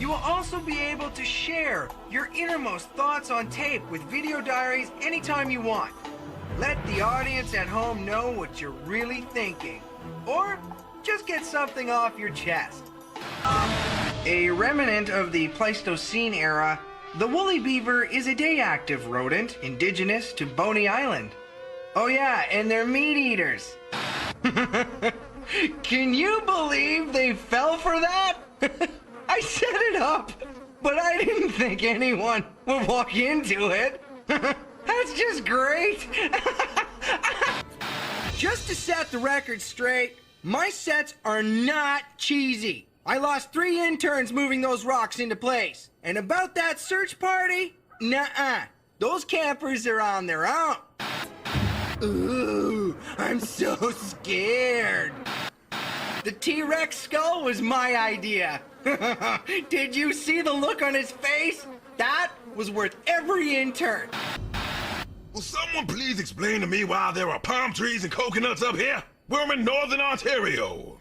You will also be able to share your innermost thoughts on tape with video diaries anytime you want. Let the audience at home know what you're really thinking. Or just get something off your chest. A remnant of the Pleistocene era, the woolly beaver is a day-active rodent indigenous to Boney Island. Oh yeah, and they're meat eaters. Can you believe they fell for that? I set it up, but I didn't think anyone would walk into it. That's just great. Just to set the record straight, my sets are not cheesy. I lost 3 interns moving those rocks into place. And about that search party, nuh-uh. Those campers are on their own. Ooh, I'm so scared. The T-Rex skull was my idea. Did you see the look on his face? That was worth every intern. Will someone please explain to me why there are palm trees and coconuts up here? We're in Northern Ontario.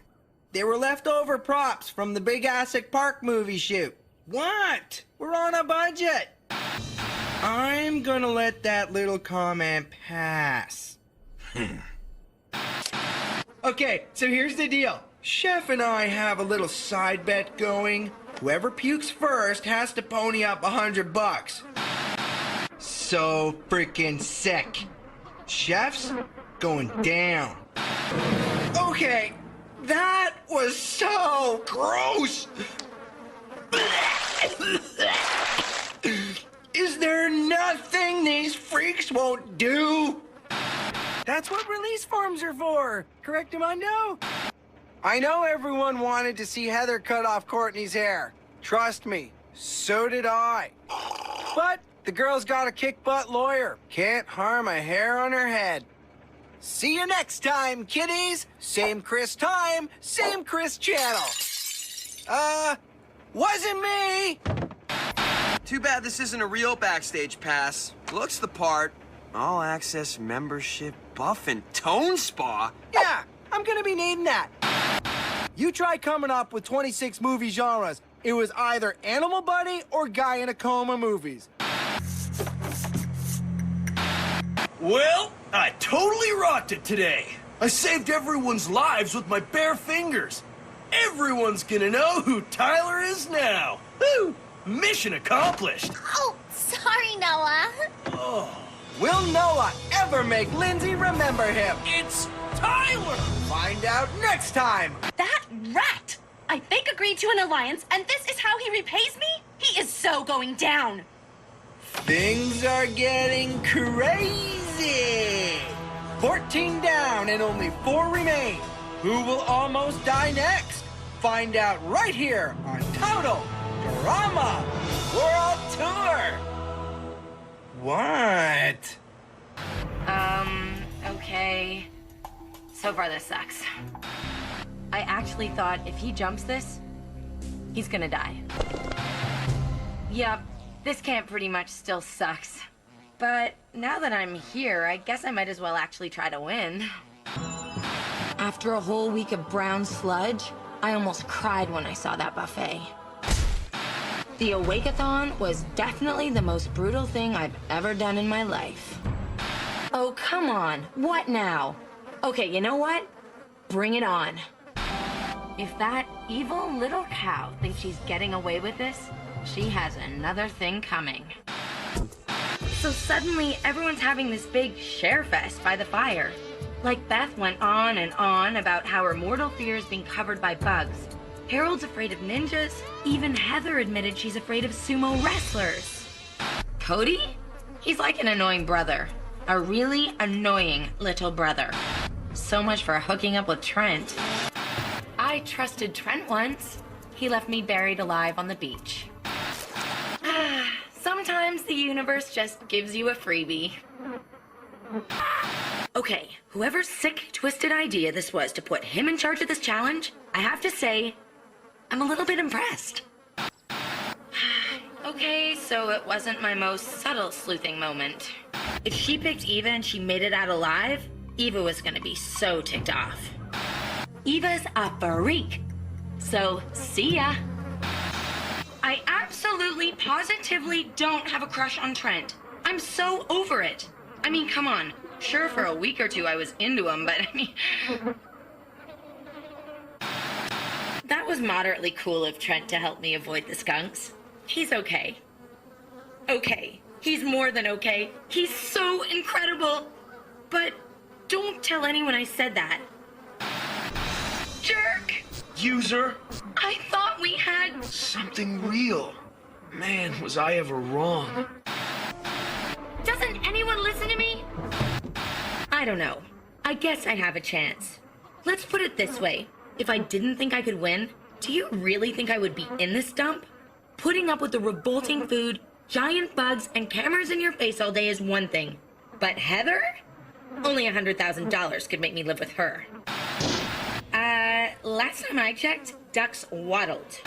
They were leftover props from the Big Asset Park movie shoot. What? We're on a budget. I'm gonna let that little comment pass. Okay, so here's the deal. Chef and I have a little side bet going. Whoever pukes first has to pony up $100. So freaking sick. Chef's going down. Okay, that was so gross. Is there nothing these freaks won't do? That's what release forms are for. Correct, Armando? I know everyone wanted to see Heather cut off Courtney's hair. Trust me, so did I. But the girl's got a kick-butt lawyer. Can't harm a hair on her head. See you next time, kiddies. Same Chris time, same Chris channel. Wasn't me. Too bad this isn't a real backstage pass. Looks the part. All access membership, buff and tone spa. Yeah, I'm gonna be needing that. You try coming up with 26 movie genres. It was either Animal Buddy or Guy in a Coma movies. Well, I totally rocked it today. I saved everyone's lives with my bare fingers. Everyone's gonna know who Tyler is now. Woo! Mission accomplished. Oh, sorry, Noah. Oh, Will Noah ever make Lindsay remember him? it's Tyler! Find out next time. That rat! I fake agreed to an alliance, and this is how he repays me? He is so going down. Things are getting crazy. 14 down and only 4 remain. Who will almost die next? Find out right here on Total Drama World Tour. What? Okay. So far this sucks. I actually thought if he jumps this, he's gonna die. Yep, this camp pretty much still sucks. But now that I'm here, I guess I might as well actually try to win. After a whole week of brown sludge, I almost cried when I saw that buffet. The Awake-a-thon was definitely the most brutal thing I've ever done in my life. Oh, come on. What now? Okay, you know what? Bring it on. If that evil little cow thinks she's getting away with this, she has another thing coming. So suddenly, everyone's having this big share fest by the fire. Like Beth went on and on about how her mortal fear is being covered by bugs. Harold's afraid of ninjas. Even Heather admitted she's afraid of sumo wrestlers. Cody? He's like an annoying brother. A really annoying little brother. So much for hooking up with Trent. I trusted Trent once. He left me buried alive on the beach. Sometimes the universe just gives you a freebie. Okay, whoever's sick, twisted idea this was to put him in charge of this challenge, I have to say, I'm a little bit impressed. Okay, so it wasn't my most subtle sleuthing moment. If she picked Eva and she made it out alive, Eva was gonna be so ticked off. Eva's a freak. So, see ya. I absolutely, positively don't have a crush on Trent. I'm so over it. I mean, come on. Sure, for a week or two I was into him, but I mean... That was moderately cool of Trent to help me avoid the skunks. He's okay. Okay. He's more than okay. He's so incredible. But don't tell anyone I said that. Jerk! User, I thought we had... something real. Man, was I ever wrong. Doesn't anyone listen to me? I don't know. I guess I have a chance. Let's put it this way. If I didn't think I could win, do you really think I would be in this dump? Putting up with the revolting food, giant bugs, and cameras in your face all day is one thing. But Heather? Only $100,000 could make me live with her. Last time I checked, ducks waddled.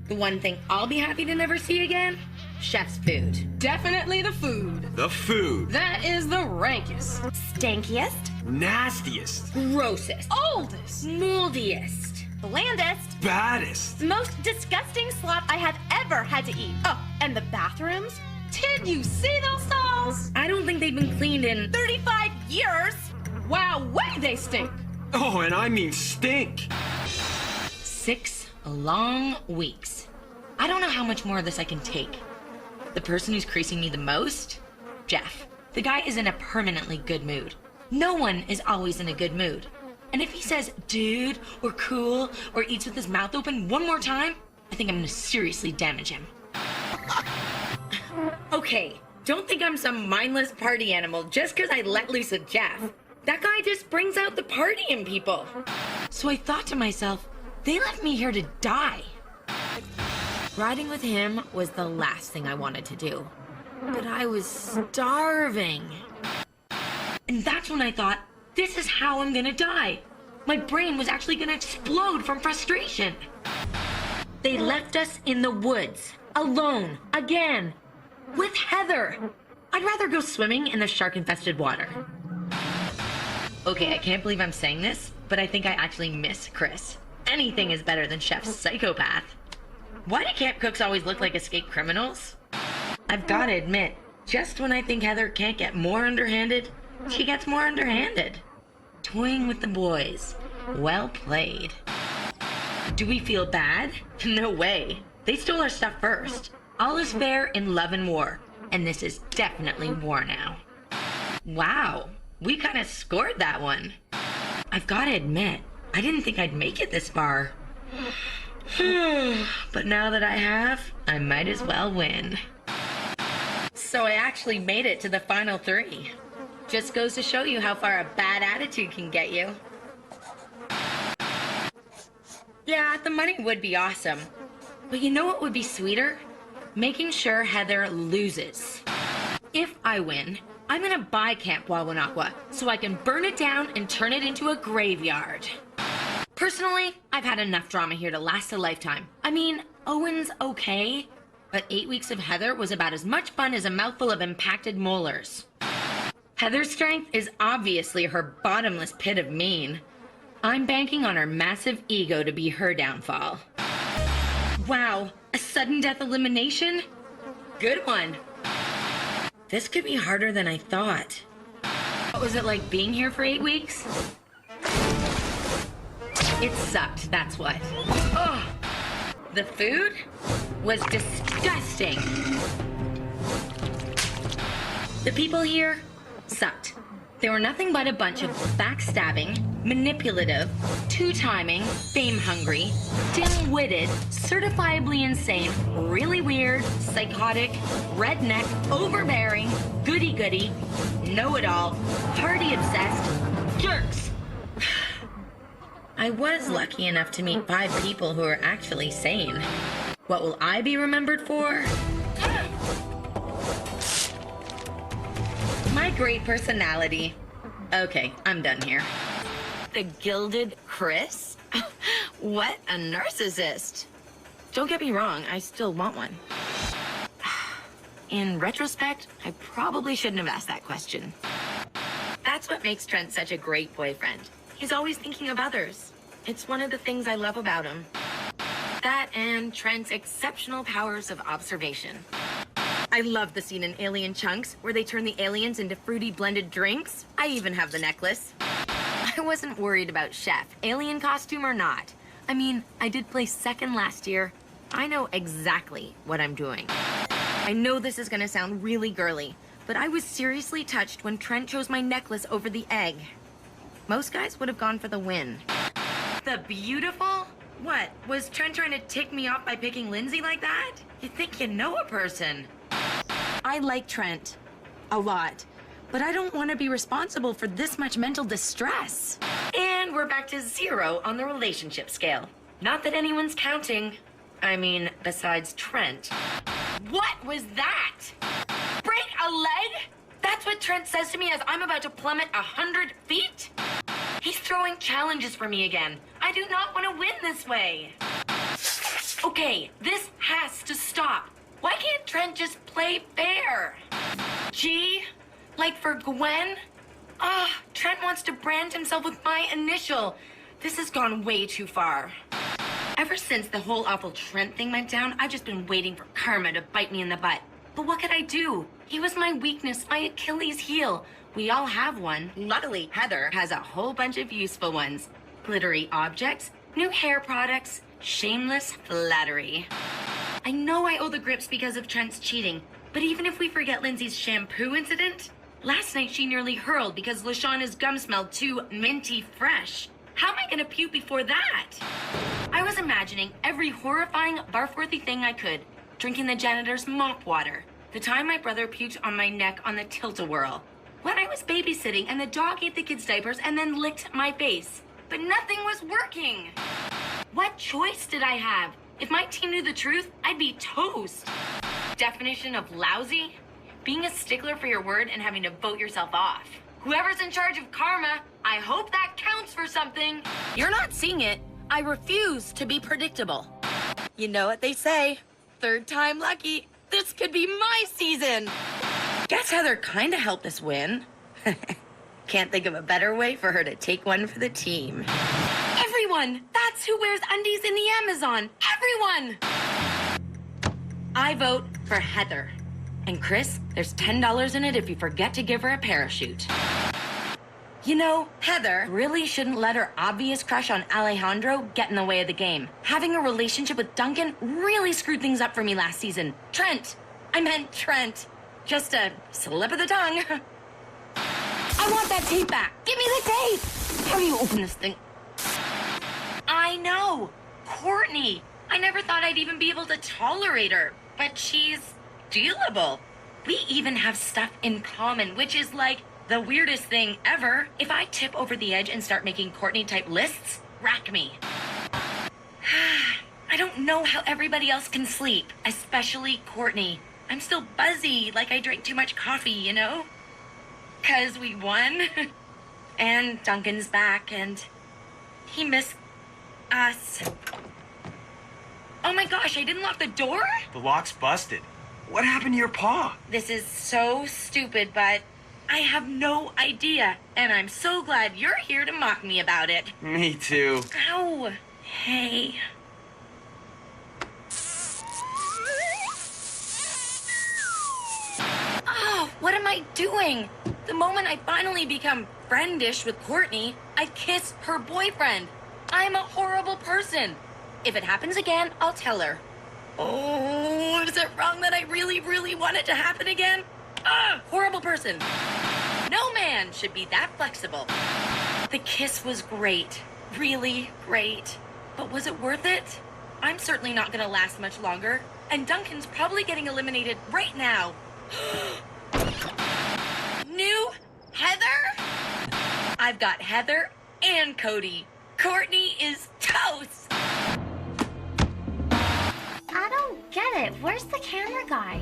The one thing I'll be happy to never see again? Chef's food. Definitely the food. The food. That is the rankest. Stankiest, Nastiest. Grossest. Oldest. Moldiest. blandest, Baddest. most disgusting slop I have ever had to eat. Oh, and the bathrooms? Did you see those stalls? I don't think they've been cleaned in 35 years? Wow, way they stink. Oh, and I mean stink. 6 long weeks. I don't know how much more of this I can take. The person who's creasing me the most? Geoff. The guy is in a permanently good mood. No one is always in a good mood. And if he says dude or cool or eats with his mouth open one more time, I think I'm gonna seriously damage him. Okay, don't think I'm some mindless party animal just because I let loose with Geoff. That guy just brings out the party in people. So I thought to myself, they left me here to die. Riding with him was the last thing I wanted to do. But I was starving. And that's when I thought, this is how I'm gonna die. My brain was actually gonna explode from frustration. They left us in the woods, alone, again, with Heather. I'd rather go swimming in the shark-infested water. Okay, I can't believe I'm saying this, but I think I actually miss Chris. Anything is better than Chef's psychopath. Why do camp cooks always look like escaped criminals? I've gotta admit, just when I think Heather can't get more underhanded, she gets more underhanded. Toying with the boys. Well played. Do we feel bad? No way. They stole our stuff first. All is fair in love and war, and this is definitely war now. Wow, we kind of scored that one. I've gotta admit, I didn't think I'd make it this far. But now that I have, I might as well win. So I actually made it to the final 3. Just goes to show you how far a bad attitude can get you. Yeah, the money would be awesome. But you know what would be sweeter? Making sure Heather loses. If I win, I'm gonna buy Camp Wawanakwa so I can burn it down and turn it into a graveyard. Personally, I've had enough drama here to last a lifetime. I mean, Owen's okay, but 8 weeks of Heather was about as much fun as a mouthful of impacted molars. Heather's strength is obviously her bottomless pit of mean. I'm banking on her massive ego to be her downfall. Wow, a sudden death elimination? Good one. This could be harder than I thought. What was it like being here for 8 weeks? It sucked, that's what. Ugh. The food was disgusting. The people here sucked. They were nothing but a bunch of backstabbing, manipulative, two-timing, fame-hungry, dim-witted, certifiably insane, really weird, psychotic, redneck, overbearing, goody-goody, know-it-all, party-obsessed jerks. I was lucky enough to meet 5 people who are actually sane. What will I be remembered for? My great personality. Okay, I'm done here. The Gilded Chris? What a narcissist. Don't get me wrong, I still want one. In retrospect, I probably shouldn't have asked that question. That's what makes Trent such a great boyfriend. He's always thinking of others. It's one of the things I love about him. That and Trent's exceptional powers of observation. I love the scene in Alien Chunks where they turn the aliens into fruity blended drinks. I even have the necklace. I wasn't worried about Chef, alien costume or not. I mean, I did place second last year. I know exactly what I'm doing. I know this is gonna sound really girly, but I was seriously touched when Trent chose my necklace over the egg. Most guys would have gone for the win. The beautiful? What, was Trent trying to tick me off by picking Lindsay like that? You think you know a person. I like Trent a lot, but I don't want to be responsible for this much mental distress. And we're back to 0 on the relationship scale. Not that anyone's counting. I mean, besides Trent. What was that? Break a leg? That's what Trent says to me as I'm about to plummet 100 feet? He's throwing challenges for me again. I do not want to win this way. Okay, this has to stop. Why can't Trent just play fair? G? Like for Gwen? Trent wants to brand himself with my initial. This has gone way too far. Ever since the whole awful Trent thing went down, I've just been waiting for karma to bite me in the butt. But what could I do? He was my weakness, my Achilles heel. We all have one. Luckily, Heather has a whole bunch of useful ones. Glittery objects, new hair products, shameless flattery. I know I owe the grips because of Trent's cheating, but even if we forget Lindsay's shampoo incident, last night she nearly hurled because LeShawna's gum smelled too minty fresh. How am I gonna puke before that? I was imagining every horrifying, barf-worthy thing I could. Drinking the janitor's mop water. The time my brother puked on my neck on the tilt-a-whirl. When I was babysitting and the dog ate the kids' diapers and then licked my face. But nothing was working. What choice did I have? If my team knew the truth, I'd be toast. Definition of lousy? Being a stickler for your word and having to vote yourself off. Whoever's in charge of karma, I hope that counts for something. You're not seeing it. I refuse to be predictable. You know what they say. Third time lucky. This could be my season. Guess Heather kinda helped us win. Can't think of a better way for her to take one for the team. Everyone! That's who wears undies in the Amazon! Everyone! I vote for Heather. And Chris, there's $10 in it if you forget to give her a parachute. You know, Heather really shouldn't let her obvious crush on Alejandro get in the way of the game. Having a relationship with Duncan really screwed things up for me last season. Trent. I meant Trent. Just a slip of the tongue. I want that tape back. Give me the tape. How do you open this thing? I know. Courtney. I never thought I'd even be able to tolerate her. But she's dealable. We even have stuff in common, which is like the weirdest thing ever. If I tip over the edge and start making Courtney-type lists, rack me. I don't know how everybody else can sleep, especially Courtney. I'm still buzzy, like I drank too much coffee, you know? 'Cause we won. And Duncan's back, and he missed us. Oh my gosh, I didn't lock the door? The lock's busted. What happened to your paw? This is so stupid, but I have no idea. And I'm so glad you're here to mock me about it. Me too. Ow. Hey. Oh, what am I doing? The moment I finally become friendish with Courtney, I kiss her boyfriend. I'm a horrible person. If it happens again, I'll tell her. Oh, is it wrong that I really, really want it to happen again? Horrible person. No man should be that flexible. The kiss was great. Really great. But was it worth it? I'm certainly not gonna last much longer. And Duncan's probably getting eliminated right now. New Heather? I've got Heather and Cody. Courtney is toast. I don't get it. Where's the camera guy?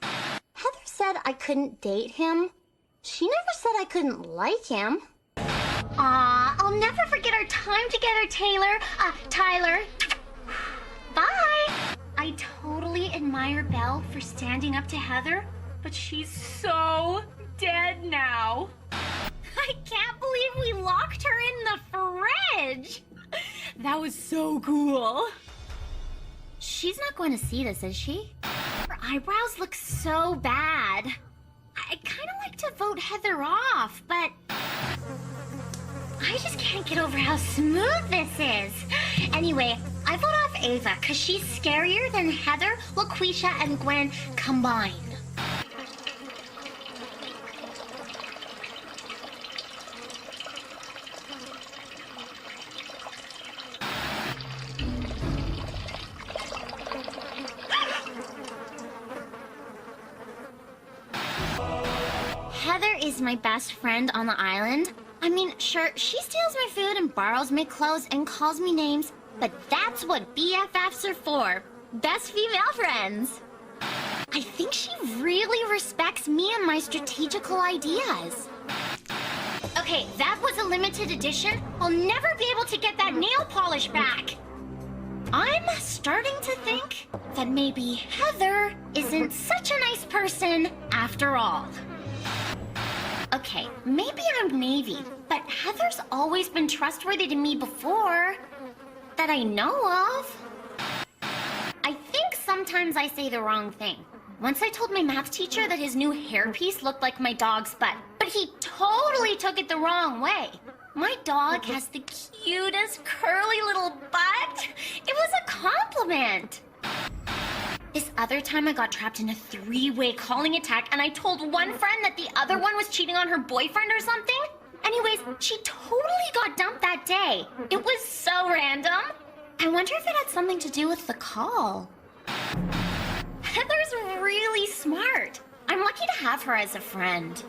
Heather said I couldn't date him. She never said I couldn't like him. I'll never forget our time together, Tyler. Bye. I totally admire Belle for standing up to Heather, but she's so dead now. I can't believe we locked her in the fridge. That was so cool. she's not going to see this, is she? Her eyebrows look so bad. I'd kind of like to vote Heather off, but I just can't get over how smooth this is. Anyway, I vote off Ava because she's scarier than Heather, LaQuisha, and Gwen combined. Heather is my best friend on the island. I mean, sure, she steals my food and borrows my clothes and calls me names, but that's what BFFs are for. Best female friends. I think she really respects me and my strategical ideas. Okay, that was a limited edition. I'll never be able to get that nail polish back. I'm starting to think that maybe Heather isn't such a nice person after all. Okay, maybe I'm Navy, but Heather's always been trustworthy to me before, that I know of. I think sometimes I say the wrong thing. Once I told my math teacher that his new hairpiece looked like my dog's butt, but he totally took it the wrong way. My dog has the cutest curly little butt. It was a compliment. This other time I got trapped in a three-way calling attack and I told one friend that the other one was cheating on her boyfriend or something. Anyways, she totally got dumped that day. It was so random. I wonder if it had something to do with the call. Heather's really smart. I'm lucky to have her as a friend.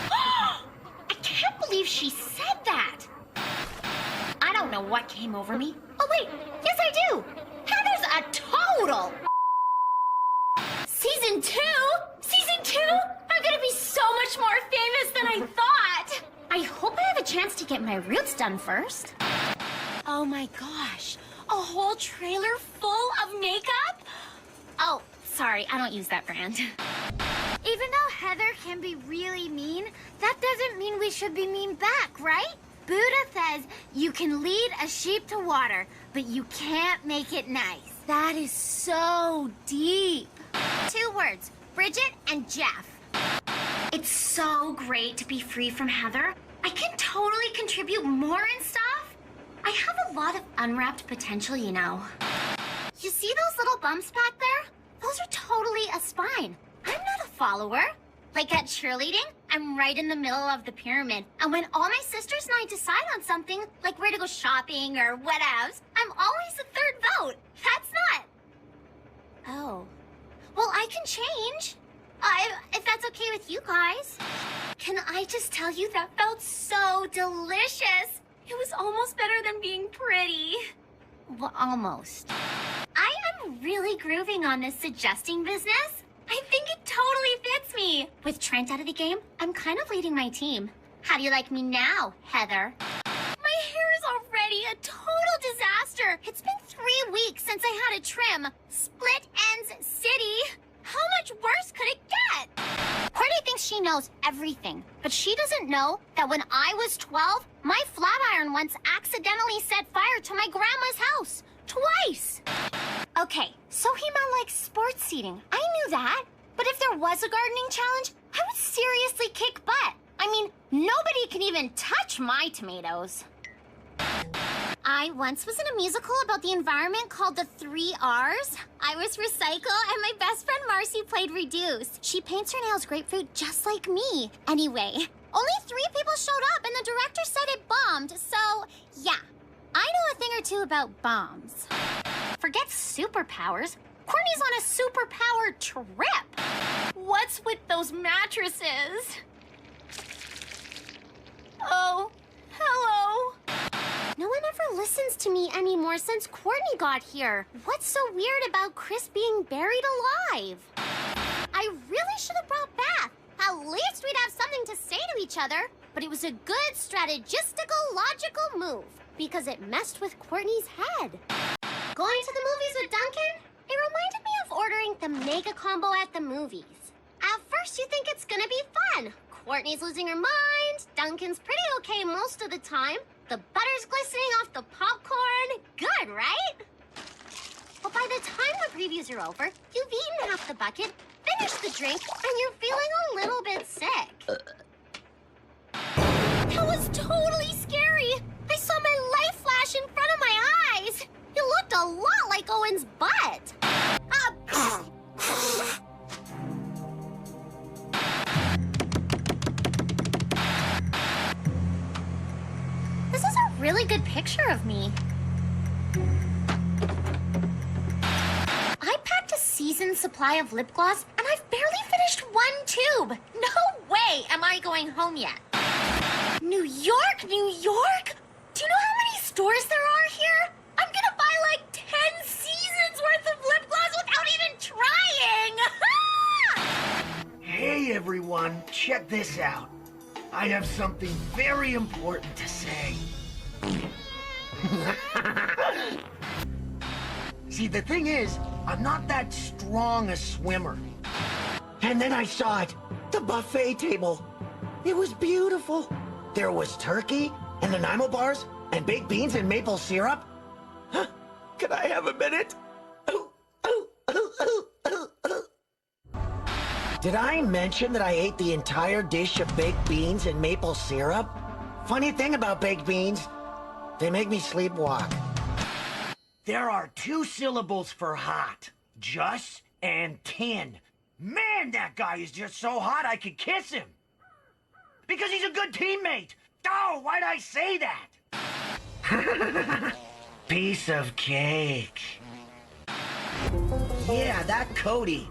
I can't believe she said that. I don't know what came over me. Oh wait, yes I do. Heather's a total. Season 2? Season 2? I'm gonna be so much more famous than I thought. I hope I have a chance to get my roots done first. Oh my gosh, a whole trailer full of makeup? Oh, sorry, I don't use that brand. Even though Heather can be really mean, that doesn't mean we should be mean back, right? Buddha says you can lead a sheep to water, but you can't make it nice. That is so deep. 2 words, Bridgette and Geoff. It's so great to be free from Heather. I can totally contribute more and stuff. I have a lot of unwrapped potential, you know. You see those little bumps back there? Those are totally a spine. I'm not a follower. Like at cheerleading, I'm right in the middle of the pyramid. And when all my sisters and I decide on something, like where to go shopping or whatevs, I'm always the 3rd vote. That's not... Oh. Well, I can change. If that's okay with you guys. Can I just tell you that felt so delicious? It was almost better than being pretty. Well, almost. I am really grooving on this suggesting business. I think it totally fits me. With Trent out of the game, I'm kind of leading my team. How do you like me now, Heather? My hair is already a total disaster. It's been 3 weeks since I had a trim. Split ends city. How much worse could it get? Courtney thinks she knows everything, but she doesn't know that when I was 12, my flat iron once accidentally set fire to my grandma's house. Twice. Okay, so he meant like sports seating. I knew that. But if there was a gardening challenge, I would seriously kick butt. I mean, nobody can even touch my tomatoes. I once was in a musical about the environment called The 3 R's. I was Recycle, and my best friend Marcy played Reduce. She paints her nails grapefruit just like me. Anyway, only 3 people showed up, and the director said it bombed, so yeah. I know a thing or two about bombs. Forget superpowers. Courtney's on a superpower trip. What's with those mattresses? Oh, hello. No one ever listens to me anymore since Courtney got here. What's so weird about Chris being buried alive? I really should have brought Beth. At least we'd have something to say to each other. But it was a good strategistical, logical move because it messed with Courtney's head. Going to the movies with Duncan? It reminded me of ordering the mega combo at the movies. At first you think it's gonna be fun. Courtney's losing her mind, Duncan's pretty okay most of the time, the butter's glistening off the popcorn. Good, right? But by the time the previews are over, you've eaten half the bucket, finished the drink, and you're feeling a little bit sick. That was totally scary. I saw my life flash in front of my eyes. It looked a lot like Owen's butt. This is a really good picture of me. I packed a season's supply of lip gloss, and I've barely finished one tube. No way am I going home yet. New York, New York? Do you know how many stores there are here? I'm gonna buy like 10 seasons worth of lip gloss without even trying! Hey everyone, check this out. I have something very important to say. See, the thing is, I'm not that strong a swimmer. And then I saw it, the buffet table. It was beautiful. There was turkey, and Nanaimo bars, and baked beans and maple syrup. Huh? Could I have a minute? Did I mention that I ate the entire dish of baked beans and maple syrup? Funny thing about baked beans, they make me sleepwalk. There are 2 syllables for hot. Just and tin. Man, that guy is just so hot I could kiss him. Because he's a good teammate. Oh, why'd I say that? Piece of cake. Yeah, that Cody.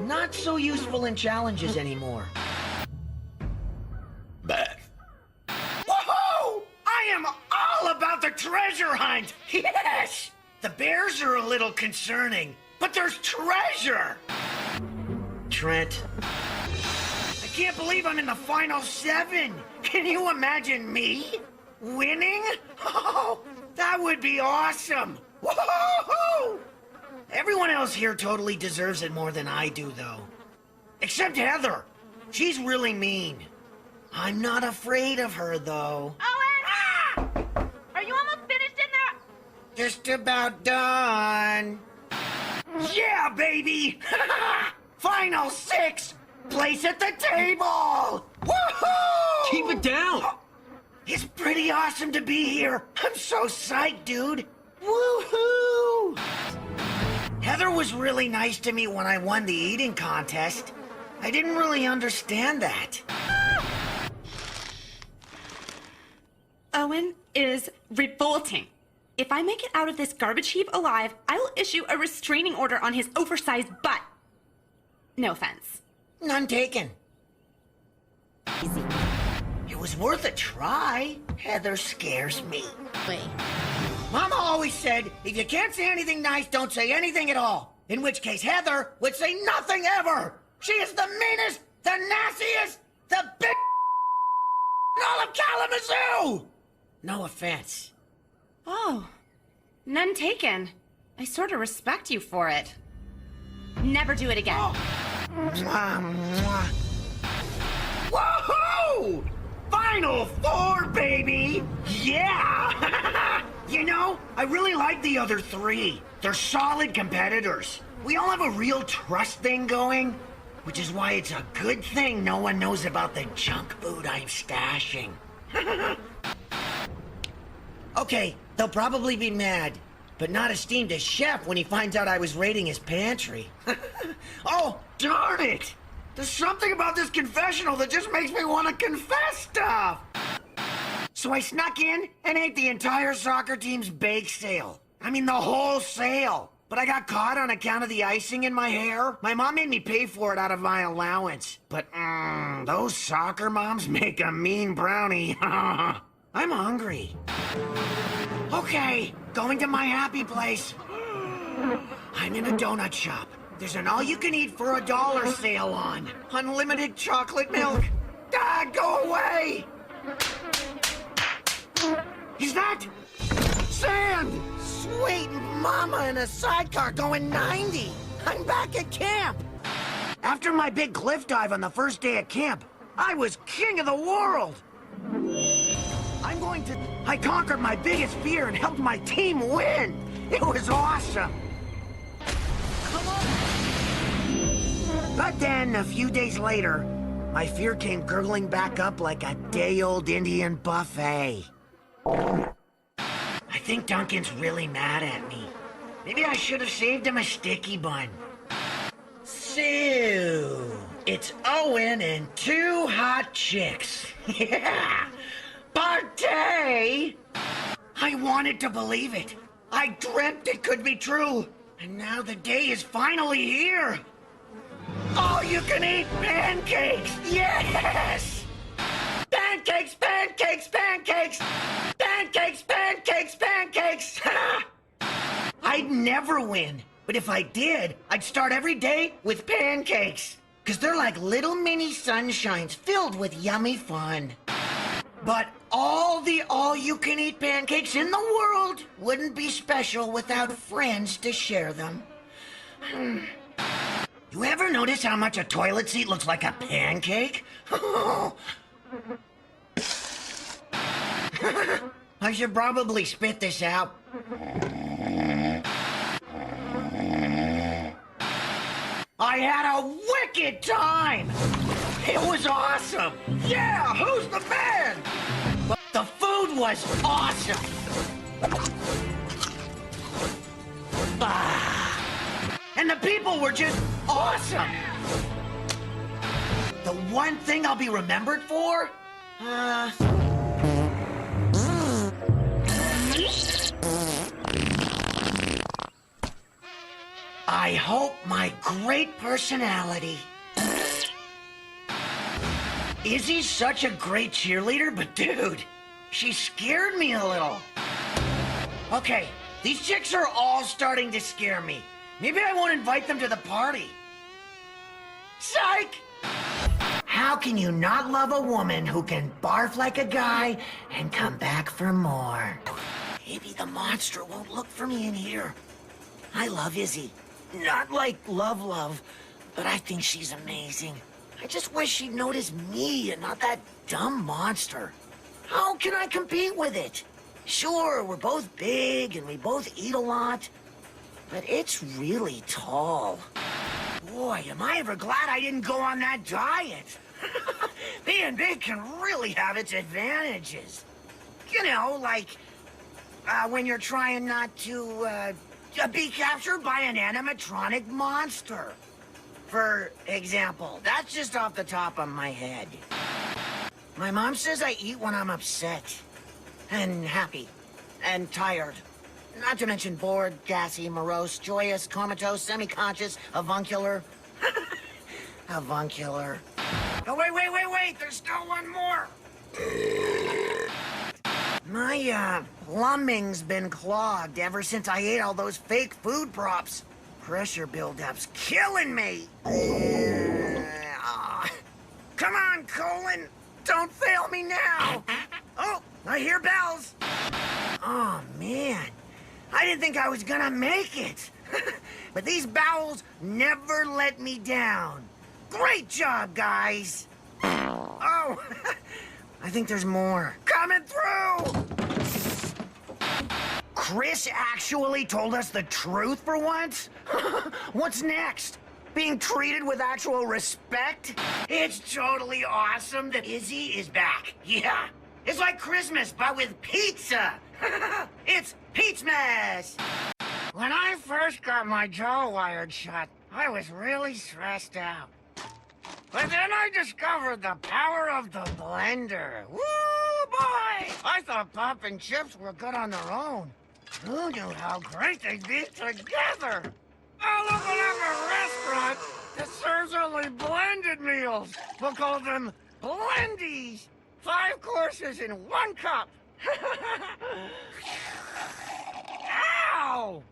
Not so useful in challenges anymore. Beth. Woohoo! I am all about the treasure hunt! Yes! The bears are a little concerning, but there's treasure! Trent. I can't believe I'm in the final 7! Can you imagine me? Winning? Oh, that would be awesome! Woohoo! Everyone else here totally deserves it more than I do, though. Except Heather. She's really mean. I'm not afraid of her, though. Owen! Ah! Are you almost finished in there? Just about done. Yeah, baby! Final 6! Place at the table! Woohoo! Keep it down! It's pretty awesome to be here. I'm so psyched, dude. Woohoo! Heather was really nice to me when I won the eating contest. I didn't really understand that. Owen is revolting. If I make it out of this garbage heap alive, I will issue a restraining order on his oversized butt. No offense. None taken. It was worth a try. Heather scares me. Wait. Mama always said, if you can't say anything nice, don't say anything at all. In which case, Heather would say nothing ever. She is the meanest, the nastiest, the big in all of Kalamazoo! No offense. Oh, none taken. I sort of respect you for it. Never do it again. Oh. Mwah, mwah. Woohoo! Final 4, baby! Yeah! You know, I really like the other 3. They're solid competitors. We all have a real trust thing going, which is why it's a good thing no one knows about the junk food I'm stashing. Okay, they'll probably be mad, but not esteemed as chef when he finds out I was raiding his pantry. Oh, darn it! There's something about this confessional that just makes me want to confess stuff! So I snuck in and ate the entire soccer team's bake sale. I mean, the whole sale. But I got caught on account of the icing in my hair. My mom made me pay for it out of my allowance. But, those soccer moms make a mean brownie. I'm hungry. Okay, going to my happy place. I'm in a donut shop. There's an all-you-can-eat for $1 sale on. Unlimited chocolate milk. Ah, go away! Is that sand? Sweet mama in a sidecar going 90. I'm back at camp. After my big cliff dive on the first day at camp, I was king of the world. I conquered my biggest fear and helped my team win. It was awesome. But then, a few days later, my fear came gurgling back up like a day-old Indian buffet. I think Duncan's really mad at me. Maybe I should have saved him a sticky bun. So, it's Owen and 2 hot chicks. Yeah! Party! I wanted to believe it. I dreamt it could be true. And now the day is finally here. All you can eat pancakes! Yes! Pancakes, pancakes, pancakes! Pancakes, pancakes, pancakes! I'd never win. But if I did, I'd start every day with pancakes. 'Cause they're like little mini sunshines filled with yummy fun. But all the all-you-can-eat pancakes in the world wouldn't be special without friends to share them. You ever notice how much a toilet seat looks like a pancake? I should probably spit this out. I had a wicked time! It was awesome! Yeah, who's the band? But the food was awesome! And the people were just awesome! The one thing I'll be remembered for? I hope my great personality. Izzy's such a great cheerleader, but dude, she scared me a little. Okay, these chicks are all starting to scare me. Maybe I won't invite them to the party. Psych! How can you not love a woman who can barf like a guy and come back for more? Maybe the monster won't look for me in here. I love Izzy. Not like love, but I think she's amazing. I just wish she'd notice me and not that dumb monster. How can I compete with it? Sure, we're both big and we both eat a lot, but it's really tall. Boy, am I ever glad I didn't go on that diet. Being big can really have its advantages. You know, like when you're trying not to be captured by an animatronic monster. For example, that's just off the top of my head. My mom says I eat when I'm upset, and happy, and tired. Not to mention bored, gassy, morose, joyous, comatose, semi-conscious, avuncular. Avuncular. Oh, wait, there's still one more. My, plumbing's been clogged ever since I ate all those fake food props. Pressure buildup's killing me. Come on, Colin. Don't fail me now. Oh, I hear bells. Oh, man. I didn't think I was gonna make it. But these bowels never let me down. Great job, guys. Oh, I think there's more. Coming through! Chris actually told us the truth for once? What's next? Being treated with actual respect? It's totally awesome that Izzy is back. Yeah. It's like Christmas, but with pizza. It's Peachmas! When I first got my jaw wired shut, I was really stressed out. But then I discovered the power of the blender. Woo, boy! I thought pop and chips were good on their own. Who knew how great they'd be together? I'll open up a restaurant that serves only blended meals. We'll call them Blendies. 5 courses in 1 cup. Ow!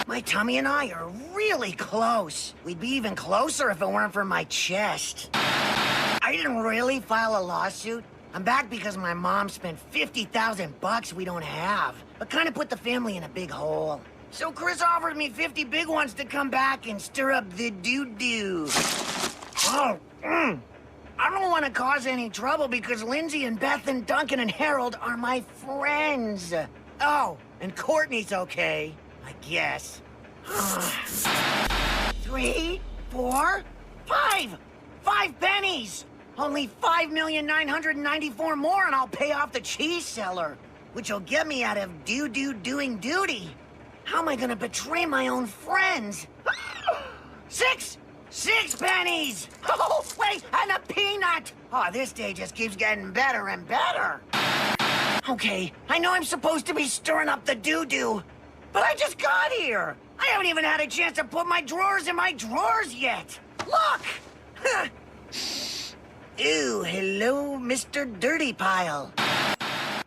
My tummy and I are really close. We'd be even closer if it weren't for my chest. I didn't really file a lawsuit. I'm back because my mom spent $50,000 we don't have, but kind of put the family in a big hole. So Chris offered me 50 big ones to come back and stir up the doo-doo. Oh, I don't want to cause any trouble because Lindsay and Beth and Duncan and Harold are my friends. Oh, and Courtney's okay, I guess. 3, 4, Only 5,994,000 more and I'll pay off the cheese seller, which will get me out of doing duty. How am I gonna betray my own friends? Six pennies! Oh, wait, and a peanut! Oh, this day just keeps getting better and better. Okay, I know I'm supposed to be stirring up the doo-doo, but I just got here. I haven't even had a chance to put my drawers in my drawers yet. Look! Ew, hello, Mr. Dirty Pile.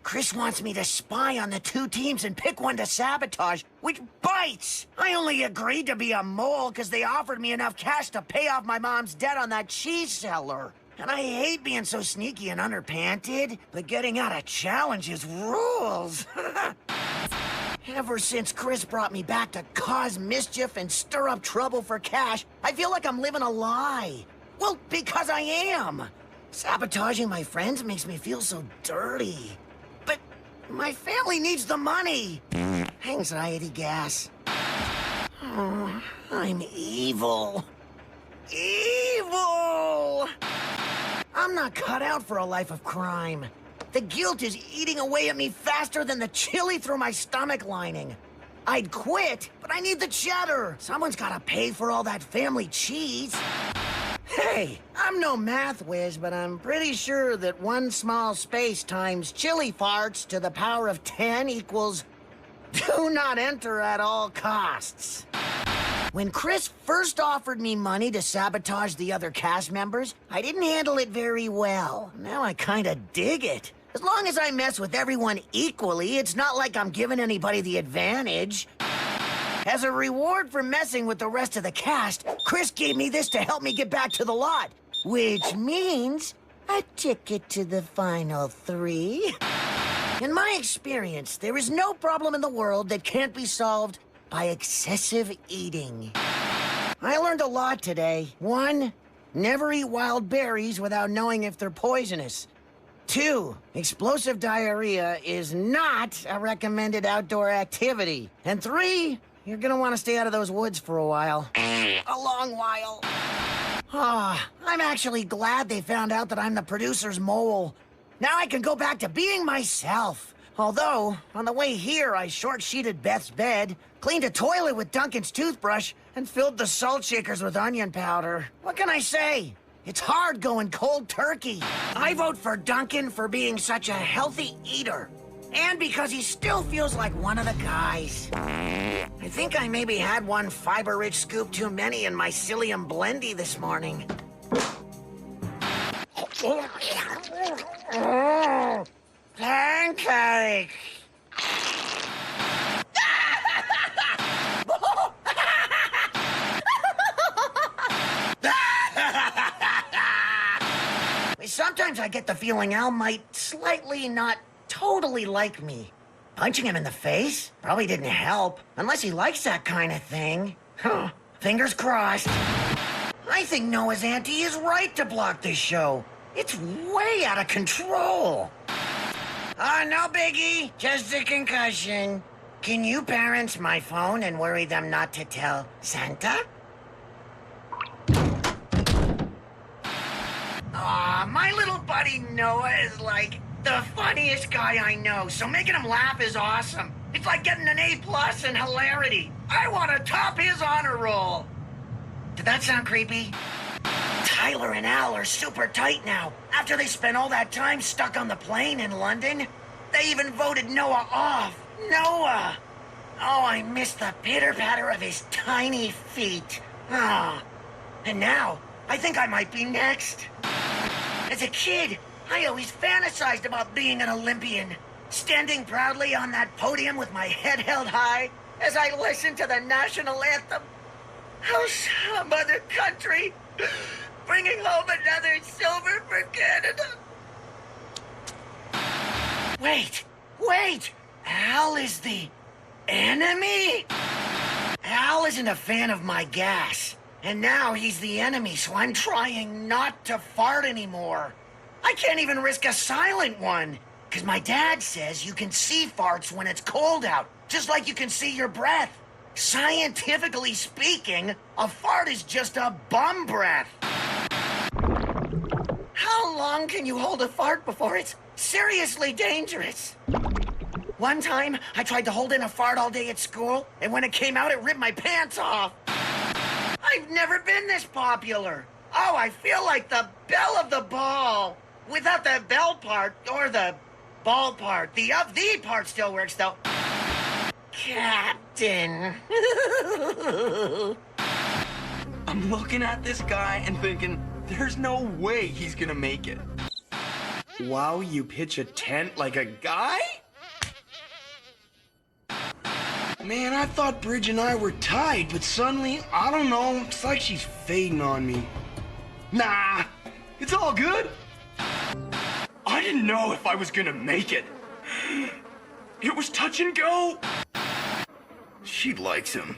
Chris wants me to spy on the two teams and pick one to sabotage, which bites. I only agreed to be a mole because they offered me enough cash to pay off my mom's debt on that cheese seller. And I hate being so sneaky and underpanted, but getting out of challenges rules. Ever since Chris brought me back to cause mischief and stir up trouble for cash, I feel like I'm living a lie. Well, because I am. Sabotaging my friends makes me feel so dirty. But my family needs the money. Anxiety gas. Oh, I'm evil. Evil! I'm not cut out for a life of crime. The guilt is eating away at me faster than the chili through my stomach lining. I'd quit, but I need the cheddar. Someone's gotta pay for all that family cheese. Hey, I'm no math whiz, but I'm pretty sure that one small space times chili farts to the power of 10 equals do not enter at all costs. When Chris first offered me money to sabotage the other cast members, I didn't handle it very well. Now I kinda dig it. As long as I mess with everyone equally, it's not like I'm giving anybody the advantage. As a reward for messing with the rest of the cast, Chris gave me this to help me get back to the lot, which means a ticket to the final 3. In my experience, there is no problem in the world that can't be solved by excessive eating. I learned a lot today. 1, never eat wild berries without knowing if they're poisonous. 2, explosive diarrhea is not a recommended outdoor activity. And 3, you're gonna want to stay out of those woods for a while. A long while. I'm actually glad they found out that I'm the producer's mole. Now I can go back to being myself. Although, on the way here, I short-sheeted Beth's bed, cleaned a toilet with Duncan's toothbrush, and filled the salt shakers with onion powder. What can I say? It's hard going cold turkey. I vote for Duncan for being such a healthy eater. And because he still feels like one of the guys. I think I maybe had one fiber-rich scoop too many in my psyllium blendy this morning. Pancake! Sometimes I get the feeling Al might slightly, not totally like me. Punching him in the face probably didn't help, unless he likes that kind of thing. Huh. Fingers crossed. I think Noah's auntie is right to block this show. It's way out of control. No biggie, just a concussion. Can you parents my phone and worry them not to tell Santa? My little buddy Noah is like the funniest guy I know, so making him laugh is awesome. It's like getting an A+ in hilarity. I want to top his honor roll. Did that sound creepy? Tyler and Al are super tight now. After they spent all that time stuck on the plane in London, they even voted Noah off. Noah! Oh, I miss the pitter-patter of his tiny feet. And now, I think I might be next. As a kid, I always fantasized about being an Olympian, standing proudly on that podium with my head held high as I listened to the national anthem. How mother country, bringing home another silver for Canada. Wait! Al is the enemy? Al isn't a fan of my gas. And now he's the enemy, so I'm trying not to fart anymore. I can't even risk a silent one, because my dad says you can see farts when it's cold out, just like you can see your breath. Scientifically speaking, a fart is just a bum breath. How How long can you hold a fart before it's seriously dangerous? One time, I tried to hold in a fart all day at school, and when it came out, it ripped my pants off. I've never been this popular. Oh, I feel like the belle of the ball. Without the bell part, or the ball part. The part still works, though. Captain. I'm looking at this guy and thinking, there's no way he's gonna make it. Wow, you pitch a tent like a guy? Man, I thought Bridge and I were tied, but suddenly, I don't know, it's like she's fading on me. Nah, it's all good. I didn't know if I was gonna make it. It was touch and go. She likes him.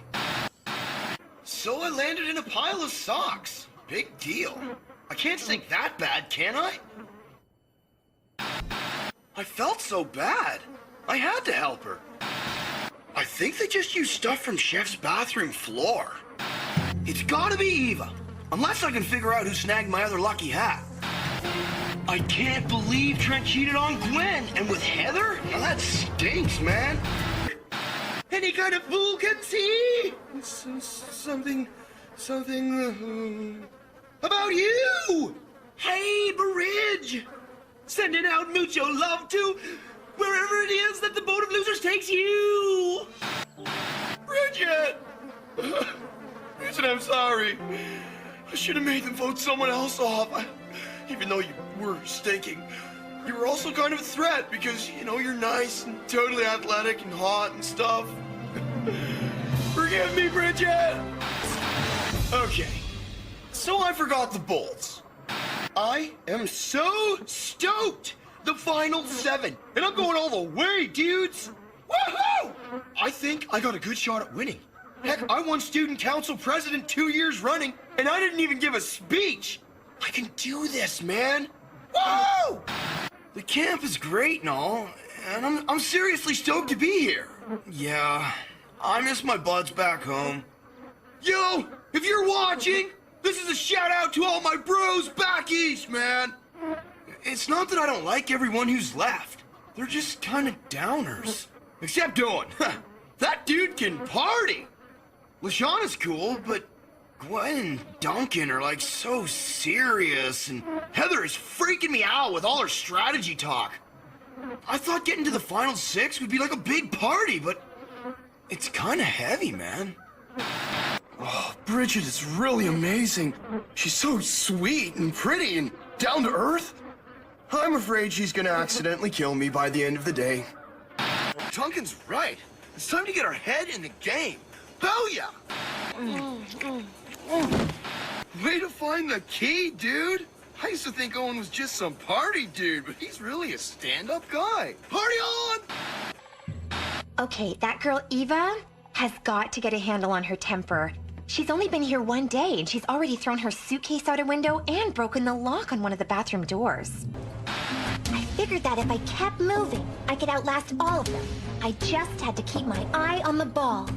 So I landed in a pile of socks. Big deal. I can't stink that bad, can I? I felt so bad. I had to help her. I think they just used stuff from Chef's bathroom floor. It's gotta be Eva. Unless I can figure out who snagged my other lucky hat. I can't believe Trent cheated on Gwen, and with Heather? Now that stinks, man. Any kind of fool can see something about you. Hey, Bridge, sending out mucho love to wherever it is that the boat of losers takes you. Bridgette, listen, I'm sorry. I should have made them vote someone else off. Even though you were stinking, you were also kind of a threat because, you know, you're nice and totally athletic and hot and stuff. Forgive me, Bridgette. Okay, so I forgot the bolts. I am so stoked. The final 7, and I'm going all the way, dudes. Woohoo! I think I got a good shot at winning. Heck, I won student council president 2 years running, and I didn't even give a speech. I can do this, man. Woo! The camp is great and all, and I'm seriously stoked to be here. Yeah, I miss my buds back home. Yo, if you're watching, this is a shout out to all my bros back east, man. It's not that I don't like everyone who's left. They're just kind of downers. Except Owen. That dude can party. LeShawna's cool, but Gwen and Duncan are like so serious, and Heather is freaking me out with all her strategy talk. I thought getting to the final 6 would be like a big party, but it's kind of heavy, man. Oh, Bridgette is really amazing. She's so sweet and pretty and down to earth. I'm afraid she's gonna accidentally kill me by the end of the day. Duncan's right. It's time to get our head in the game. Hell yeah! Way to find the key, dude. I used to think Owen was just some party dude, but he's really a stand-up guy. Party on! Okay, that girl Eva has got to get a handle on her temper. She's only been here 1 day, and she's already thrown her suitcase out a window and broken the lock on one of the bathroom doors. I figured that if I kept moving, I could outlast all of them. I just had to keep my eye on the ball.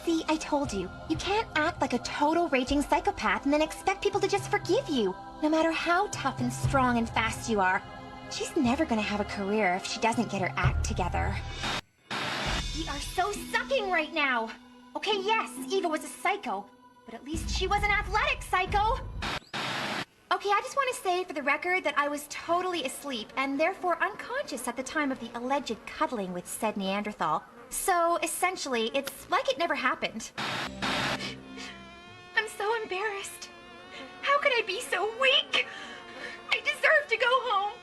See, I told you, you can't act like a total raging psychopath and then expect people to just forgive you, no matter how tough and strong and fast you are. She's never gonna have a career if she doesn't get her act together. We are so sucking right now. Okay, yes, Eva was a psycho, but at least she was an athletic psycho. Okay, I just want to say for the record that I was totally asleep and therefore unconscious at the time of the alleged cuddling with said Neanderthal. So, essentially, it's like it never happened. I'm so embarrassed. How could I be so weak? I deserve to go home.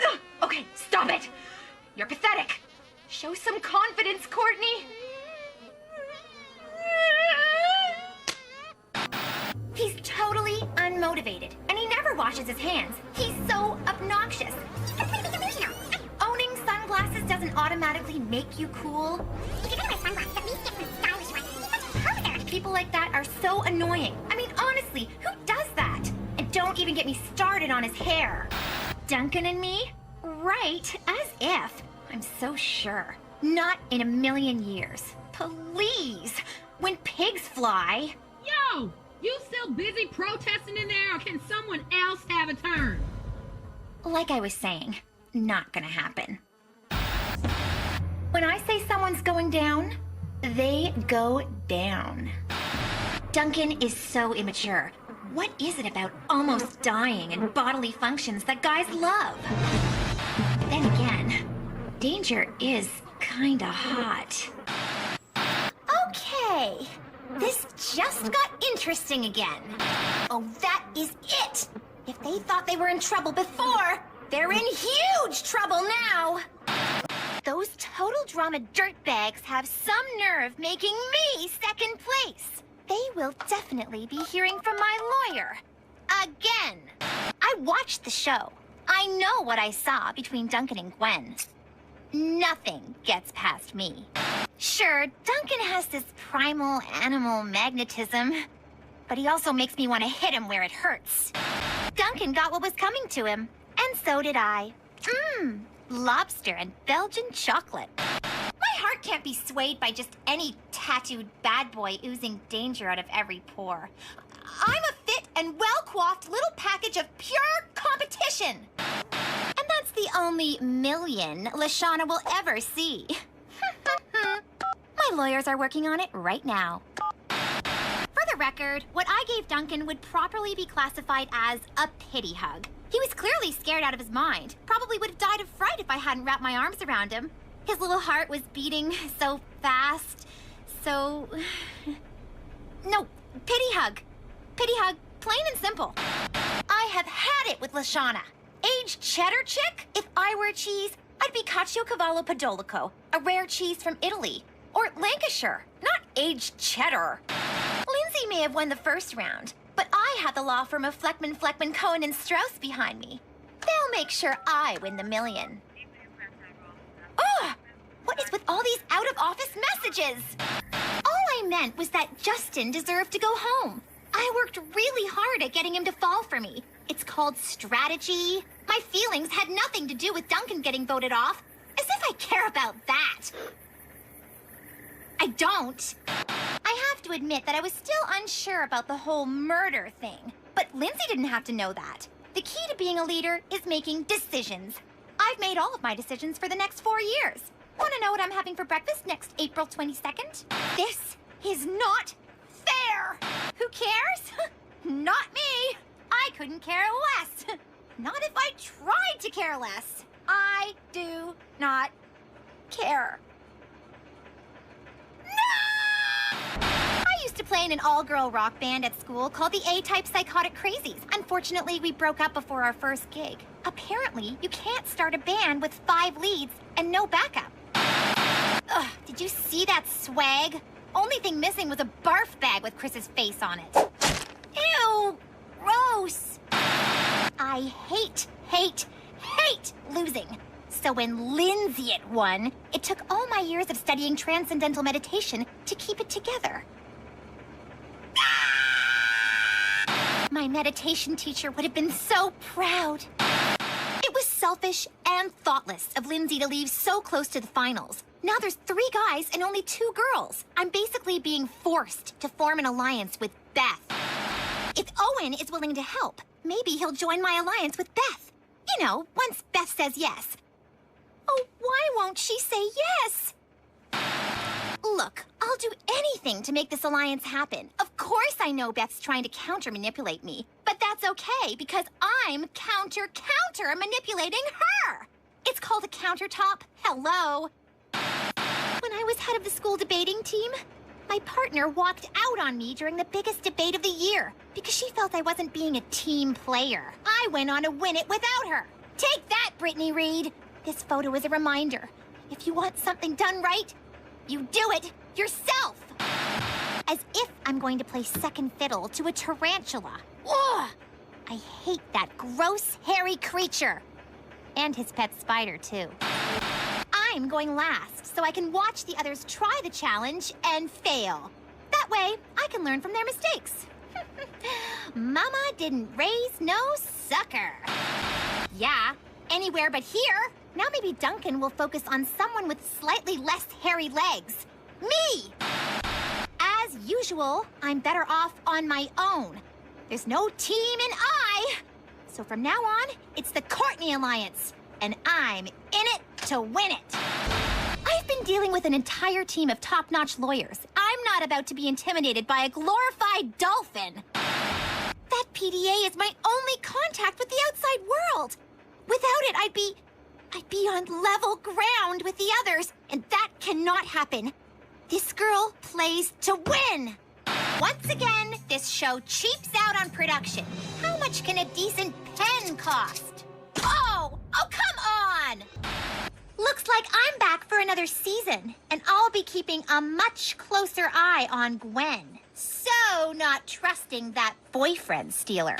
Ugh. Okay, stop it. You're pathetic. Show some confidence, Courtney. He's totally unmotivated, and he never washes his hands. He's so obnoxious. Owning sunglasses doesn't automatically make you cool. If you're gonna wear sunglasses, at least get some stylish ones. He's such a pervert. People like that are so annoying. I mean, honestly, who does that? And don't even get me started on his hair. Duncan and me? Right, as if. I'm so sure. Not in a million years. Please. When pigs fly... Yo! You still busy protesting in there, or can someone else have a turn? Like I was saying, not gonna happen. When I say someone's going down, they go down. Duncan is so immature. What is it about almost dying and bodily functions that guys love? Then again, Danger is kinda hot. Okay, this just got interesting again. Oh, that is it! If they thought they were in trouble before, they're in huge trouble now! Those total drama dirtbags have some nerve making me second place. They will definitely be hearing from my lawyer. Again. I watched the show. I know what I saw between Duncan and Gwen. Nothing gets past me. Sure, Duncan has this primal animal magnetism, but he also makes me want to hit him where it hurts. Duncan got what was coming to him, and so did I. Lobster and Belgian chocolate. My heart can't be swayed by just any tattooed bad boy oozing danger out of every pore. I'm a fit and well-coiffed little package of pure competition. And that's the only million LeShawna will ever see. My lawyers are working on it right now. For the record, what I gave Duncan would properly be classified as a pity hug. He was clearly scared out of his mind. Probably would have died of fright if I hadn't wrapped my arms around him. His little heart was beating so fast, so... No, pity hug. Pity hug, plain and simple. I have had it with LeShawna. Aged cheddar chick? If I were cheese, I'd be Caciocavallo Podolico, a rare cheese from Italy. Or Lancashire, not aged cheddar. Lindsay may have won the first round, but I have the law firm of Fleckman, Cohen, and Strauss behind me. They'll make sure I win the million. Ugh! What is with all these out-of-office messages? All I meant was that Justin deserved to go home. I worked really hard at getting him to fall for me. It's called strategy. My feelings had nothing to do with Duncan getting voted off. As if I care about that. I don't. I have to admit that I was still unsure about the whole murder thing. But Lindsay didn't have to know that. The key to being a leader is making decisions. I've made all of my decisions for the next 4 years. Want to know what I'm having for breakfast next April 22nd? This is not fair. Who cares? Not me. I couldn't care less. Not if I tried to care less. I do not care. No! I used to play in an all-girl rock band at school called the A-Type Psychotic Crazies. Unfortunately, we broke up before our first gig. Apparently, you can't start a band with 5 leads and no backup. Ugh, did you see that swag? Only thing missing was a barf bag with Chris's face on it. Ew! Gross! I hate losing. So when Lindsay had won, it took all my years of studying transcendental meditation to keep it together. My meditation teacher would have been so proud. It was selfish and thoughtless of Lindsay to leave so close to the finals. Now there's 3 guys and only 2 girls. I'm basically being forced to form an alliance with Beth. If Owen is willing to help, maybe he'll join my alliance with Beth. You know, once Beth says yes. Oh, why won't she say yes? Look, I'll do anything to make this alliance happen. Of course I know Beth's trying to counter-manipulate me. But that's okay, because I'm counter-manipulating her. It's called a countertop. Hello. When I was head of the school debating team, my partner walked out on me during the biggest debate of the year because she felt I wasn't being a team player. I went on to win it without her. Take that, Brittany Reed. This photo is a reminder. If you want something done right, you do it yourself. As if I'm going to play second fiddle to a tarantula. Ugh! I hate that gross, hairy creature. And his pet spider, too. I'm going last, so I can watch the others try the challenge and fail. That way, I can learn from their mistakes. Mama didn't raise no sucker. Yeah, anywhere but here. Now maybe Duncan will focus on someone with slightly less hairy legs. Me! As as usual, I'm better off on my own. There's no team in I. So from now on, it's the Courtney Alliance. And I'm in it to win it. I've been dealing with an entire team of top-notch lawyers. I'm not about to be intimidated by a glorified dolphin. That PDA is my only contact with the outside world. Without it, I'd be on level ground with the others, and that cannot happen. This girl plays to win. Once again, this show cheaps out on production. How much can a decent pen cost? Oh, come on! Looks like I'm back for another season, and I'll be keeping a much closer eye on Gwen. So not trusting that boyfriend stealer.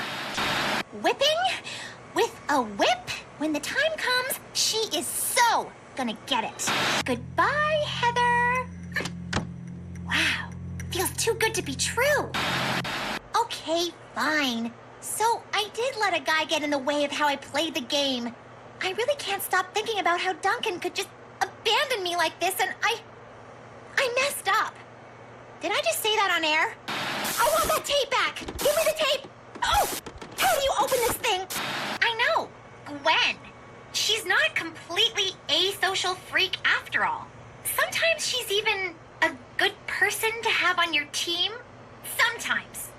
Whipping with a whip? When the time comes, she is so gonna get it. Goodbye, Heather. Wow, feels too good to be true. Okay, fine. So I did let a guy get in the way of how I played the game. I really can't stop thinking about how Duncan could just abandon me like this, and I messed up. Did I just say that on air? I want that tape back! Give me the tape! Oh! How do you open this thing? I know. Gwen. She's not a completely asocial freak after all. Sometimes she's even a good person to have on your team. Sometimes.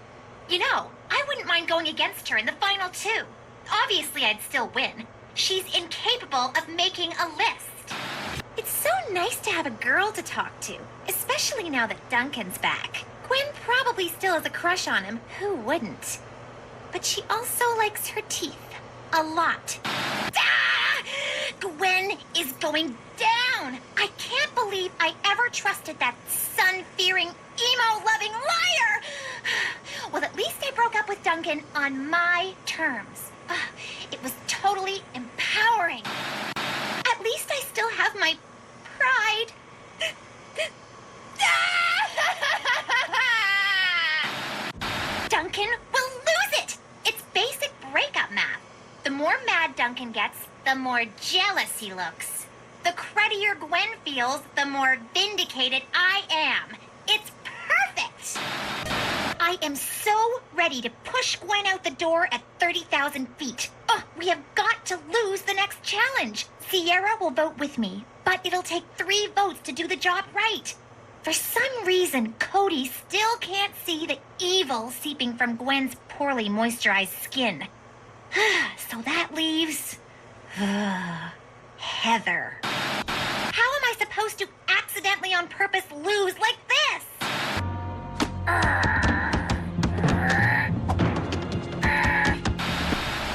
You know, I wouldn't mind going against her in the final two. Obviously, I'd still win. She's incapable of making a list. It's so nice to have a girl to talk to, especially now that Duncan's back. Gwen probably still has a crush on him. Who wouldn't? But she also likes her teeth. A lot. Ah! Gwen is going down! I can't believe I ever trusted that sun-fearing, emo-loving liar! Well, at least I broke up with Duncan on my terms. It was totally empowering. At least I still have my pride. Duncan will lose it! It's basic breakup math. The more mad Duncan gets, the more jealous he looks. The cruddier Gwen feels, the more vindicated I am. It's perfect! I am so ready to push Gwen out the door at 30,000 feet. We have got to lose the next challenge. Sierra will vote with me, but it'll take 3 votes to do the job right. For some reason, Cody still can't see the evil seeping from Gwen's poorly moisturized skin. So that leaves... Heather. How am I supposed to accidentally on purpose lose like this?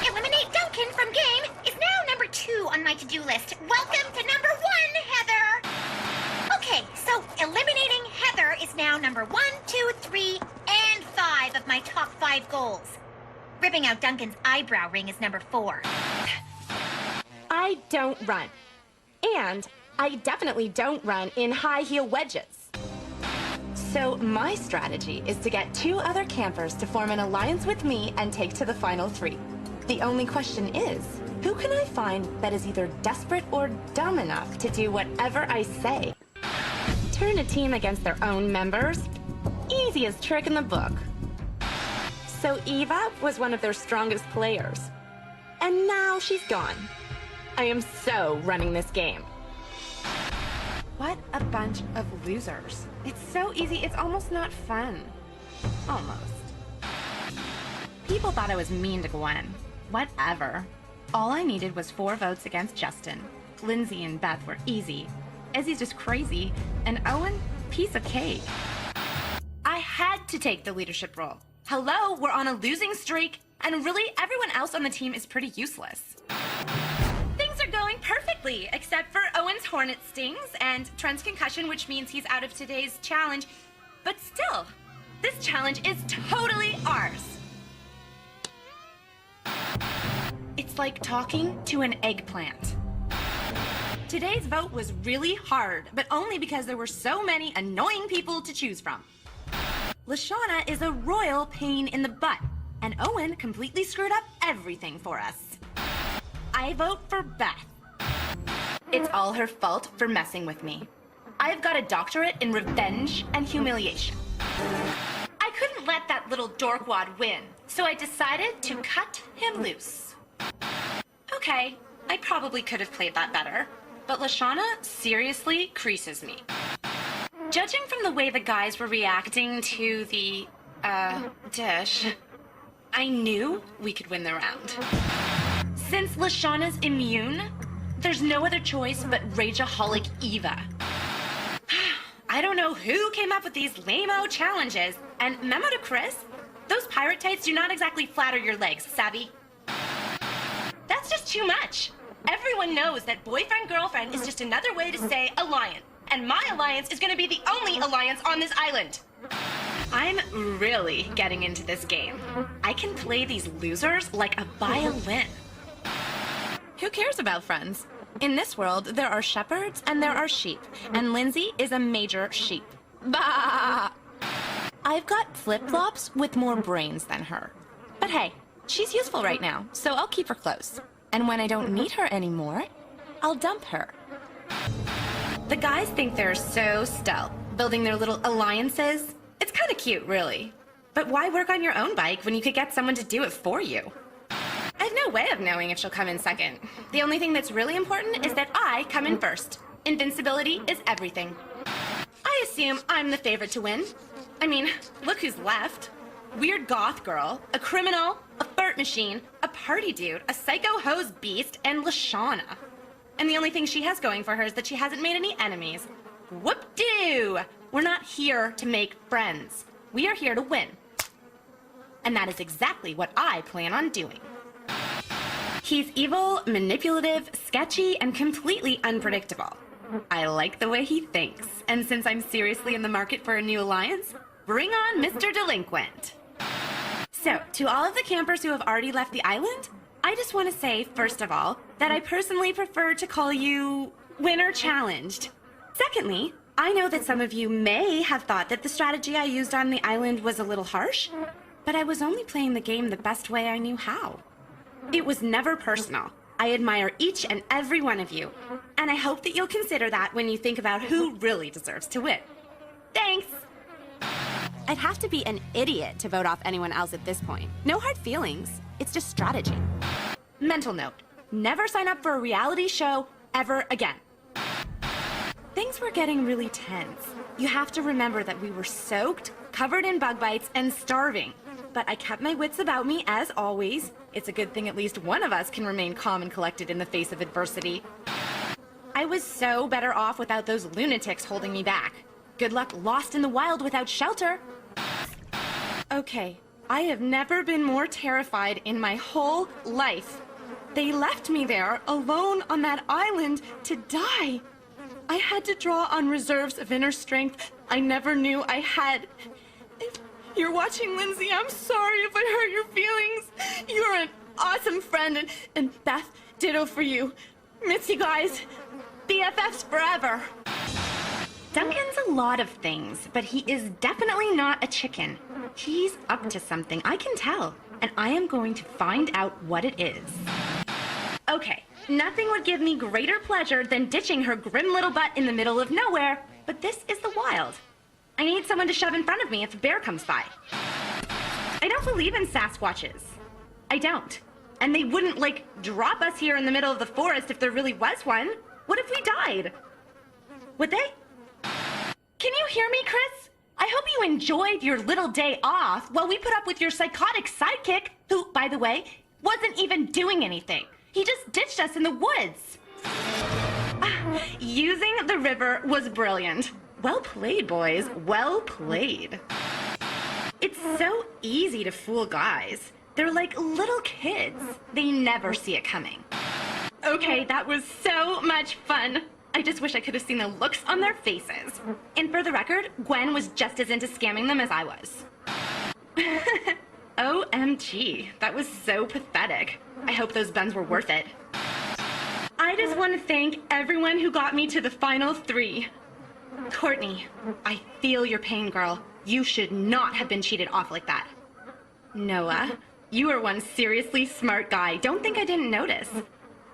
Eliminate Duncan from game is now number 2 on my to-do list. Welcome to number 1, Heather! Okay, so eliminating Heather is now number 1, 2, 3, and 5 of my top 5 goals. Ripping out Duncan's eyebrow ring is number 4. I don't run. And I definitely don't run in high heel wedges. So my strategy is to get 2 other campers to form an alliance with me and take to the final 3. The only question is, who can I find that is either desperate or dumb enough to do whatever I say? Turn a team against their own members? Easiest trick in the book. So Eva was one of their strongest players. And now she's gone. I am so running this game. What a bunch of losers. It's so easy, it's almost not fun. Almost. People thought I was mean to Gwen. Whatever. All I needed was 4 votes against Justin. Lindsay and Beth were easy. Izzy's just crazy. And Owen, piece of cake. I had to take the leadership role. Hello, we're on a losing streak, and really everyone else on the team is pretty useless. Things are going perfectly, except for Owen's hornet stings and Trent's concussion, which means he's out of today's challenge. But still, this challenge is totally ours. It's like talking to an eggplant. Today's vote was really hard, but only because there were so many annoying people to choose from. LeShawna is a royal pain in the butt, and Owen completely screwed up everything for us. I vote for Beth. It's all her fault for messing with me. I've got a doctorate in revenge and humiliation. I couldn't let that little dorkwad win, so I decided to cut him loose. Okay, I probably could have played that better, but LeShawna seriously creases me. Judging from the way the guys were reacting to the, dish, I knew we could win the round. Since LeShawna's immune, there's no other choice but Rageaholic Eva. I don't know who came up with these lame-o challenges, and memo to Chris, those pirate tights do not exactly flatter your legs, savvy? That's just too much. Everyone knows that boyfriend-girlfriend is just another way to say alliance, and my alliance is gonna be the only alliance on this island. I'm really getting into this game. I can play these losers like a violin. Who cares about friends? In this world, there are shepherds and there are sheep, and Lindsay is a major sheep. Bah! I've got flip-flops with more brains than her. But hey, she's useful right now, so I'll keep her close. And when I don't need her anymore, I'll dump her. The guys think they're so stealth, building their little alliances. It's kind of cute, really. But why work on your own bike when you could get someone to do it for you? I have no way of knowing if she'll come in second. The only thing that's really important is that I come in first. Invincibility is everything. I assume I'm the favorite to win. I mean, look who's left. Weird goth girl, a criminal, a fart machine, a party dude, a psycho hose beast, and LeShawna. And the only thing she has going for her is that she hasn't made any enemies. Whoop-doo! We're not here to make friends. We are here to win. And that is exactly what I plan on doing. He's evil, manipulative, sketchy, and completely unpredictable. I like the way he thinks, and since I'm seriously in the market for a new alliance, bring on Mr. Delinquent. So, to all of the campers who have already left the island, I just want to say, first of all, that I personally prefer to call you winner challenged. Secondly, I know that some of you may have thought that the strategy I used on the island was a little harsh, but I was only playing the game the best way I knew how. It was never personal. I admire each and every one of you, and I hope that you'll consider that when you think about who really deserves to win. Thanks! I'd have to be an idiot to vote off anyone else at this point. No hard feelings. It's just strategy. Mental note, never sign up for a reality show ever again. Things were getting really tense. You have to remember that we were soaked, covered in bug bites, and starving. But I kept my wits about me, as always. It's a good thing at least one of us can remain calm and collected in the face of adversity. I was so better off without those lunatics holding me back. Good luck lost in the wild without shelter. Okay, I have never been more terrified in my whole life. They left me there, alone on that island, to die. I had to draw on reserves of inner strength I never knew I had. If you're watching, Lindsay, I'm sorry if I hurt your feelings. You're an awesome friend, and Beth, ditto for you. Miss you guys. BFFs forever. Duncan's a lot of things, but he is definitely not a chicken. He's up to something, I can tell, and I am going to find out what it is. Okay, nothing would give me greater pleasure than ditching her grim little butt in the middle of nowhere, but this is the wild. I need someone to shove in front of me if a bear comes by. I don't believe in Sasquatches. I don't. And they wouldn't, like, drop us here in the middle of the forest if there really was one. What if we died? Would they? Can you hear me, Chris? I hope you enjoyed your little day off while we put up with your psychotic sidekick, who, by the way, wasn't even doing anything. He just ditched us in the woods. Using the river was brilliant. Well played, boys. Well played. It's so easy to fool guys. They're like little kids. They never see it coming. Okay, that was so much fun. I just wish I could have seen the looks on their faces. And for the record, Gwen was just as into scamming them as I was. OMG, that was so pathetic. I hope those buns were worth it. I just want to thank everyone who got me to the final 3. Courtney, I feel your pain, girl. You should not have been cheated off like that. Noah, you are one seriously smart guy. Don't think I didn't notice.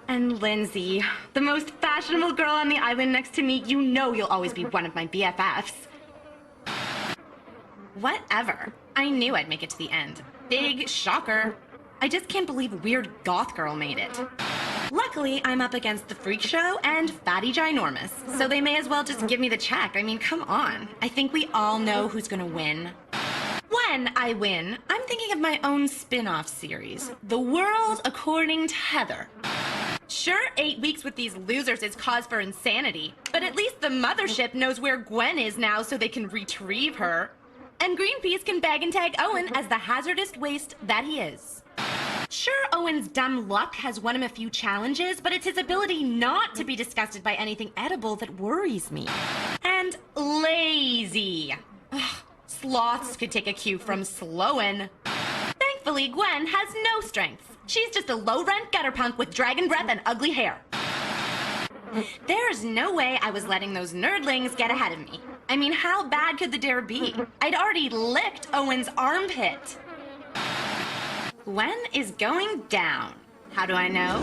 And Lindsay, the most fashionable girl on the island next to me, you know you'll always be one of my BFFs. Whatever. I knew I'd make it to the end. Big shocker. I just can't believe Weird Goth Girl made it. Luckily, I'm up against the Freak Show and Fatty Ginormous, so they may as well just give me the check. I mean, come on. I think we all know who's gonna win. When I win, I'm thinking of my own spin-off series, The World According to Heather. Sure, 8 weeks with these losers is cause for insanity, but at least the mothership knows where Gwen is now so they can retrieve her. And Greenpeace can bag and tag Owen as the hazardous waste that he is. Sure, Owen's dumb luck has won him a few challenges, but it's his ability not to be disgusted by anything edible that worries me. And lazy. Ugh, sloths could take a cue from Sloan. Thankfully, Gwen has no strengths. She's just a low-rent gutter punk with dragon breath and ugly hair. There's no way I was letting those nerdlings get ahead of me. I mean, how bad could the dare be? I'd already licked Owen's armpit. Gwen is going down. How do I know?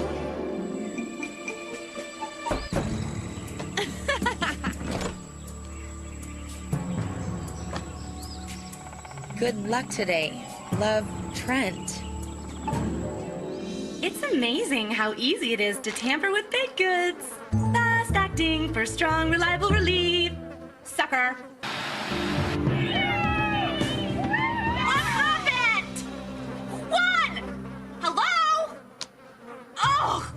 Good luck today. Love, Trent. It's amazing how easy it is to tamper with baked goods. Fast acting for strong, reliable relief. Sucker. What happened? One! Hello? Oh!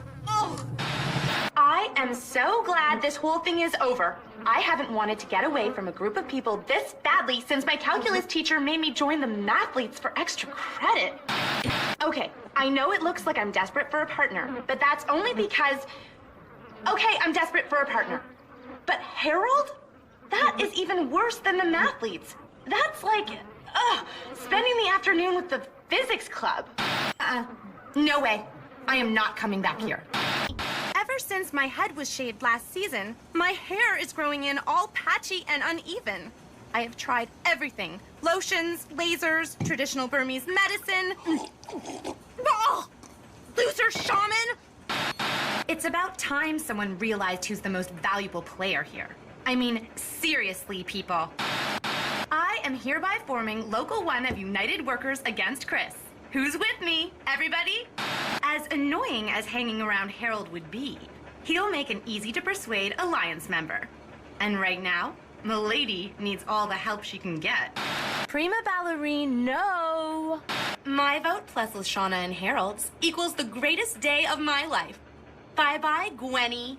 I am so glad this whole thing is over. I haven't wanted to get away from a group of people this badly since my calculus teacher made me join the mathletes for extra credit. Okay, I know it looks like I'm desperate for a partner, but that's only because... Okay, I'm desperate for a partner. But Harold? That is even worse than the mathletes. That's like, spending the afternoon with the physics club. No way. I am not coming back here. Ever since my head was shaved last season, my hair is growing in all patchy and uneven. I have tried everything. Lotions, lasers, traditional Burmese medicine. Oh, loser shaman! It's about time someone realized who's the most valuable player here. I mean, seriously, people. I am hereby forming Local 1 of United Workers Against Chris. Who's with me, everybody? As annoying as hanging around Harold would be, he'll make an easy-to-persuade Alliance member. And right now, Milady needs all the help she can get. Prima ballerina, no! My vote plus LeShawna and Harold's equals the greatest day of my life. Bye-bye, Gwenny.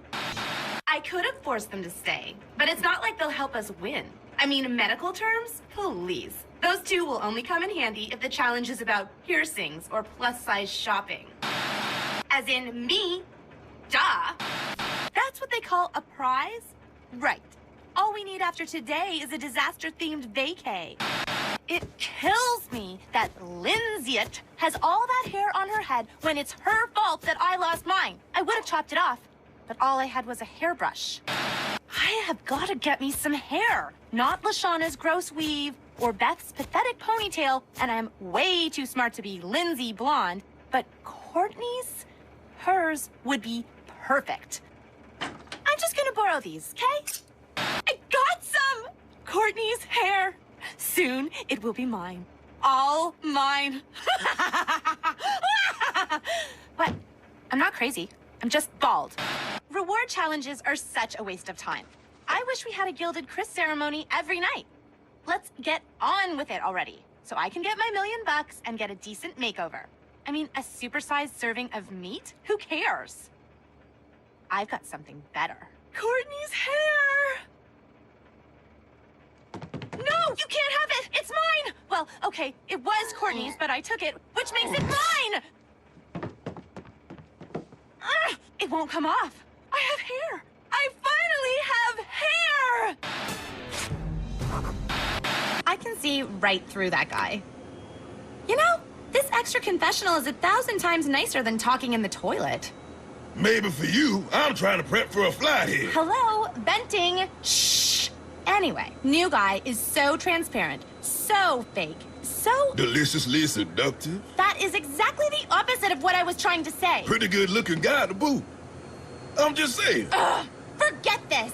I could have forced them to stay, but it's not like they'll help us win. I mean, in medical terms, please. Those two will only come in handy if the challenge is about piercings or plus-size shopping. As in me. Duh. That's what they call a prize? Right. All we need after today is a disaster-themed vacay. It kills me that Lindsay has all that hair on her head when it's her fault that I lost mine. I would have chopped it off, but all I had was a hairbrush. I have got to get me some hair. Not LeShawna's gross weave or Beth's pathetic ponytail, and I'm way too smart to be Lindsay blonde, but Courtney's, hers would be perfect. I'm just gonna borrow these, okay? I got some! Courtney's hair. Soon it will be mine. All mine. What? I'm not crazy. I'm just bald. Reward challenges are such a waste of time. I wish we had a Gilded Chris ceremony every night. Let's get on with it already, so I can get my $1,000,000 and get a decent makeover. I mean, a supersized serving of meat? Who cares? I've got something better. Courtney's hair! No, you can't have it! It's mine! Well, okay, it was Courtney's, but I took it, which makes it mine! It won't come off. I have hair! I finally have hair! I can see right through that guy. You know, this extra confessional is 1,000 times nicer than talking in the toilet. Maybe for you, I'm trying to prep for a flight here. Hello, venting. Shh. Anyway, new guy is so transparent, so fake, so... Deliciously seductive. That is exactly the opposite of what I was trying to say. Pretty good looking guy to boot. I'm just saying. Ugh, forget this.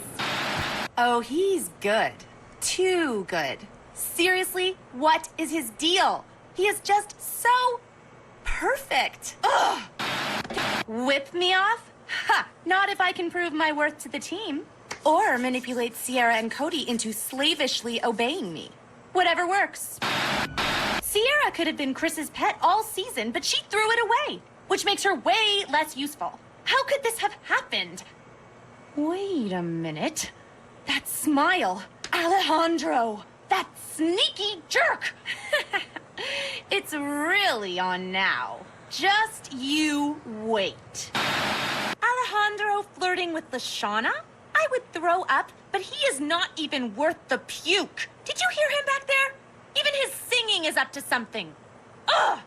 Oh, he's good. Too good. Seriously, what is his deal? He is just so perfect. Ugh. Whip me off? Ha! Not if I can prove my worth to the team. Or manipulate Sierra and Cody into slavishly obeying me. Whatever works. Sierra could have been Chris's pet all season, but she threw it away, which makes her way less useful. How could this have happened? Wait a minute. That smile. Alejandro. That sneaky jerk. It's really on now. Just you wait. Alejandro flirting with LeShawna? I would throw up, but he is not even worth the puke. Did you hear him back there? Even his singing is up to something. Ugh!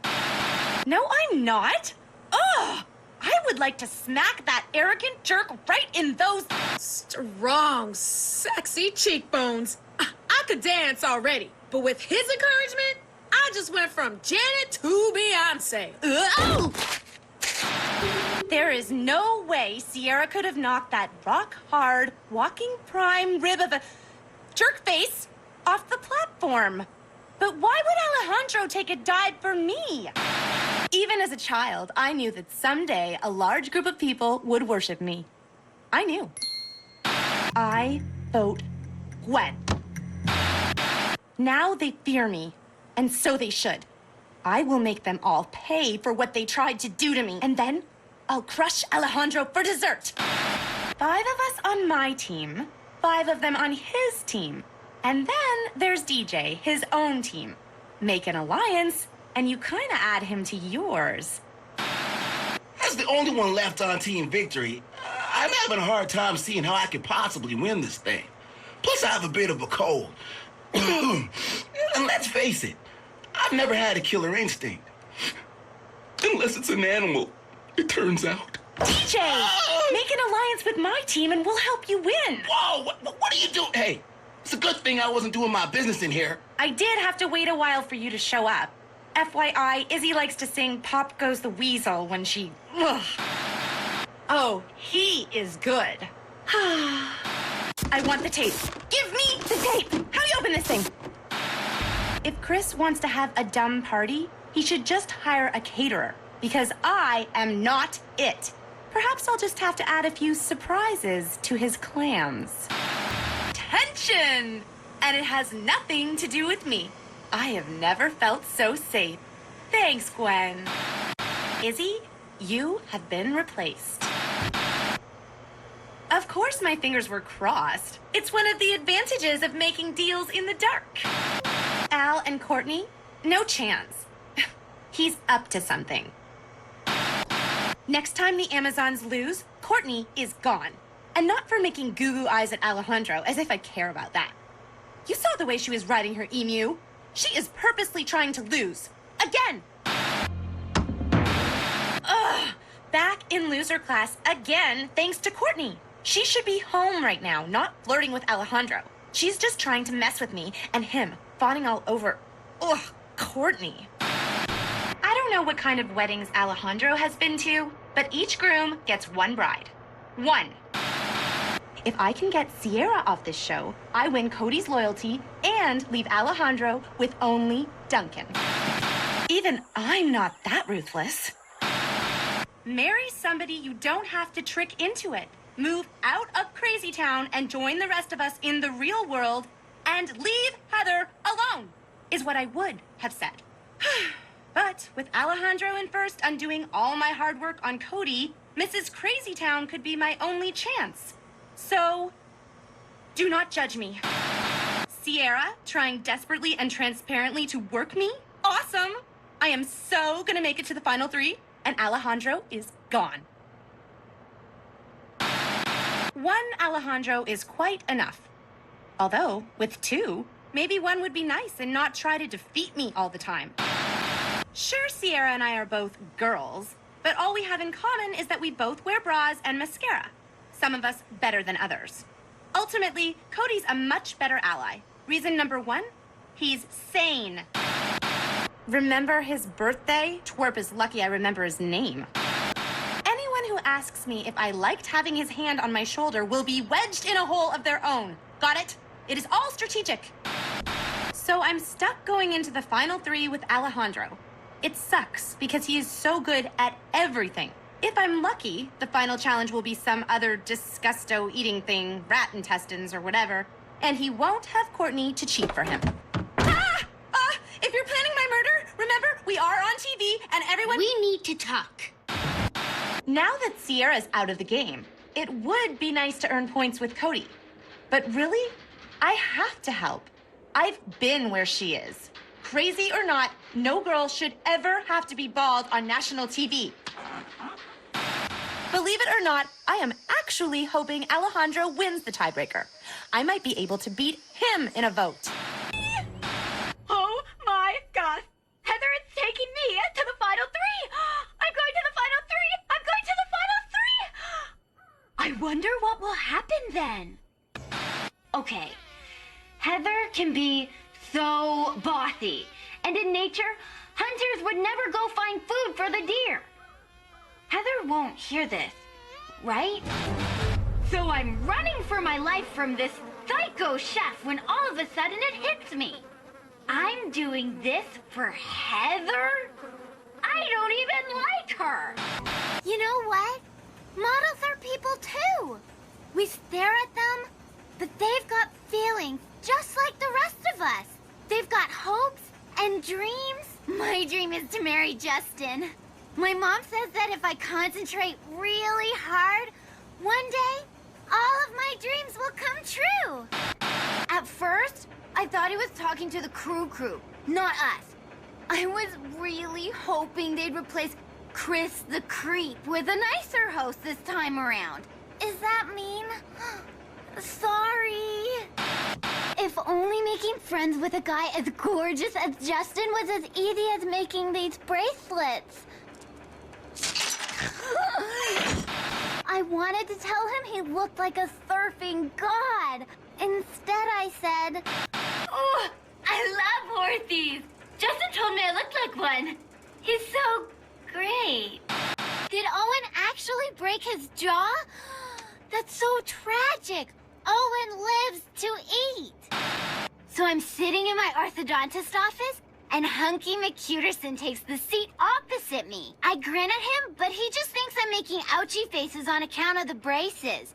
No, I'm not. Ugh! I would like to smack that arrogant jerk right in those Strong, sexy cheekbones. I could dance already, but with his encouragement, I just went from Janet to Beyonce. Oh! There is no way Sierra could have knocked that rock-hard, walking prime rib of a jerk face off the platform. But why would Alejandro take a dive for me? Even as a child, I knew that someday a large group of people would worship me. I knew. I vote Gwen. Now they fear me, and so they should. I will make them all pay for what they tried to do to me, and then I'll crush Alejandro for dessert. 5 of us on my team, 5 of them on his team. And then there's DJ, his own team. Make an alliance, and you kind of add him to yours. As the only one left on Team Victory, I'm having a hard time seeing how I could possibly win this thing. Plus, I have a bit of a cold. And let's face it, I've never had a killer instinct. Unless it's an animal, it turns out. DJ! Make an alliance with my team and we'll help you win. Whoa, what are you doing? Hey, it's a good thing I wasn't doing my business in here. I did have to wait a while for you to show up. FYI, Izzy likes to sing Pop Goes the Weasel when she... Ugh. Oh, he is good. I want the tape. Give me the tape! How do you open this thing? If Chris wants to have a dumb party, he should just hire a caterer, because I am not it. Perhaps I'll just have to add a few surprises to his clams. Tension! And it has nothing to do with me. I have never felt so safe. Thanks, Gwen. Izzy, you have been replaced. Of course my fingers were crossed. It's one of the advantages of making deals in the dark. Al and Courtney, no chance. He's up to something. Next time the Amazons lose, Courtney is gone. And not for making goo-goo eyes at Alejandro, as if I care about that. You saw the way she was riding her emu. She is purposely trying to lose. Again! Ugh! Back in loser class again, thanks to Courtney. She should be home right now, not flirting with Alejandro. She's just trying to mess with me and him, fawning all over. Ugh, Courtney. I don't know what kind of weddings Alejandro has been to, but each groom gets one bride. One. If I can get Sierra off this show, I win Cody's loyalty and leave Alejandro with only Duncan. Even I'm not that ruthless. Marry somebody you don't have to trick into it. Move out of Crazy Town and join the rest of us in the real world and leave Heather alone, is what I would have said. But with Alejandro in first undoing all my hard work on Cody, Mrs. Crazy Town could be my only chance. So, do not judge me. Sierra, trying desperately and transparently to work me? Awesome! I am so gonna make it to the final 3, and Alejandro is gone. One Alejandro is quite enough. Although, with 2, maybe one would be nice and not try to defeat me all the time. Sure, Sierra and I are both girls, but all we have in common is that we both wear bras and mascara. Some of us better than others. Ultimately, Cody's a much better ally. Reason number 1, he's sane. Remember his birthday? Twerp is lucky I remember his name. Anyone who asks me if I liked having his hand on my shoulder will be wedged in a hole of their own. Got it? It is all strategic. So So I'm stuck going into the final 3 with Alejandro. It sucks because he is so good at everything. If I'm lucky, the final challenge will be some other disgusto eating thing, rat intestines or whatever, and he won't have Courtney to cheat for him. If you're planning my murder, remember, we are on TV and everyone— We need to talk. Now that Sierra's out of the game, it would be nice to earn points with Cody. But really, I have to help. I've been where she is. Crazy or not, no girl should ever have to be bald on national TV. Believe it or not, I am actually hoping Alejandro wins the tiebreaker. I might be able to beat him in a vote. Oh my God. Heather, it's taking me to the final 3. I'm going to the final 3. I'm going to the final 3. I wonder what will happen then. Okay. Heather can be so bossy. And in nature, hunters would never go find food for the deer. Heather won't hear this, right? So I'm running for my life from this psycho chef when all of a sudden it hits me. I'm doing this for Heather? I don't even like her. You know what? Models are people too. We stare at them, but they've got feelings just like the rest of us. They've got hopes and dreams. My dream is to marry Justin. My mom says that if I concentrate really hard, one day, all of my dreams will come true. At first, I thought he was talking to the crew, not us. I was really hoping they'd replace Chris the Creep with a nicer host this time around. Is that mean? Sorry. If only making friends with a guy as gorgeous as Justin was as easy as making these bracelets. I wanted to tell him he looked like a surfing god. Instead, I said, Oh, I love horsies. Justin told me I looked like one. He's so great. Did Owen actually break his jaw? That's so tragic. Owen lives to eat. So I'm sitting in my orthodontist office, and Hunky McCuterson takes the seat opposite me. I grin at him, but he just thinks I'm making ouchy faces on account of the braces.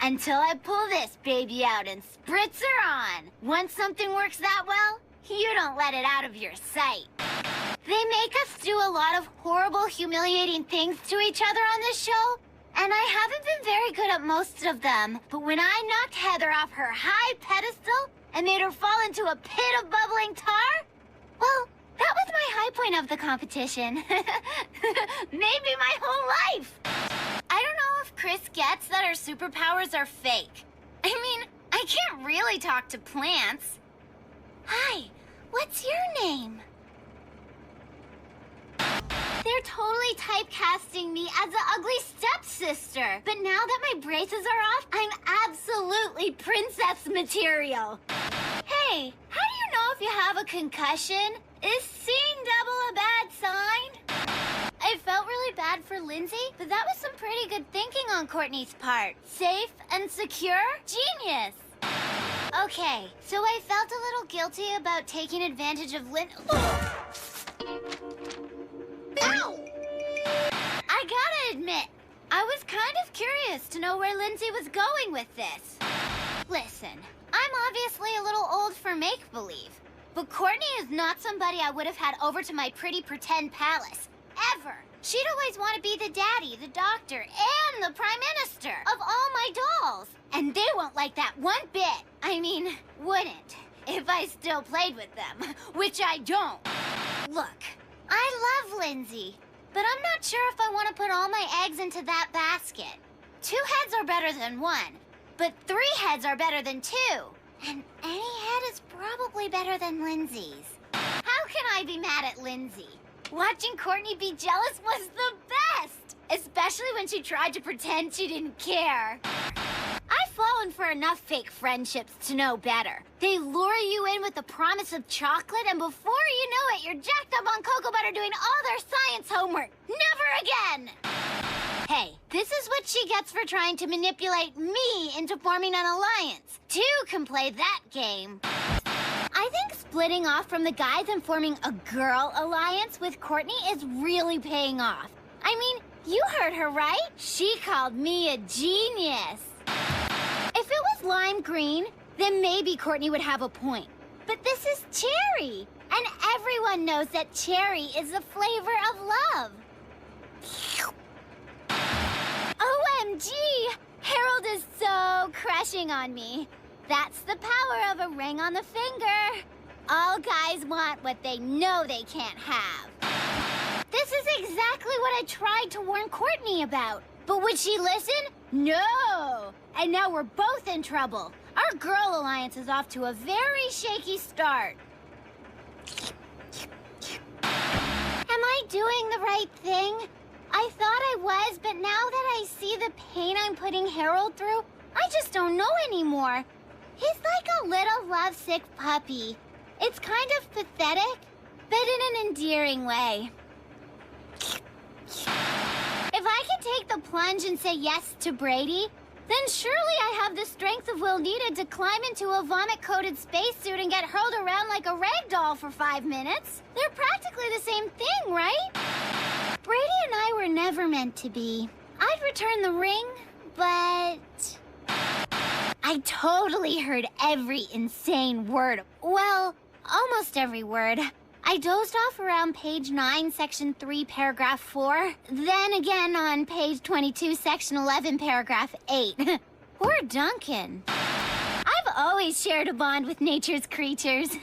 Until I pull this baby out and spritz her on. Once something works that well, you don't let it out of your sight. They make us do a lot of horrible, humiliating things to each other on this show, and I haven't been very good at most of them. But when I knocked Heather off her high pedestal and made her fall into a pit of bubbling tar, well, that was my high point of the competition. Maybe my whole life. I don't know if Chris gets that her superpowers are fake. I mean, I can't really talk to plants. Hi, what's your name? They're totally typecasting me as the ugly stepsister. But now that my braces are off, I'm absolutely princess material. Hey, how do you know if you have a concussion? Is seeing double a bad sign? I felt really bad for Lindsay, but that was some pretty good thinking on Courtney's part. Safe and secure? Genius! Okay, so I felt a little guilty about taking advantage of Ow! I gotta admit, I was kind of curious to know where Lindsay was going with this. Listen, I'm obviously a little old for make-believe, but Courtney is not somebody I would have had over to my pretty pretend palace. Ever. She'd always want to be the daddy, the doctor, and the prime minister of all my dolls. And they won't like that one bit. I mean, wouldn't, if I still played with them, which I don't. Look, I love Lindsay, but I'm not sure if I want to put all my eggs into that basket. 2 heads are better than 1, but 3 heads are better than 2. And any head is probably better than Lindsay's. How can I be mad at Lindsay? Watching Courtney be jealous was the best! Especially when she tried to pretend she didn't care. I've fallen for enough fake friendships to know better. They lure you in with the promise of chocolate, and before you know it, you're jacked up on cocoa butter doing all their science homework. Never again! Hey, this is what she gets for trying to manipulate me into forming an alliance. 2 can play that game. I think splitting off from the guys and forming a girl alliance with Courtney is really paying off. I mean, you heard her, right? She called me a genius. If it was lime green, then maybe Courtney would have a point. But this is cherry, and everyone knows that cherry is the flavor of love. OMG! Harold is so crushing on me. That's the power of a ring on the finger. All guys want what they know they can't have. This is exactly what I tried to warn Courtney about. But would she listen? No! And now we're both in trouble. Our girl alliance is off to a very shaky start. Am I doing the right thing? I thought I was, but now that I see the pain I'm putting Harold through, I just don't know anymore. He's like a little lovesick puppy. It's kind of pathetic, but in an endearing way. If I could take the plunge and say yes to Brady, then surely I have the strength of will needed to climb into a vomit-coated spacesuit and get hurled around like a rag doll for 5 minutes. They're practically the same thing, right? Brady and I were never meant to be. I'd return the ring, but... I totally heard every insane word. Well, almost every word. I dozed off around page 9, section 3, paragraph 4. Then again on page 22, section 11, paragraph 8. Poor Duncan. I've always shared a bond with nature's creatures.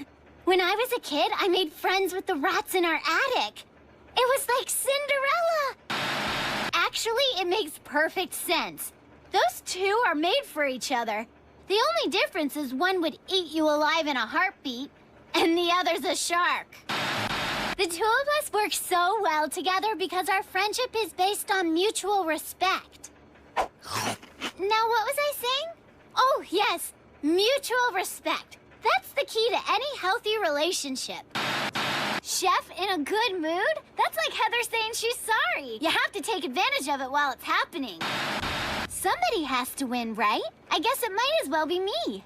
When I was a kid, I made friends with the rats in our attic. It was like Cinderella. Actually, it makes perfect sense. Those two are made for each other. The only difference is one would eat you alive in a heartbeat, and the other's a shark. The two of us work so well together because our friendship is based on mutual respect. Now, what was I saying? Oh, yes, mutual respect. That's the key to any healthy relationship. Chef in a good mood? That's like Heather saying she's sorry. You have to take advantage of it while it's happening. Somebody has to win, right? I guess it might as well be me.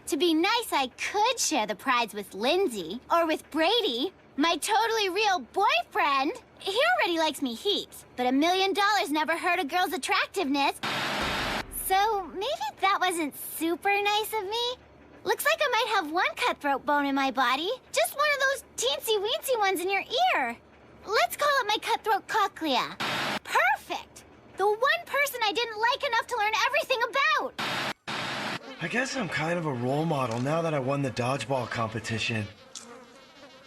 To be nice, I could share the prize with Lindsay or with Brady, my totally real boyfriend. He already likes me heaps, but $1 million never hurt a girl's attractiveness. So maybe that wasn't super nice of me. Looks like I might have one cutthroat bone in my body. Just one of those teensy-weensy ones in your ear. Let's call it my cutthroat cochlea. Perfect! The one person I didn't like enough to learn everything about. I guess I'm kind of a role model now that I won the dodgeball competition.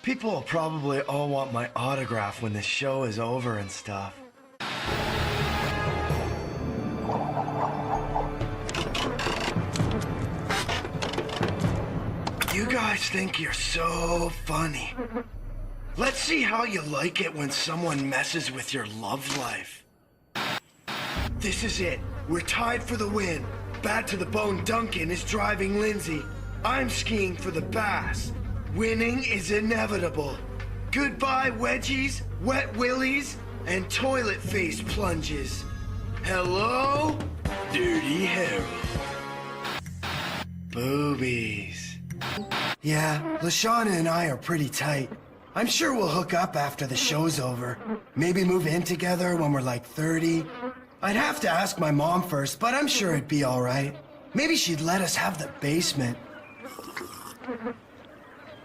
People will probably all want my autograph when the show is over and stuff. You guys think you're so funny. Let's see how you like it when someone messes with your love life. This is it. We're tied for the win. Bad to the bone Duncan is driving Lindsay. I'm skiing for the bass. Winning is inevitable. Goodbye wedgies, wet willies, and toilet face plunges. Hello, Dirty Harold. Boobies. Yeah, LeShawna and I are pretty tight. I'm sure we'll hook up after the show's over. Maybe move in together when we're like 30. I'd have to ask my mom first, but I'm sure it'd be all right. Maybe she'd let us have the basement.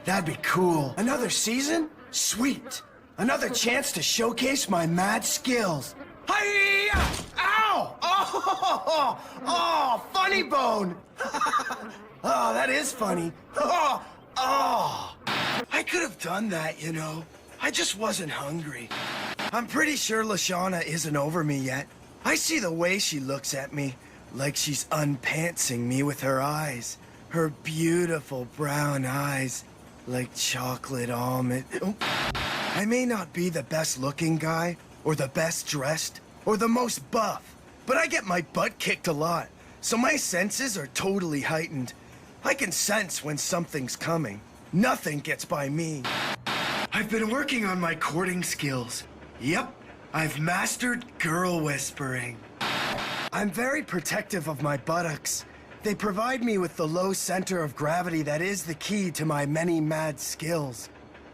That'd be cool. Another season? Sweet. Another chance to showcase my mad skills. Hi-ya! Ow! Oh, funny bone. Oh, that is funny. Oh. I could have done that, you know. I just wasn't hungry. I'm pretty sure LeShawna isn't over me yet. I see the way she looks at me, like she's unpantsing me with her eyes. Her beautiful brown eyes, like chocolate almond. Oh. I may not be the best looking guy, or the best dressed, or the most buff, but I get my butt kicked a lot, so my senses are totally heightened. I can sense when something's coming. Nothing gets by me. I've been working on my courting skills. Yep, I've mastered girl whispering. I'm very protective of my buttocks. They provide me with the low center of gravity that is the key to my many mad skills.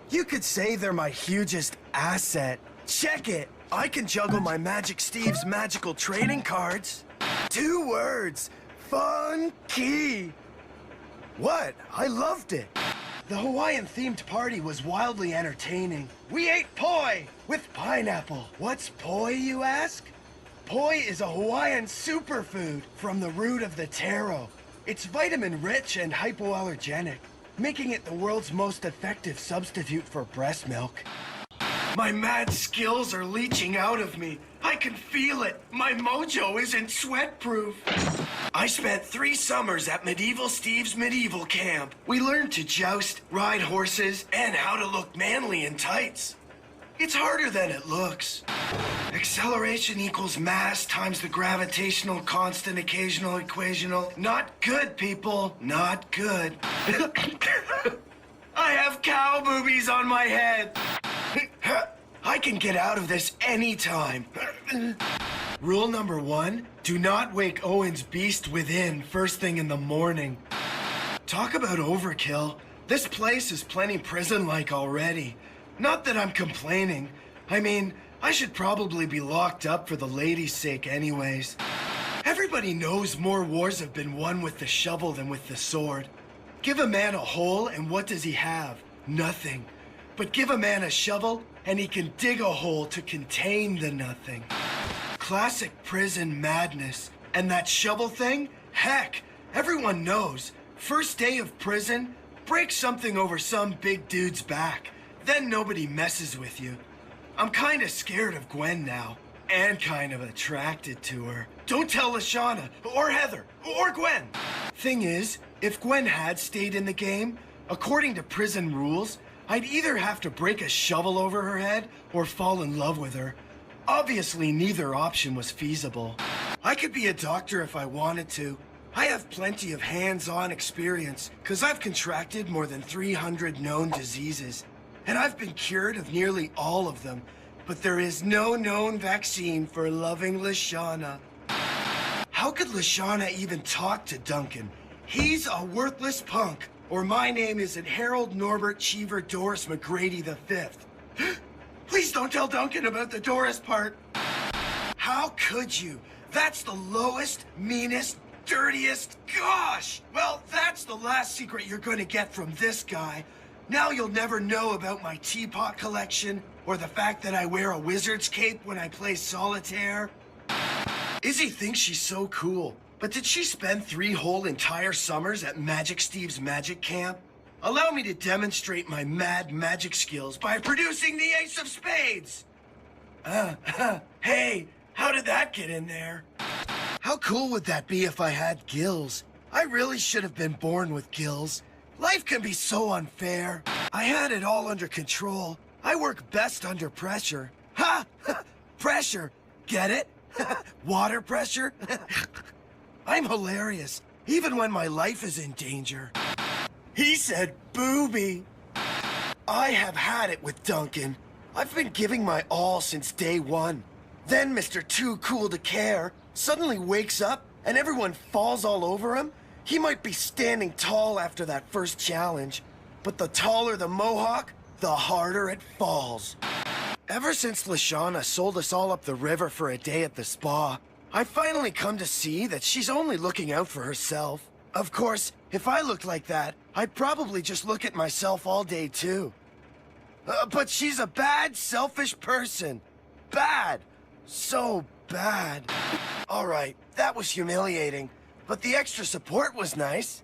You could say they're my hugest asset. Check it! I can juggle my Magic Steve's magical trading cards. 2 words. Funky. What? I loved it. The Hawaiian-themed party was wildly entertaining. We ate poi with pineapple. What's poi, you ask? Poi is a Hawaiian superfood from the root of the taro. It's vitamin-rich and hypoallergenic, making it the world's most effective substitute for breast milk. My mad skills are leaching out of me. I can feel it. My mojo isn't sweat-proof. I spent 3 summers at Medieval Steve's medieval camp. We learned to joust, ride horses, and how to look manly in tights. It's harder than it looks. Acceleration equals mass times the gravitational constant occasional equational. Not good, people. Not good. I have cow boobies on my head. I can get out of this anytime. Rule number 1, do not wake Owen's beast within first thing in the morning. Talk about overkill. This place is plenty prison-like already. Not that I'm complaining. I mean, I should probably be locked up for the ladies' sake anyways. Everybody knows more wars have been won with the shovel than with the sword. Give a man a hole and what does he have? Nothing. But give a man a shovel and he can dig a hole to contain the nothing. Classic prison madness. And that shovel thing? Heck, everyone knows. First day of prison, break something over some big dude's back. Then nobody messes with you. I'm kinda scared of Gwen now. And kind of attracted to her. Don't tell LeShawna, or Heather, or Gwen. Thing is, if Gwen had stayed in the game, according to prison rules, I'd either have to break a shovel over her head or fall in love with her. Obviously, neither option was feasible. I could be a doctor if I wanted to. I have plenty of hands-on experience, because I've contracted more than 300 known diseases. And I've been cured of nearly all of them. But there is no known vaccine for loving LeShawna. How could LeShawna even talk to Duncan? He's a worthless punk. Or my name isn't Harold Norbert Cheever Doris McGrady V. Please don't tell Duncan about the Doris part. How could you? That's the lowest, meanest, dirtiest... Gosh! Well, that's the last secret you're gonna get from this guy. Now you'll never know about my teapot collection, or the fact that I wear a wizard's cape when I play solitaire. Izzy thinks she's so cool, but did she spend 3 whole entire summers at Magic Steve's magic camp? Allow me to demonstrate my mad magic skills by producing the Ace of Spades! Hey, how did that get in there? How cool would that be if I had gills? I really should have been born with gills. Life can be so unfair. I had it all under control. I work best under pressure. Ha! Pressure. Get it? Water pressure? I'm hilarious, even when my life is in danger. He said booby. I have had it with Duncan. I've been giving my all since day 1. Then Mr. Too Cool to Care suddenly wakes up and everyone falls all over him. He might be standing tall after that first challenge, but the taller the mohawk, the harder it falls. Ever since LeShawna sold us all up the river for a day at the spa, I've finally come to see that she's only looking out for herself. Of course, if I looked like that, I'd probably just look at myself all day too. But she's a bad, selfish person. Bad. So bad. All right, that was humiliating. But the extra support was nice.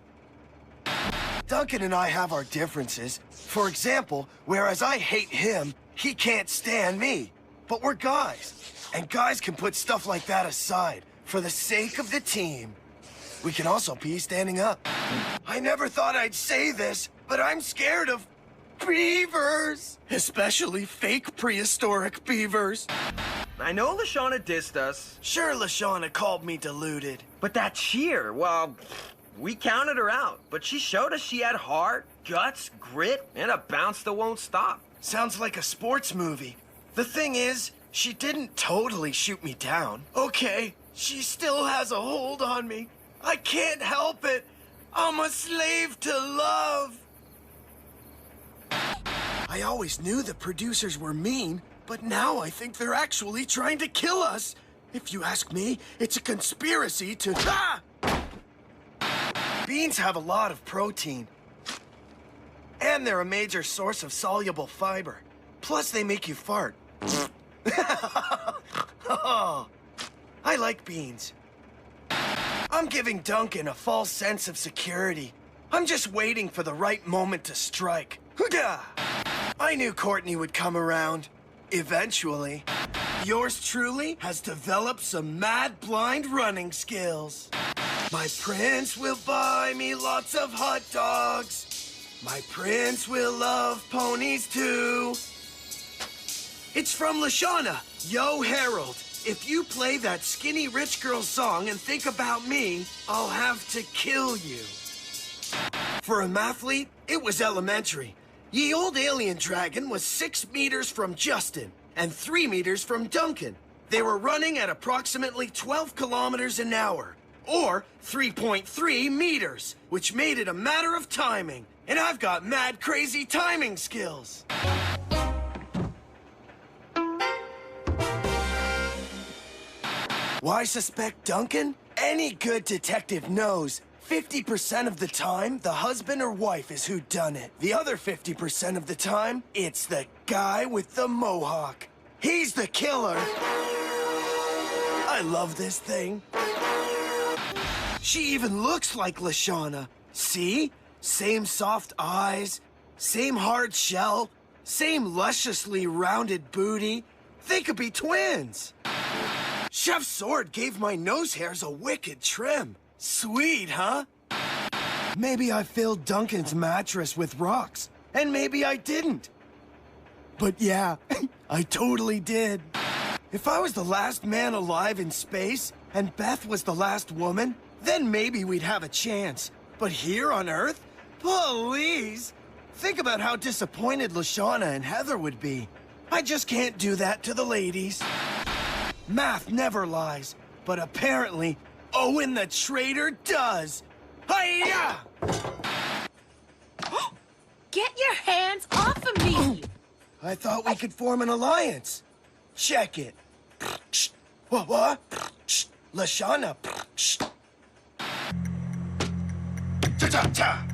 Duncan and I have our differences. For example, whereas I hate him, he can't stand me. But we're guys. And guys can put stuff like that aside for the sake of the team. We can also be standing up. I never thought I'd say this, but I'm scared of beavers. Especially fake prehistoric beavers. I know LeShawna dissed us. Sure, LeShawna called me deluded. But that cheer, well, we counted her out. But she showed us she had heart, guts, grit, and a bounce that won't stop. Sounds like a sports movie. The thing is, she didn't totally shoot me down. Okay, she still has a hold on me. I can't help it. I'm a slave to love. I always knew the producers were mean, but now I think they're actually trying to kill us. If you ask me, it's a conspiracy to... Ah! Beans have a lot of protein. And they're a major source of soluble fiber. Plus, they make you fart. Oh, I like beans. I'm giving Duncan a false sense of security. I'm just waiting for the right moment to strike. I knew Courtney would come around. Eventually. Yours truly has developed some mad blind running skills. My prince will buy me lots of hot dogs. My prince will love ponies too. It's from LeShawna. Yo, Harold, if you play that skinny rich girl song and think about me, I'll have to kill you. For a mathlete, it was elementary. Ye old alien dragon was 6 meters from Justin and 3 meters from Duncan. They were running at approximately 12 kilometers an hour, or 3.3 meters, which made it a matter of timing. And I've got mad crazy timing skills. Why suspect Duncan? Any good detective knows 50% of the time, the husband or wife is who done it. The other 50% of the time, it's the guy with the mohawk. He's the killer. I love this thing. She even looks like LeShawna. See? Same soft eyes, same hard shell, same lusciously rounded booty. They could be twins. Chef's sword gave my nose hairs a wicked trim. Sweet, huh? Maybe I filled Duncan's mattress with rocks, and maybe I didn't. But yeah, I totally did. If I was the last man alive in space, and Beth was the last woman, then maybe we'd have a chance. But here on Earth? Please! Think about how disappointed LeShawna and Heather would be. I just can't do that to the ladies. Math never lies, but apparently, Owen the traitor does. Hiya! Get your hands off of me! I thought we could form an alliance. Check it. What? LeShawna. Cha-cha-cha!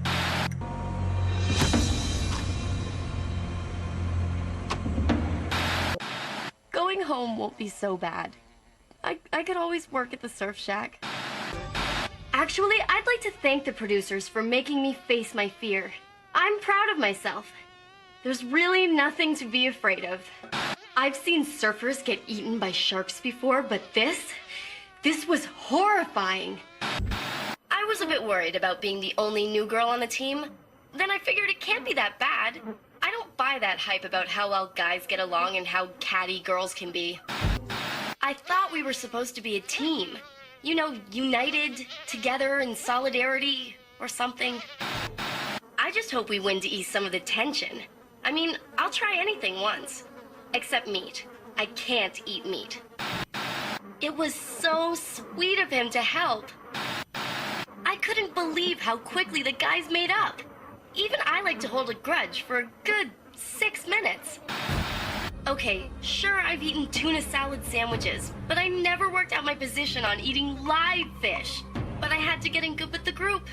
Going home won't be so bad. I could always work at the surf shack. Actually, I'd like to thank the producers for making me face my fear. I'm proud of myself. There's really nothing to be afraid of. I've seen surfers get eaten by sharks before, but this was horrifying. I was a bit worried about being the only new girl on the team. Then I figured it can't be that bad. I don't buy that hype about how well guys get along and how catty girls can be. I thought we were supposed to be a team. You know, united, together in solidarity, or something. I just hope we win to ease some of the tension. I mean, I'll try anything once. Except meat. I can't eat meat. It was so sweet of him to help. I couldn't believe how quickly the guys made up. Even I like to hold a grudge for a good 6 minutes. Okay, sure, I've eaten tuna salad sandwiches, but I never worked out my position on eating live fish. But I had to get in good with the group.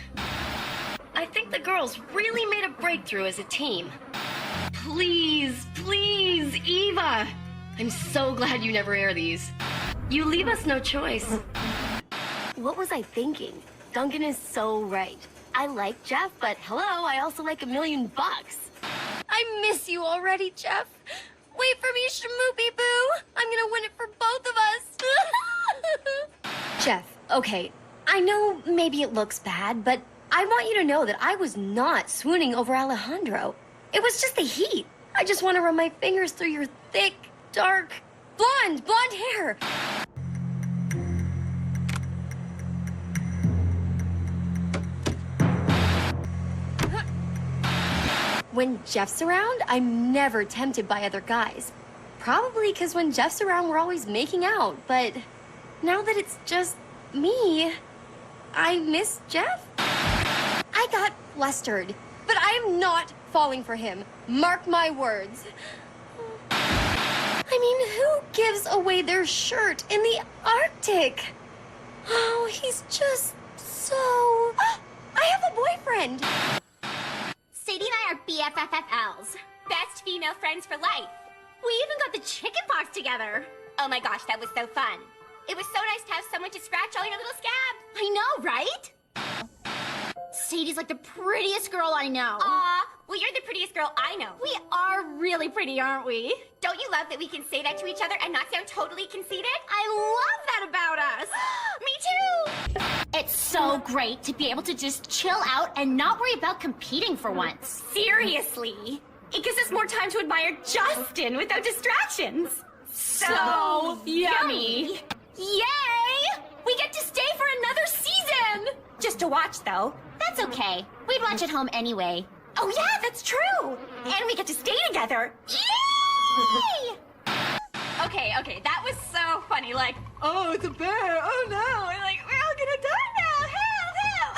I think the girls really made a breakthrough as a team. Please, please, Eva! I'm so glad you never air these. You leave us no choice. What was I thinking? Duncan is so right. I like Geoff, but hello, I also like $1 million. I miss you already, Geoff. Wait for me, Shamoopy Boo. I'm gonna win it for both of us. Geoff, okay, I know maybe it looks bad, but I want you to know that I was not swooning over Alejandro. It was just the heat. I just want to run my fingers through your thick, dark, blonde hair. When Geoff's around, I'm never tempted by other guys. Probably because when Geoff's around, we're always making out. But now that it's just me, I miss Geoff? I got flustered, but I am not falling for him. Mark my words. I mean, who gives away their shirt in the Arctic? Oh, he's just so... I have a boyfriend! Sadie and I are BFFFLs. Best female friends for life. We even got the chicken pox together. Oh my gosh, that was so fun. It was so nice to have someone to scratch all your little scabs. I know, right? Sadie's like the prettiest girl I know. Aw, well, you're the prettiest girl I know. We are really pretty, aren't we? Don't you love that we can say that to each other and not sound totally conceited? I love that about us. Me too. It's so great to be able to just chill out and not worry about competing for once. Seriously. It gives us more time to admire Justin without distractions. So yummy. Yay! We get to stay for another season! Just to watch, though. That's okay. We'd watch at home anyway. Oh, yeah, that's true! And we get to stay together. Yay! Okay, that was so funny. Like, oh, it's a bear. Oh, no. And like, we're all gonna die now. Help!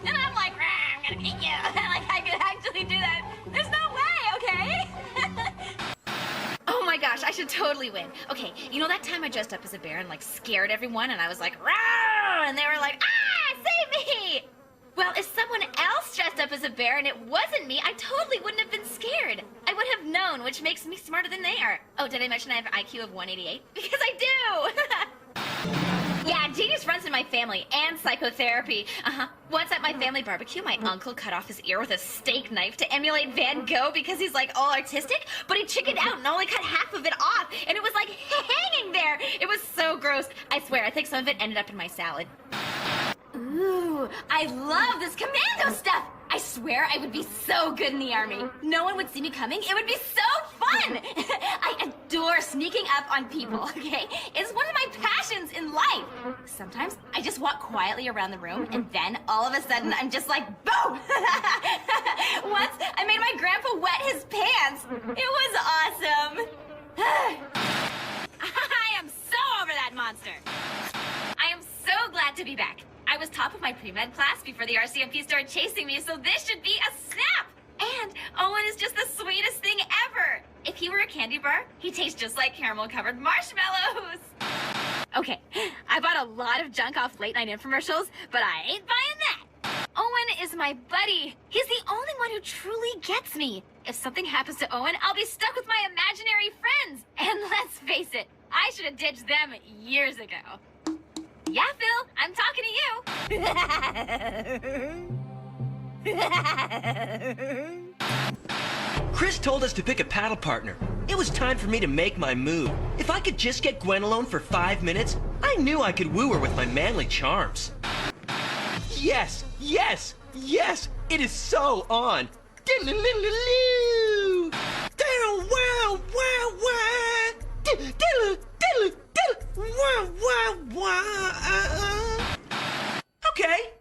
And I'm like, I'm gonna beat you. Like, I could actually do that. There's no way, okay? Oh my gosh, I should totally win. Okay, you know that time I dressed up as a bear and like scared everyone and I was like, "Rawr!" And they were like, "Ah, save me!" Well, if someone else dressed up as a bear and it wasn't me, I totally wouldn't have been scared. I would have known, which makes me smarter than they are. Oh, did I mention I have an IQ of 188? Because I do! Yeah, genius runs in my family, and psychotherapy. Once at my family barbecue, my uncle cut off his ear with a steak knife to emulate Van Gogh because he's like all artistic, but he chickened out and only cut half of it off, and it was like hanging there. It was so gross. I swear, I think some of it ended up in my salad. Ooh, I love this commando stuff. I swear I would be so good in the army. No one would see me coming. It would be so fun. I adore sneaking up on people, okay? It's one of my passions in life. Sometimes I just walk quietly around the room and then all of a sudden I'm just like, boom! Once I made my grandpa wet his pants. It was awesome. I am so over that monster. I am so glad to be back. I was top of my pre-med class before the RCMP started chasing me, so this should be a snap! And Owen is just the sweetest thing ever! If he were a candy bar, he'd taste just like caramel-covered marshmallows! Okay, I bought a lot of junk off late-night infomercials, but I ain't buying that! Owen is my buddy. He's the only one who truly gets me. If something happens to Owen, I'll be stuck with my imaginary friends. And let's face it, I should have ditched them years ago. Yeah, Phil, I'm talking to you. Chris told us to pick a paddle partner. It was time for me to make my move. If I could just get Gwen alone for 5 minutes, I knew I could woo her with my manly charms. Yes, yes, yes, it is so on. Okay,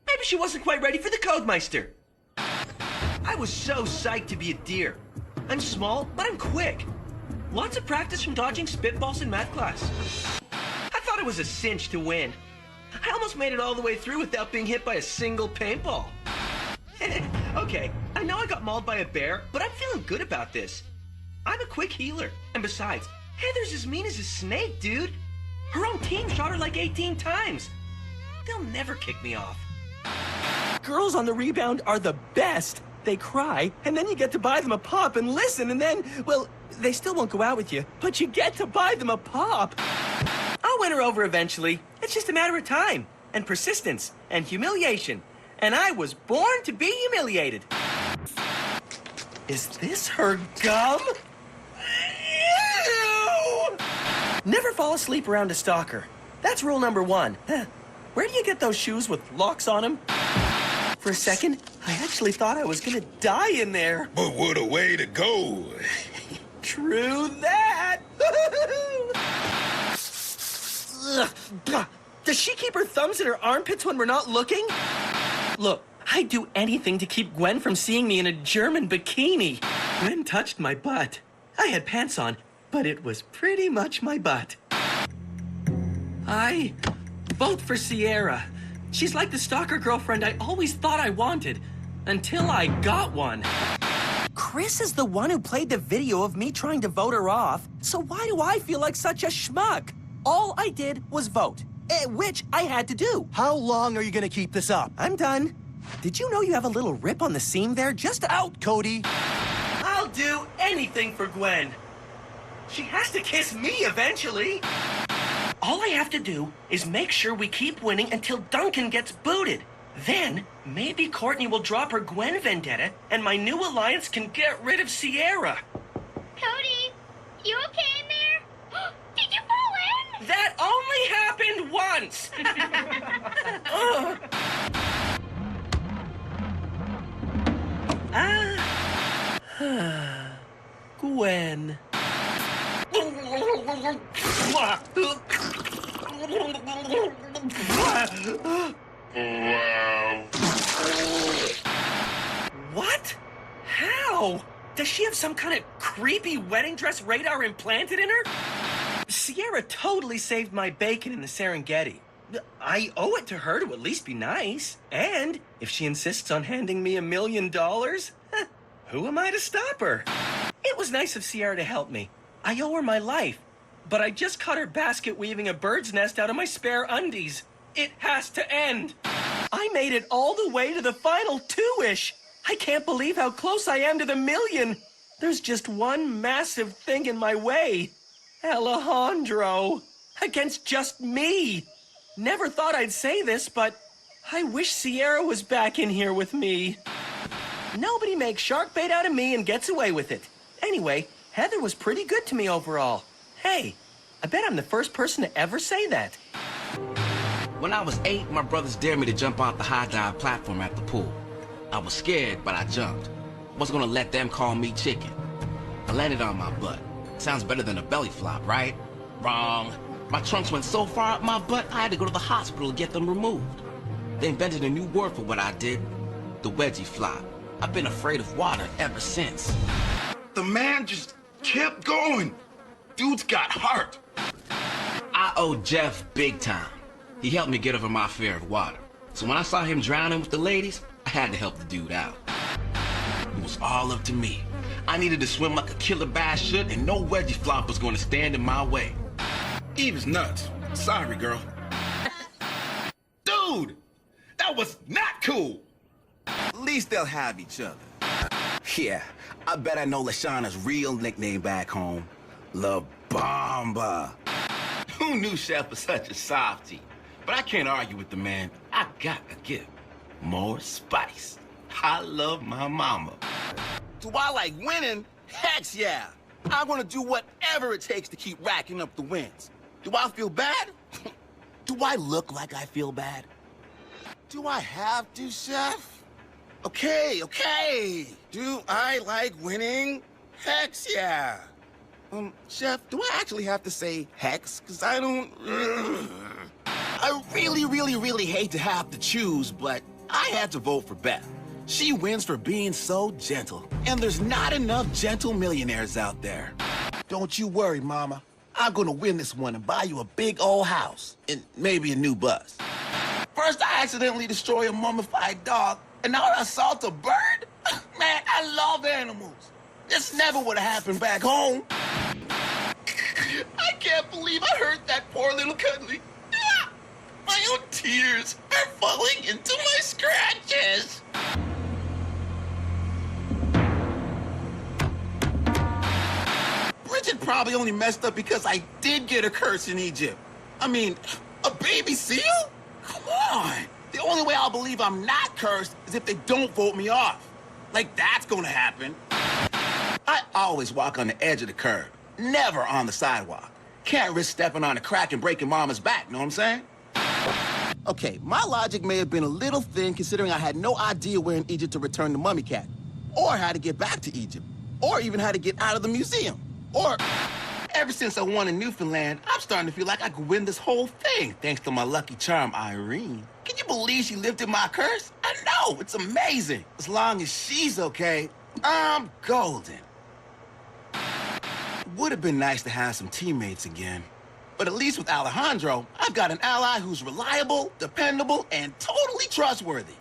maybe she wasn't quite ready for the Codemeister. I was so psyched to be a deer. I'm small, but I'm quick. Lots of practice from dodging spitballs in math class. I thought it was a cinch to win. I almost made it all the way through without being hit by a single paintball. Okay, I know I got mauled by a bear, but I'm feeling good about this. I'm a quick healer, and besides, Heather's as mean as a snake, dude. Her own team shot her like 18 times. They'll never kick me off. Girls on the rebound are the best. They cry, and then you get to buy them a pop and listen, and then, well, they still won't go out with you, but you get to buy them a pop. I'll win her over eventually. It's just a matter of time, and persistence, and humiliation. And I was born to be humiliated. Is this her gum? Ew! Never fall asleep around a stalker. That's rule number 1. Where do you get those shoes with locks on them? For a second, I actually thought I was gonna die in there. But what a way to go. True that. Does she keep her thumbs in her armpits when we're not looking? Look, I'd do anything to keep Gwen from seeing me in a German bikini. Gwen touched my butt. I had pants on, but it was pretty much my butt. I vote for Sierra. She's like the stalker girlfriend I always thought I wanted, until I got one. Chris is the one who played the video of me trying to vote her off, so why do I feel like such a schmuck? All I did was vote, which I had to do. How long are you gonna keep this up? I'm done. Did you know you have a little rip on the seam there? Just out, Cody. I'll do anything for Gwen. She has to kiss me eventually. All I have to do is make sure we keep winning until Duncan gets booted. Then, maybe Courtney will drop her Gwen vendetta, and my new alliance can get rid of Sierra. Cody, you okay in there? Did you fall in? That only happened once! Gwen. What? How? Does she have some kind of creepy wedding dress radar implanted in her? Sierra totally saved my bacon in the Serengeti. I owe it to her to at least be nice. And if she insists on handing me $1 million, who am I to stop her? It was nice of Sierra to help me. I owe her my life. But I just caught her basket weaving a bird's nest out of my spare undies. It has to end. I made it all the way to the final 2-ish. I can't believe how close I am to the $1 million. There's just one massive thing in my way. Alejandro. Against just me. Never thought I'd say this, but I wish Sierra was back in here with me. Nobody makes shark bait out of me and gets away with it. Anyway, Heather was pretty good to me overall. Hey, I bet I'm the first person to ever say that. When I was 8, my brothers dared me to jump off the high dive platform at the pool. I was scared, but I jumped. Wasn't gonna let them call me chicken. I landed on my butt. Sounds better than a belly flop, right? Wrong. My trunks went so far up my butt, I had to go to the hospital to get them removed. They invented a new word for what I did, the wedgie flop. I've been afraid of water ever since. The man just kept going. Dude's got heart. I owe Geoff big time. He helped me get over my fear of water. So when I saw him drowning with the ladies, I had to help the dude out. It was all up to me. I needed to swim like a killer bass should, and no wedgie flop was going to stand in my way. Eve's nuts. Sorry, girl. Dude! That was not cool! At least they'll have each other. Yeah, I bet I know LeShawna's real nickname back home. La Bamba. Who knew Chef was such a softie? But I can't argue with the man. I got a gift. More spice. I love my mama. Do I like winning? Heck yeah! I'm gonna do whatever it takes to keep racking up the wins. Do I feel bad? Do I look like I feel bad? Do I have to, Chef? Okay. Do I like winning? Hex yeah. Chef, do I actually have to say hex? Because I don't... I really hate to have to choose, but I had to vote for Beth. She wins for being so gentle. And there's not enough gentle millionaires out there. Don't you worry, Mama. I'm gonna win this one and buy you a big old house. And maybe a new bus. First, I accidentally destroy a mummified dog, and now I assault a bird? Man, I love animals. This never would have happened back home. I can't believe I hurt that poor little cuddly. My own tears are falling into my scratches. Bridgette probably only messed up because I did get a curse in Egypt. I mean, a baby seal? Come on. The only way I'll believe I'm not cursed is if they don't vote me off. Like that's gonna happen. I always walk on the edge of the curb, never on the sidewalk. Can't risk stepping on a crack and breaking Mama's back, know what I'm saying? Okay, my logic may have been a little thin considering I had no idea where in Egypt to return the mummy cat, or how to get back to Egypt, or even how to get out of the museum, or ever since I won in Newfoundland, I'm starting to feel like I could win this whole thing thanks to my lucky charm, Irene. Can you believe she lifted my curse? I know, it's amazing. As long as she's okay, I'm golden. Would have been nice to have some teammates again. But at least with Alejandro, I've got an ally who's reliable, dependable, and totally trustworthy.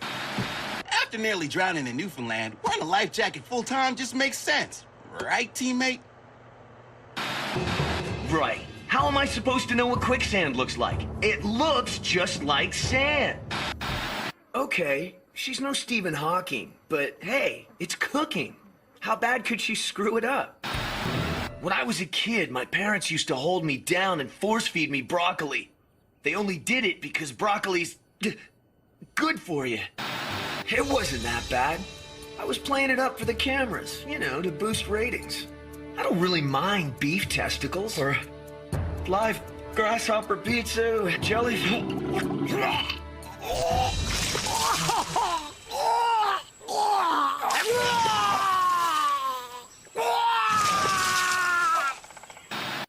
After nearly drowning in Newfoundland, wearing a life jacket full-time just makes sense. Right, teammate? Right. How am I supposed to know what quicksand looks like? It looks just like sand. Okay, she's no Stephen Hawking, but hey, it's cooking. How bad could she screw it up? When I was a kid, my parents used to hold me down and force-feed me broccoli. They only did it because broccoli's good for you. It wasn't that bad. I was playing it up for the cameras, you know, to boost ratings. I don't really mind beef testicles or live grasshopper pizza with jellyfish.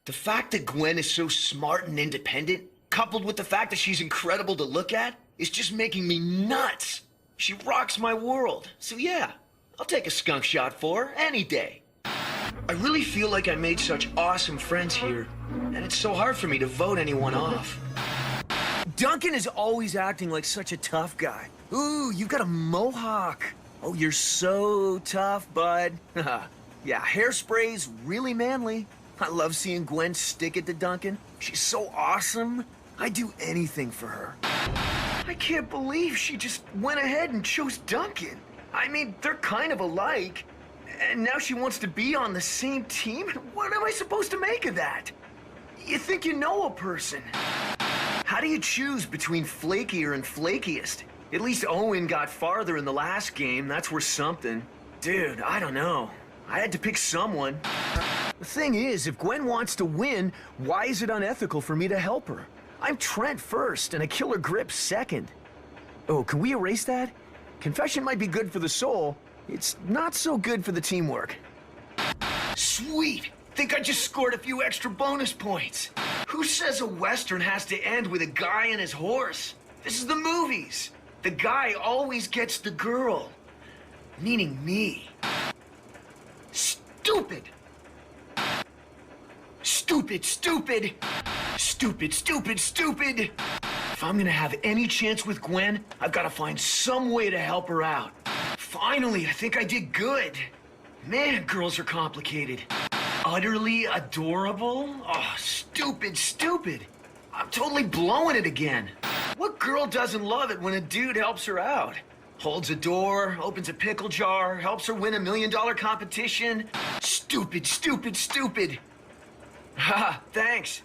The fact that Gwen is so smart and independent, coupled with the fact that she's incredible to look at, is just making me nuts. She rocks my world. So yeah, I'll take a skunk shot for her any day. I really feel like I made such awesome friends here, and it's so hard for me to vote anyone off. Duncan is always acting like such a tough guy. Ooh, you've got a mohawk. Oh, you're so tough, bud. Yeah, hairspray's really manly. I love seeing Gwen stick it to Duncan. She's so awesome. I'd do anything for her. I can't believe she just went ahead and chose Duncan. I mean, they're kind of alike. And now she wants to be on the same team? What am I supposed to make of that? You think you know a person. How do you choose between flakier and flakiest? At least Owen got farther in the last game. That's worth something. Dude, I don't know. I had to pick someone. The thing is, if Gwen wants to win, why is it unethical for me to help her? I'm Trent first, and a killer grip second. Oh, can we erase that? Confession might be good for the soul. It's not so good for the teamwork. Sweet! Think I just scored a few extra bonus points. Who says a Western has to end with a guy and his horse? This is the movies. The guy always gets the girl. Meaning me. Stupid! Stupid, stupid! Stupid, stupid, stupid! If I'm gonna have any chance with Gwen, I've gotta find some way to help her out. Finally, I think I did good. Man, girls are complicated. Utterly adorable? Oh, stupid, stupid. I'm totally blowing it again. What girl doesn't love it when a dude helps her out? Holds a door, opens a pickle jar, helps her win $1 million competition. Stupid, stupid, stupid. Haha, thanks.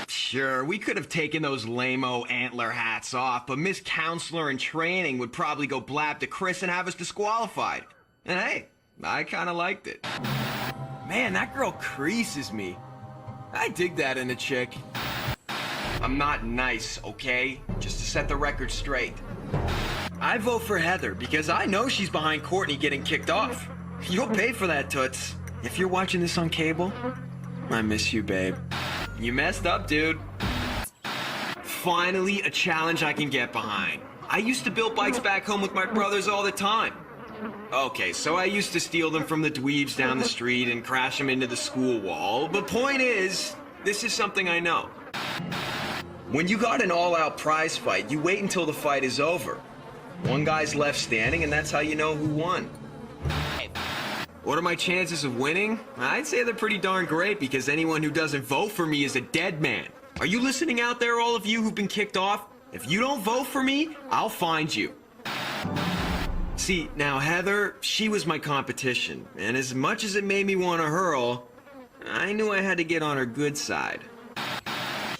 Sure, we could have taken those lame-o antler hats off, but Miss Counselor in training would probably go blab to Chris and have us disqualified. And hey, I kinda liked it. Man, that girl creases me. I dig that in a chick. I'm not nice, okay? Just to set the record straight. I vote for Heather because I know she's behind Courtney getting kicked off. You'll pay for that, Toots. If you're watching this on cable, I miss you, babe. You messed up, dude. Finally, a challenge I can get behind. I used to build bikes back home with my brothers all the time. Okay, so I used to steal them from the dweebs down the street and crash them into the school wall. But point is, this is something I know. When you got an all-out prize fight, you wait until the fight is over. One guy's left standing, and that's how you know who won. What are my chances of winning? I'd say they're pretty darn great because anyone who doesn't vote for me is a dead man. Are you listening out there, all of you who've been kicked off? If you don't vote for me, I'll find you. See, now Heather, she was my competition, and as much as it made me want to hurl, I knew I had to get on her good side.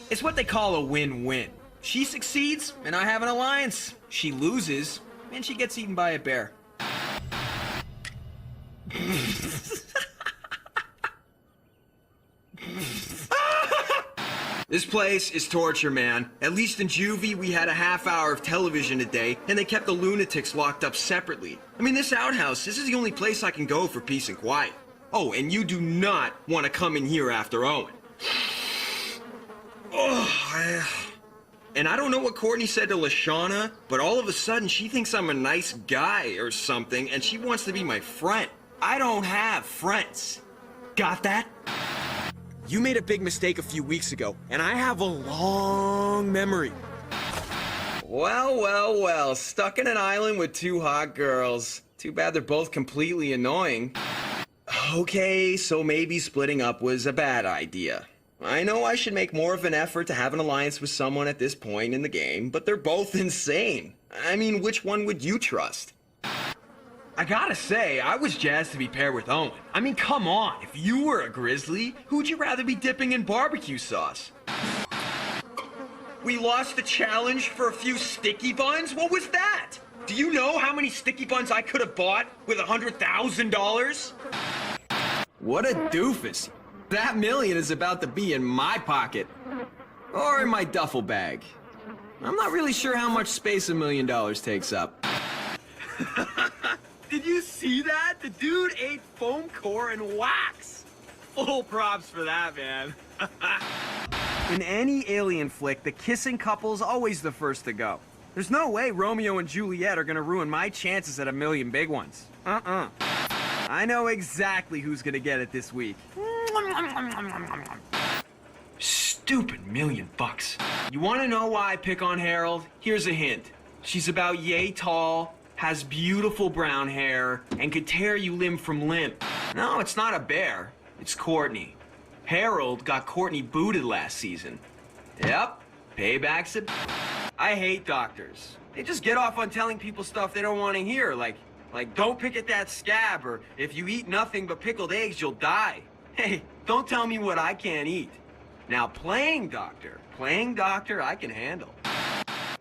It's what they call a win-win. She succeeds, and I have an alliance. She loses, and she gets eaten by a bear. This place is torture, man. At least in juvie, we had a half hour of television a day, and they kept the lunatics locked up separately. I mean, this outhouse, this is the only place I can go for peace and quiet. Oh, and you do not want to come in here after Owen. And I don't know what Courtney said to LeShawna, but all of a sudden she thinks I'm a nice guy or something, and she wants to be my friend. I don't have friends. Got that? You made a big mistake a few weeks ago, and I have a long memory. Well, well, well. Stuck in an island with two hot girls. Too bad they're both completely annoying. Okay, so maybe splitting up was a bad idea. I know I should make more of an effort to have an alliance with someone at this point in the game, but they're both insane. I mean, which one would you trust? I gotta say, I was jazzed to be paired with Owen. I mean, come on, if you were a grizzly, who'd you rather be dipping in barbecue sauce? We lost the challenge for a few sticky buns? What was that? Do you know how many sticky buns I could have bought with $100,000? What a doofus. That million is about to be in my pocket. Or in my duffel bag. I'm not really sure how much space $1 million takes up. Did you see that? The dude ate foam core and wax. Full props for that, man. In any alien flick, the kissing couple's always the first to go. There's no way Romeo and Juliet are gonna ruin my chances at $1 million big ones. I know exactly who's gonna get it this week. Stupid $1 million. You wanna know why I pick on Harold? Here's a hint. She's about yay tall, has beautiful brown hair, and could tear you limb from limb. No, it's not a bear. It's Courtney. Harold got Courtney booted last season. Yep, payback's a... I hate doctors. They just get off on telling people stuff they don't want to hear, like don't pick at that scab, or if you eat nothing but pickled eggs, you'll die. Hey, don't tell me what I can't eat. Now, playing doctor, I can handle.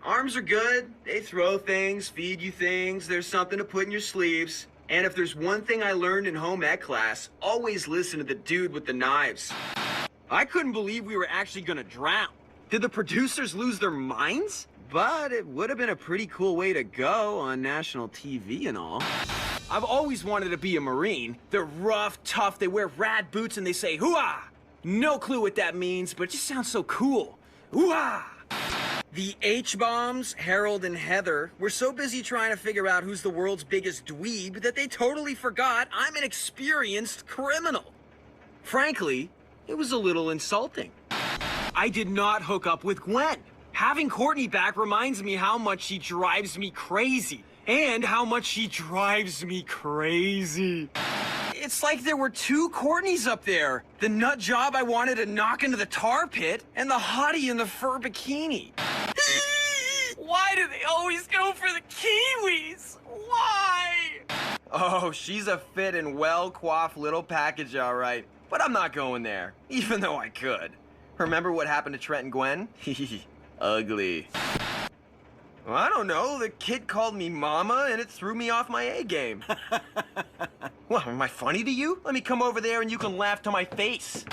Arms are good. They throw things, feed you things. There's something to put in your sleeves. And if there's one thing I learned in home ec class, always listen to the dude with the knives. I couldn't believe we were actually gonna drown. Did the producers lose their minds? But it would have been a pretty cool way to go on national TV and all. I've always wanted to be a Marine. They're rough, tough, they wear rad boots and they say, hoo-ah! No clue what that means, but it just sounds so cool. Hoo-ah! The H-bombs, Harold and Heather, were so busy trying to figure out who's the world's biggest dweeb that they totally forgot I'm an experienced criminal. Frankly, it was a little insulting. I did not hook up with Gwen. Having Courtney back reminds me how much she drives me crazy. And how much she drives me crazy. It's like there were two Courtneys up there. The nut job I wanted to knock into the tar pit, and the hottie in the fur bikini. Why do they always go for the Kiwis? Why? Oh, she's a fit and well-coiffed little package, all right. But I'm not going there, even though I could. Remember what happened to Trent and Gwen? Ugly. Well, I don't know. The kid called me mama, and it threw me off my A game. What, am I funny to you? Let me come over there and you can laugh to my face.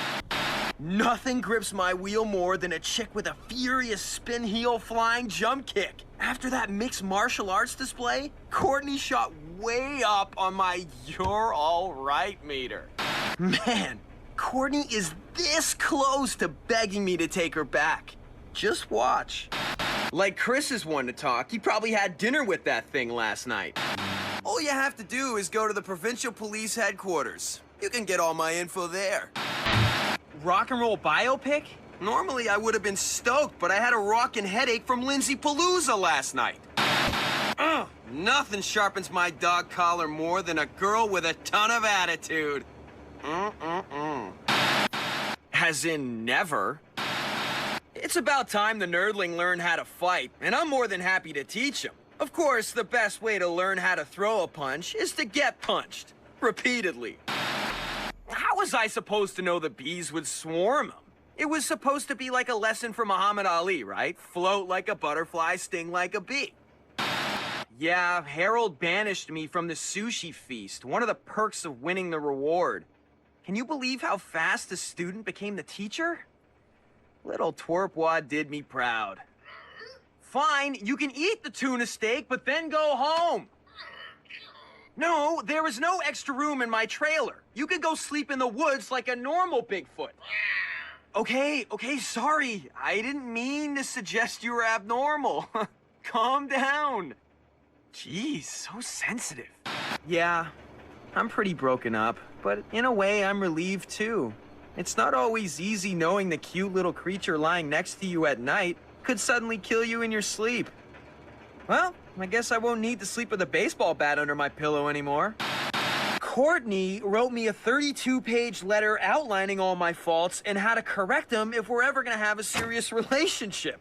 Nothing grips my wheel more than a chick with a furious spin heel flying jump kick. After that mixed martial arts display, Courtney shot way up on my "you're all right" meter. Man, Courtney is this close to begging me to take her back. Just watch. Like Chris is one to talk. He probably had dinner with that thing last night. All you have to do is go to the provincial police headquarters. You can get all my info there. Rock and roll biopic? Normally I would have been stoked, but I had a rockin' headache from Lindsay Palooza last night. Nothing sharpens my dog collar more than a girl with a ton of attitude. As in never. It's about time the nerdling learned how to fight, and I'm more than happy to teach him. Of course, the best way to learn how to throw a punch is to get punched. Repeatedly. How was I supposed to know the bees would swarm him? It was supposed to be like a lesson from Muhammad Ali, right? Float like a butterfly, sting like a bee. Yeah, Harold banished me from the sushi feast, one of the perks of winning the reward. Can you believe how fast the student became the teacher? Little twerpwad did me proud. Fine, you can eat the tuna steak, but then go home. No, there is no extra room in my trailer. You can go sleep in the woods like a normal Bigfoot. Okay, sorry. I didn't mean to suggest you were abnormal. Calm down. Jeez, so sensitive. Yeah, I'm pretty broken up, but in a way I'm relieved too. It's not always easy knowing the cute little creature lying next to you at night could suddenly kill you in your sleep. Well, I guess I won't need to sleep with a baseball bat under my pillow anymore. Courtney wrote me a 32-page letter outlining all my faults and how to correct them if we're ever gonna have a serious relationship.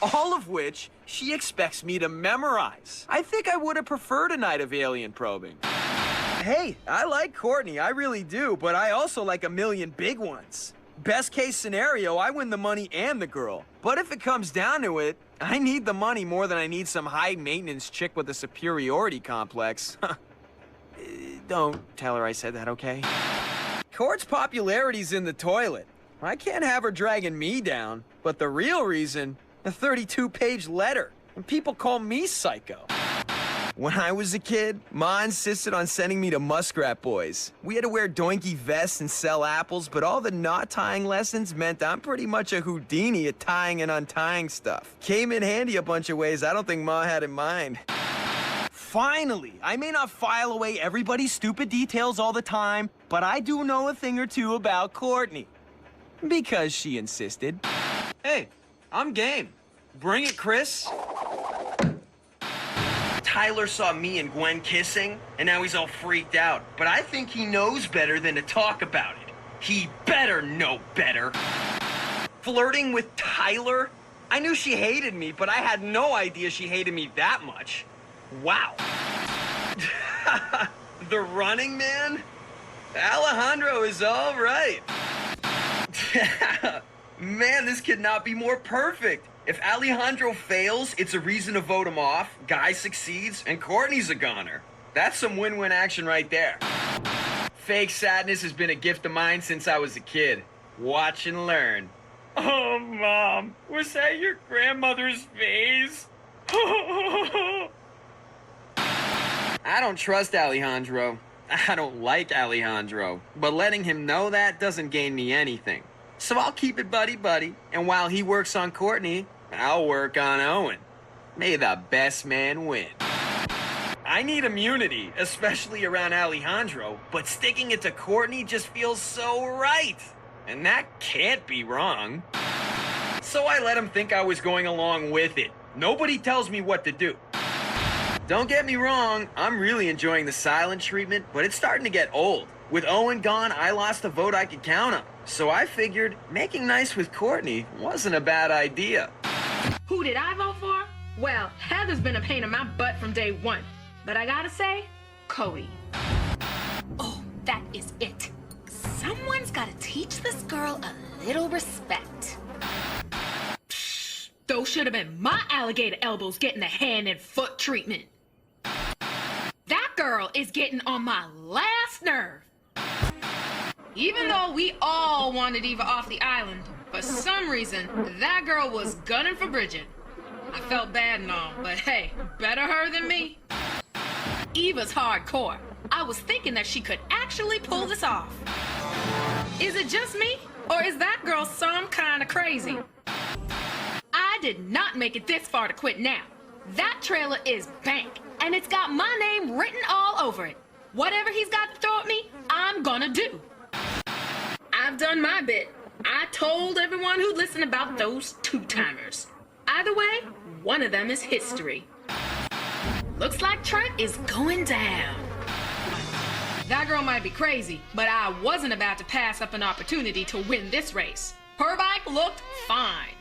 All of which she expects me to memorize. I think I would have preferred a night of alien probing. Hey, I like Courtney, I really do, but I also like a million big ones. Best case scenario, I win the money and the girl. But if it comes down to it, I need the money more than I need some high-maintenance chick with a superiority complex. Don't tell her I said that, okay? Court's popularity's in the toilet. I can't have her dragging me down. But the real reason, a 32-page letter. And people call me psycho. When I was a kid, Ma insisted on sending me to Muskrat Boys. We had to wear doinky vests and sell apples, but all the knot-tying lessons meant I'm pretty much a Houdini at tying and untying stuff. Came in handy a bunch of ways I don't think Ma had in mind. Finally, I may not file away everybody's stupid details all the time, but I do know a thing or two about Courtney. Because she insisted. Hey, I'm game. Bring it, Chris. Tyler saw me and Gwen kissing, and now he's all freaked out. But I think he knows better than to talk about it. He better know better. Flirting with Tyler? I knew she hated me, but I had no idea she hated me that much. Wow. The running man? Alejandro is all right. Man, this could not be more perfect. If Alejandro fails, it's a reason to vote him off, Guy succeeds, and Courtney's a goner. That's some win-win action right there. Fake sadness has been a gift of mine since I was a kid. Watch and learn. Oh, Mom, was that your grandmother's face? I don't trust Alejandro. I don't like Alejandro. But letting him know that doesn't gain me anything. So I'll keep it buddy-buddy, and while he works on Courtney, I'll work on Owen. May the best man win. I need immunity, especially around Alejandro, but sticking it to Courtney just feels so right. And that can't be wrong. So I let him think I was going along with it. Nobody tells me what to do. Don't get me wrong, I'm really enjoying the silent treatment, but it's starting to get old. With Owen gone, I lost a vote I could count on. So I figured making nice with Courtney wasn't a bad idea. Who did I vote for? Well, Heather's been a pain in my butt from day one. But I gotta say, Cody. Oh, that is it. Someone's gotta teach this girl a little respect. Psh, those should have been my alligator elbows getting the hand and foot treatment. That girl is getting on my last nerve. Even though we all wanted Eva off the island, for some reason, that girl was gunning for Bridgette. I felt bad and all, but hey, better her than me. Eva's hardcore. I was thinking that she could actually pull this off. Is it just me, or is that girl some kind of crazy? I did not make it this far to quit now. That trailer is bank, and it's got my name written all over it. Whatever he's got to throw at me, I'm gonna do. I've done my bit. I told everyone who'd listen about those two-timers. Either way, one of them is history. Looks like Trent is going down. That girl might be crazy, but I wasn't about to pass up an opportunity to win this race. Her bike looked fine.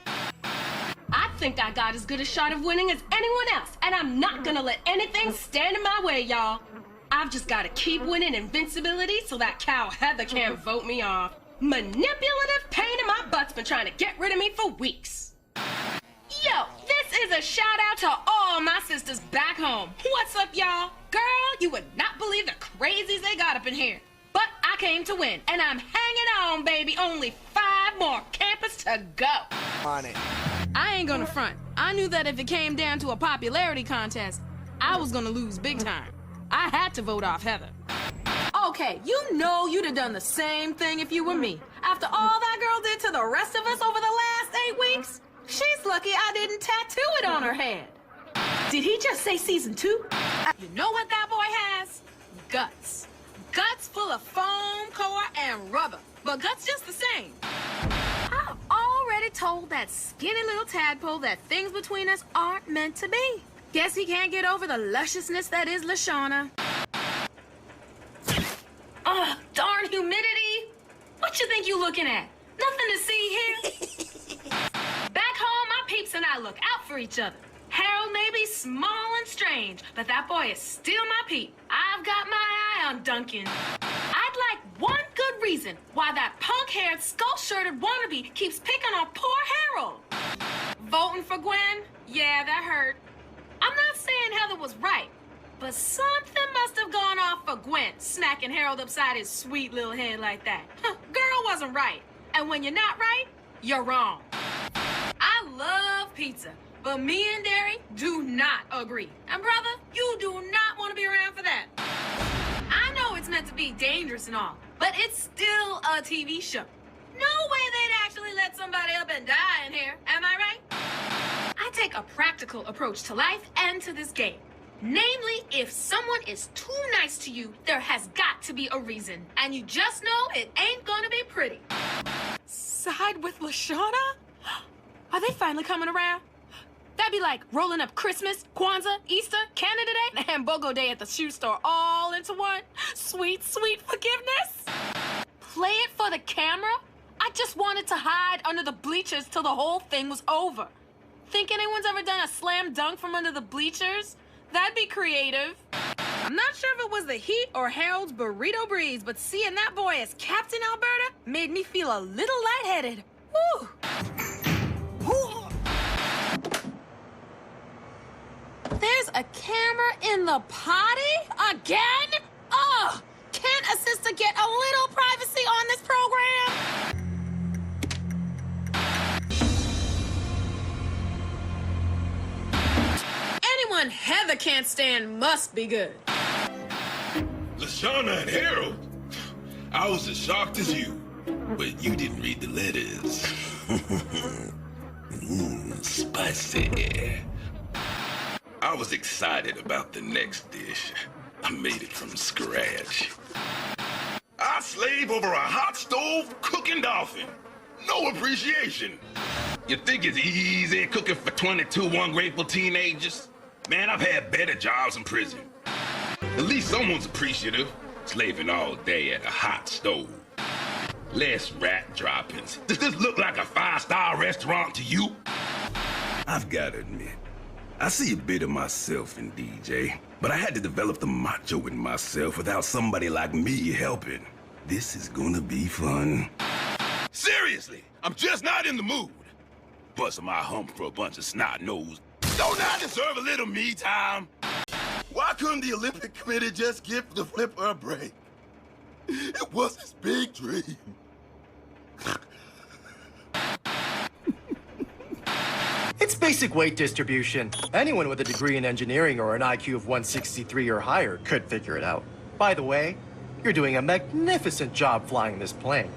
I think I got as good a shot of winning as anyone else, and I'm not gonna let anything stand in my way, y'all. I've just gotta keep winning invincibility so that cow Heather can't vote me off. Manipulative pain in my butt's been trying to get rid of me for weeks. Yo, this is a shout out to all my sisters back home. What's up, y'all? Girl, you would not believe the crazies they got up in here. But I came to win, and I'm hanging on, baby. Only 5 more campers to go. On it. I ain't gonna front. I knew that if it came down to a popularity contest, I was gonna lose big time. I had to vote off Heather. Okay, you know you'd have done the same thing if you were me. After all that girl did to the rest of us over the last 8 weeks, she's lucky I didn't tattoo it on her head. Did he just say season 2? You know what that boy has? Guts. Guts full of foam, core, and rubber. but guts just the same. I've already told that skinny little tadpole that things between us aren't meant to be. Guess he can't get over the lusciousness that is LeShawna. Ugh, darn humidity. What you think you looking at? Nothing to see here. Back home, my peeps and I look out for each other. Harold may be small and strange, but that boy is still my peep. I've got my eye on Duncan. I'd like one good reason why that punk-haired, skull-shirted wannabe keeps picking on poor Harold. Voting for Gwen? Yeah, that hurt. I'm not saying Heather was right, but something must have gone off for Gwen, smacking Harold upside his sweet little head like that. Girl wasn't right, and when you're not right, you're wrong. I love pizza, but me and Derry do not agree. And brother, you do not want to be around for that. I know it's meant to be dangerous and all, but it's still a TV show. No way they'd actually let somebody up and die in here, am I right? I take a practical approach to life and to this game. Namely, if someone is too nice to you, there has got to be a reason. And you just know it ain't gonna be pretty. Side with LeShawna? Are they finally coming around? That'd be like rolling up Christmas, Kwanzaa, Easter, Canada Day, and BOGO Day at the shoe store all into one. Sweet, sweet forgiveness. Play it for the camera? I just wanted to hide under the bleachers till the whole thing was over. Think anyone's ever done a slam dunk from under the bleachers? That'd be creative. I'm not sure if it was the heat or Harold's burrito breeze, but seeing that boy as Captain Alberta made me feel a little lightheaded. Woo! There's a camera in the potty? Again? Ugh! Can't a sister get a little privacy on this program? Anyone Heather can't stand must be good. LeShawna and Harold? I was as shocked as you, but you didn't read the letters. Spicy. I was excited about the next dish. I made it from scratch. I slave over a hot stove cooking dolphin. No appreciation. You think it's easy cooking for 22 ungrateful teenagers? Man, I've had better jobs in prison. At least someone's appreciative, slaving all day at a hot stove. Less rat droppings. Does this look like a five-star restaurant to you? I've got to admit, I see a bit of myself in DJ, but I had to develop the macho in myself without somebody like me helping. This is gonna be fun. Seriously, I'm just not in the mood. Busting my hump for a bunch of snot-nosed. Don't I deserve a little me time? Why couldn't the Olympic Committee just give the flipper a break? It was his big dream. It's basic weight distribution. Anyone with a degree in engineering or an IQ of 163 or higher could figure it out. By the way, you're doing a magnificent job flying this plane.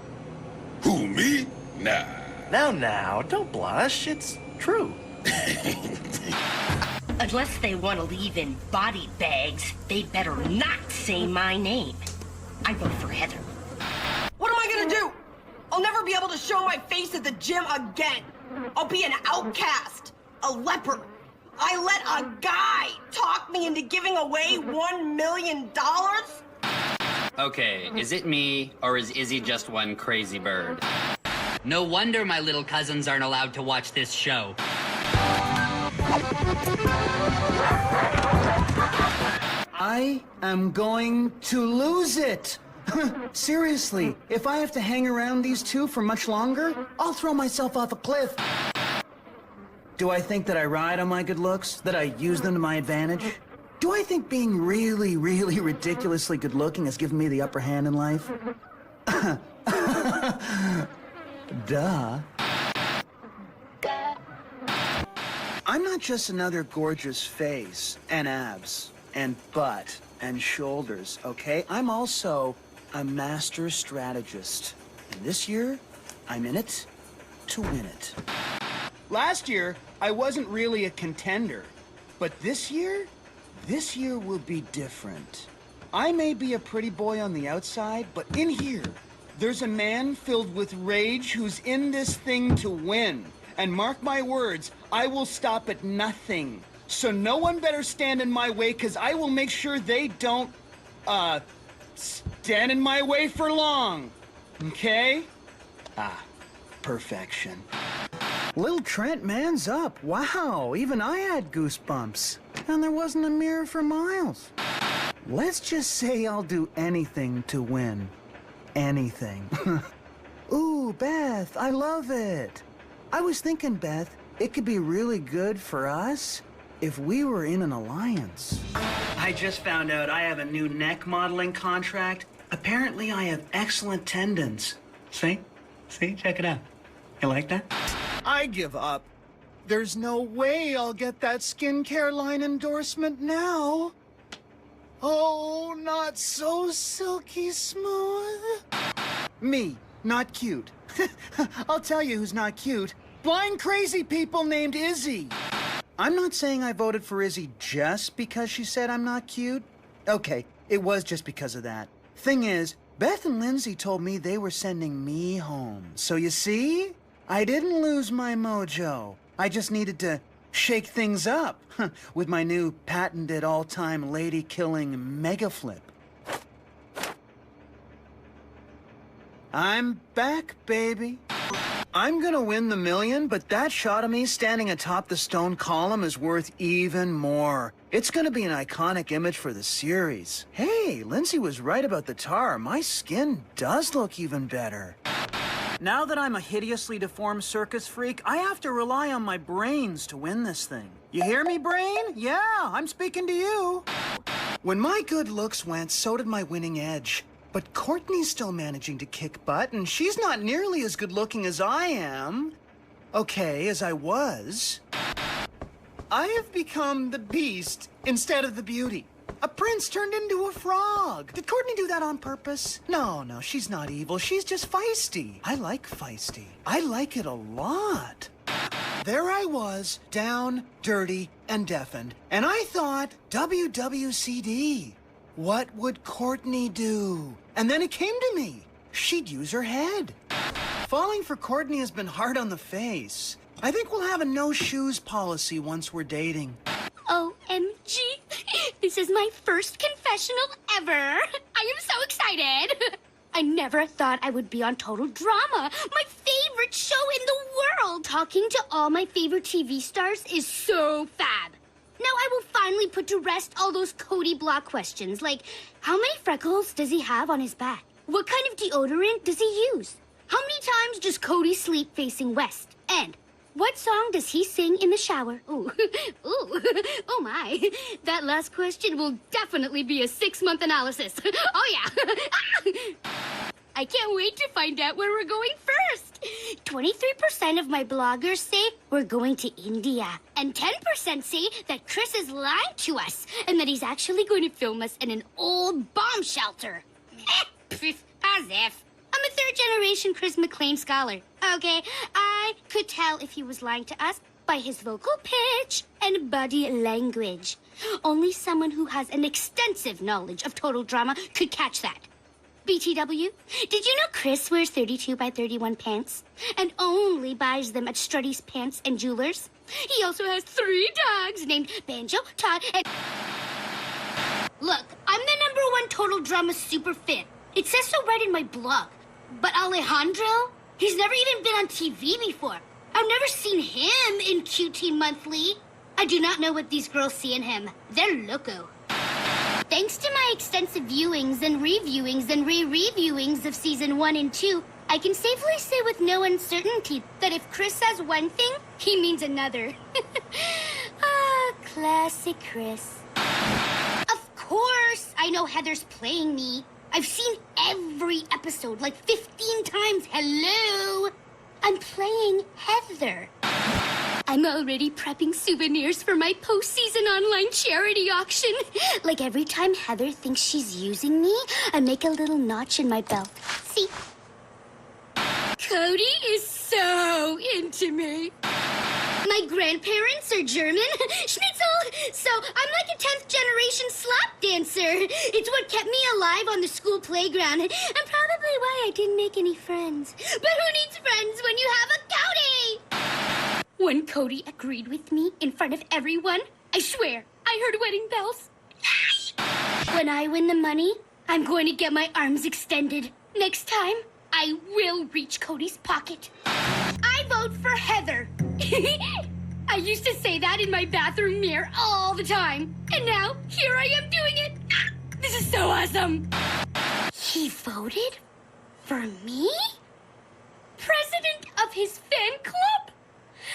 Who, me? Nah. Now, don't blush. It's true. Unless they want to leave in body bags, they better not say my name. I vote for Heather. What am I gonna do? I'll never be able to show my face at the gym again. I'll be an outcast, a leper. I let a guy talk me into giving away $1 million? Okay, is it me, or is Izzy just one crazy bird? No wonder my little cousins aren't allowed to watch this show. I am going to lose it. Seriously, if I have to hang around these two for much longer, I'll throw myself off a cliff. Do I think that I ride on my good looks? That I use them to my advantage? Do I think being really, really ridiculously good looking has given me the upper hand in life? Duh. I'm not just another gorgeous face and abs and butt and shoulders, okay? I'm also a master strategist. And this year, I'm in it to win it. Last year, I wasn't really a contender. But this year will be different. I may be a pretty boy on the outside, but in here, There's a man filled with rage who's in this thing to win. And mark my words, I will stop at nothing. So no one better stand in my way, because I will make sure they don't, stand in my way for long. Okay? Perfection. Little Trent, man's up. Wow, even I had goosebumps. And there wasn't a mirror for miles. Let's just say I'll do anything to win. Anything. Ooh, Beth, I love it. I was thinking, Beth, it could be really good for us if we were in an alliance. I just found out I have a new neck modeling contract. Apparently I have excellent tendons. See? See? Check it out. You like that? I give up. There's no way I'll get that skincare line endorsement now. Oh, not so silky smooth. Me, not cute. I'll tell you who's not cute. Blind crazy people named Izzy. I'm not saying I voted for Izzy just because she said I'm not cute. Okay, it was just because of that. Thing is, Beth and Lindsay told me they were sending me home. So you see? I didn't lose my mojo. I just needed to shake things up with my new patented all-time lady-killing mega flip. I'm back, baby. I'm gonna win the million, but that shot of me standing atop the stone column is worth even more. It's gonna be an iconic image for the series. Hey, Lindsay was right about the tar. My skin does look even better. Now that I'm a hideously deformed circus freak, I have to rely on my brains to win this thing. You hear me, brain? Yeah, I'm speaking to you. When my good looks went, so did my winning edge. But Courtney's still managing to kick butt, and she's not nearly as good looking as I am. Okay, as I was. I have become the beast instead of the beauty. A prince turned into a frog. Did Courtney do that on purpose? No, she's not evil. She's just feisty. I like feisty. I like it a lot. There I was, down, dirty, and deafened. And I thought, WWCD. What would Courtney do? And then it came to me. She'd use her head. Falling for Courtney has been hard on the face. I think we'll have a no-shoes policy once we're dating. OMG! This is my first confessional ever! I am so excited! I never thought I would be on Total Drama, my favorite show in the world! Talking to all my favorite TV stars is so fab. Now I will finally put to rest all those Cody block questions, like, how many freckles does he have on his back? What kind of deodorant does he use? How many times does Cody sleep facing west? And what song does he sing in the shower? Ooh, ooh, oh my. That last question will definitely be a 6-month analysis. Oh yeah. I can't wait to find out where we're going first. 23% of my bloggers say we're going to India. And 10% say that Chris is lying to us and that he's actually going to film us in an old bomb shelter. As if. I'm a third-generation Chris McLean scholar. Okay, I could tell if he was lying to us by his vocal pitch and body language. Only someone who has an extensive knowledge of Total Drama could catch that. BTW, did you know Chris wears 32 by 31 pants and only buys them at Strutty's Pants and Jewelers? He also has 3 dogs named Banjo, Todd, and... Look, I'm the #1 Total Drama super fan. It says so right in my blog. But Alejandro? He's never even been on TV before. I've never seen him in QT Monthly. I do not know what these girls see in him. They're loco. Thanks to my extensive viewings and reviewings and re-reviewings of season 1 and 2, I can safely say with no uncertainty that if Chris says one thing, he means another. Classic Chris. Of course, I know Heather's playing me. I've seen every episode like 15 times. Hello! I'm playing Heather. I'm already prepping souvenirs for my postseason online charity auction. Like every time Heather thinks she's using me, I make a little notch in my belt. See? Cody is so into me. My grandparents are German, Schnitzel, so I'm like a 10th generation slap dancer. It's what kept me alive on the school playground, and probably why I didn't make any friends. But who needs friends when you have a Cody? When Cody agreed with me in front of everyone, I swear, I heard wedding bells. When I win the money, I'm going to get my arms extended. Next time, I will reach Cody's pocket. I vote for Heather. I used to say that in my bathroom mirror all the time. And now, here I am doing it. This is so awesome. He voted for me? President of his fan club?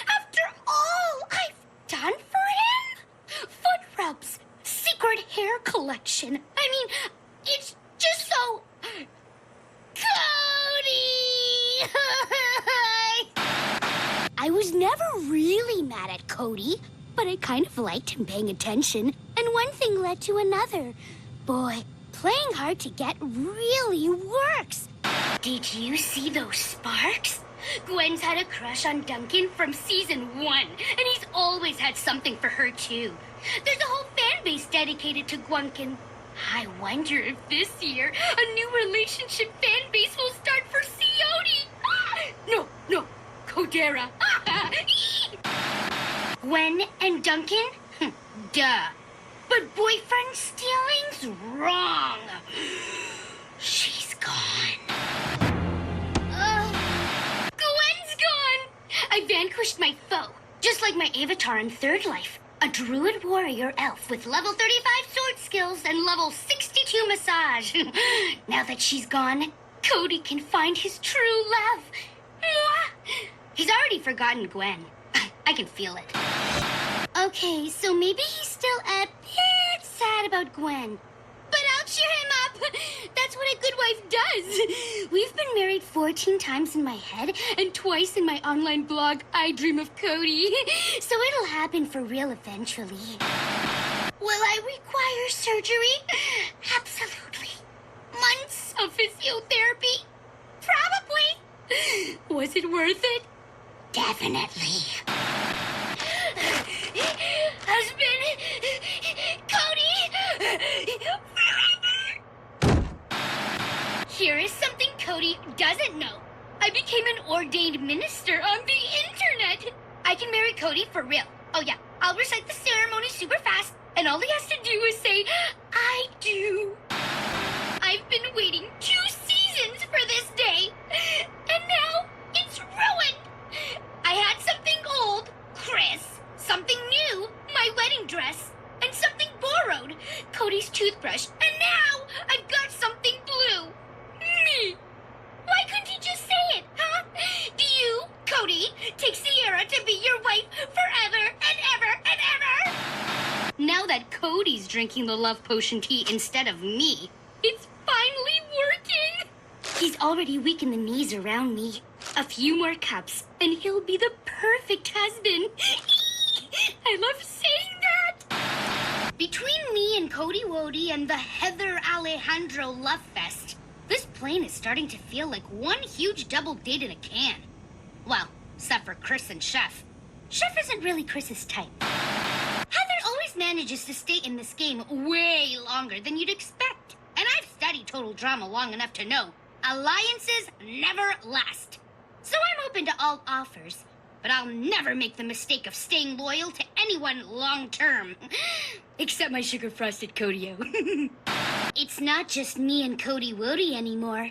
After all I've done for him? Foot rubs, secret hair collection. I mean, it's just so... Cody! I was never really mad at Cody, but I kind of liked him paying attention, and one thing led to another. Boy, playing hard to get really works. Did you see those sparks? Gwen's had a crush on Duncan from season 1, and he's always had something for her, too. There's a whole fan base dedicated to Gwenkin. I wonder if this year a new relationship fan base will start for Coyote. No, Codera. Gwen and Duncan? Duh. But boyfriend stealing's wrong. She's gone. Gwen's gone. I vanquished my foe, just like my avatar in Third Life. A druid warrior elf with level 35 sword skills and level 62 massage. Now that she's gone, Cody can find his true love. Mwah! He's already forgotten Gwen. I can feel it. Okay, so maybe he's still a bit sad about Gwen. But I'll cheer him up. That's what a good wife does. We've been married 14 times in my head and twice in my online blog, I Dream of Cody. So it'll happen for real eventually. Will I require surgery? Absolutely. Months of physiotherapy? Probably. Was it worth it? Definitely. Husband, Cody. Here is something Cody doesn't know. I became an ordained minister on the internet. I can marry Cody for real. Oh yeah, I'll recite the ceremony super fast, and all he has to do is say, I do. I've been waiting 2 seasons for this day, and now it's ruined. I had something old, Chris, something new, my wedding dress, and something borrowed, Cody's toothbrush, and now I've got something blue. Me. Why couldn't you just say it, huh? Do you, Cody, take Sierra to be your wife forever and ever and ever? Now that Cody's drinking the love potion tea instead of me, it's finally working. He's already weak in the knees around me. A few more cups, and he'll be the perfect husband. I love saying that. Between me and Cody Wody and the Heather Alejandro love fest, this plane is starting to feel like one huge double date in a can. Well, except for Chris and Chef. Chef isn't really Chris's type. Heather always manages to stay in this game way longer than you'd expect. And I've studied total drama long enough to know alliances never last. So I'm open to all offers, but I'll never make the mistake of staying loyal to anyone long term. Except my sugar-frosted Codio. It's not just me and Cody Wody anymore.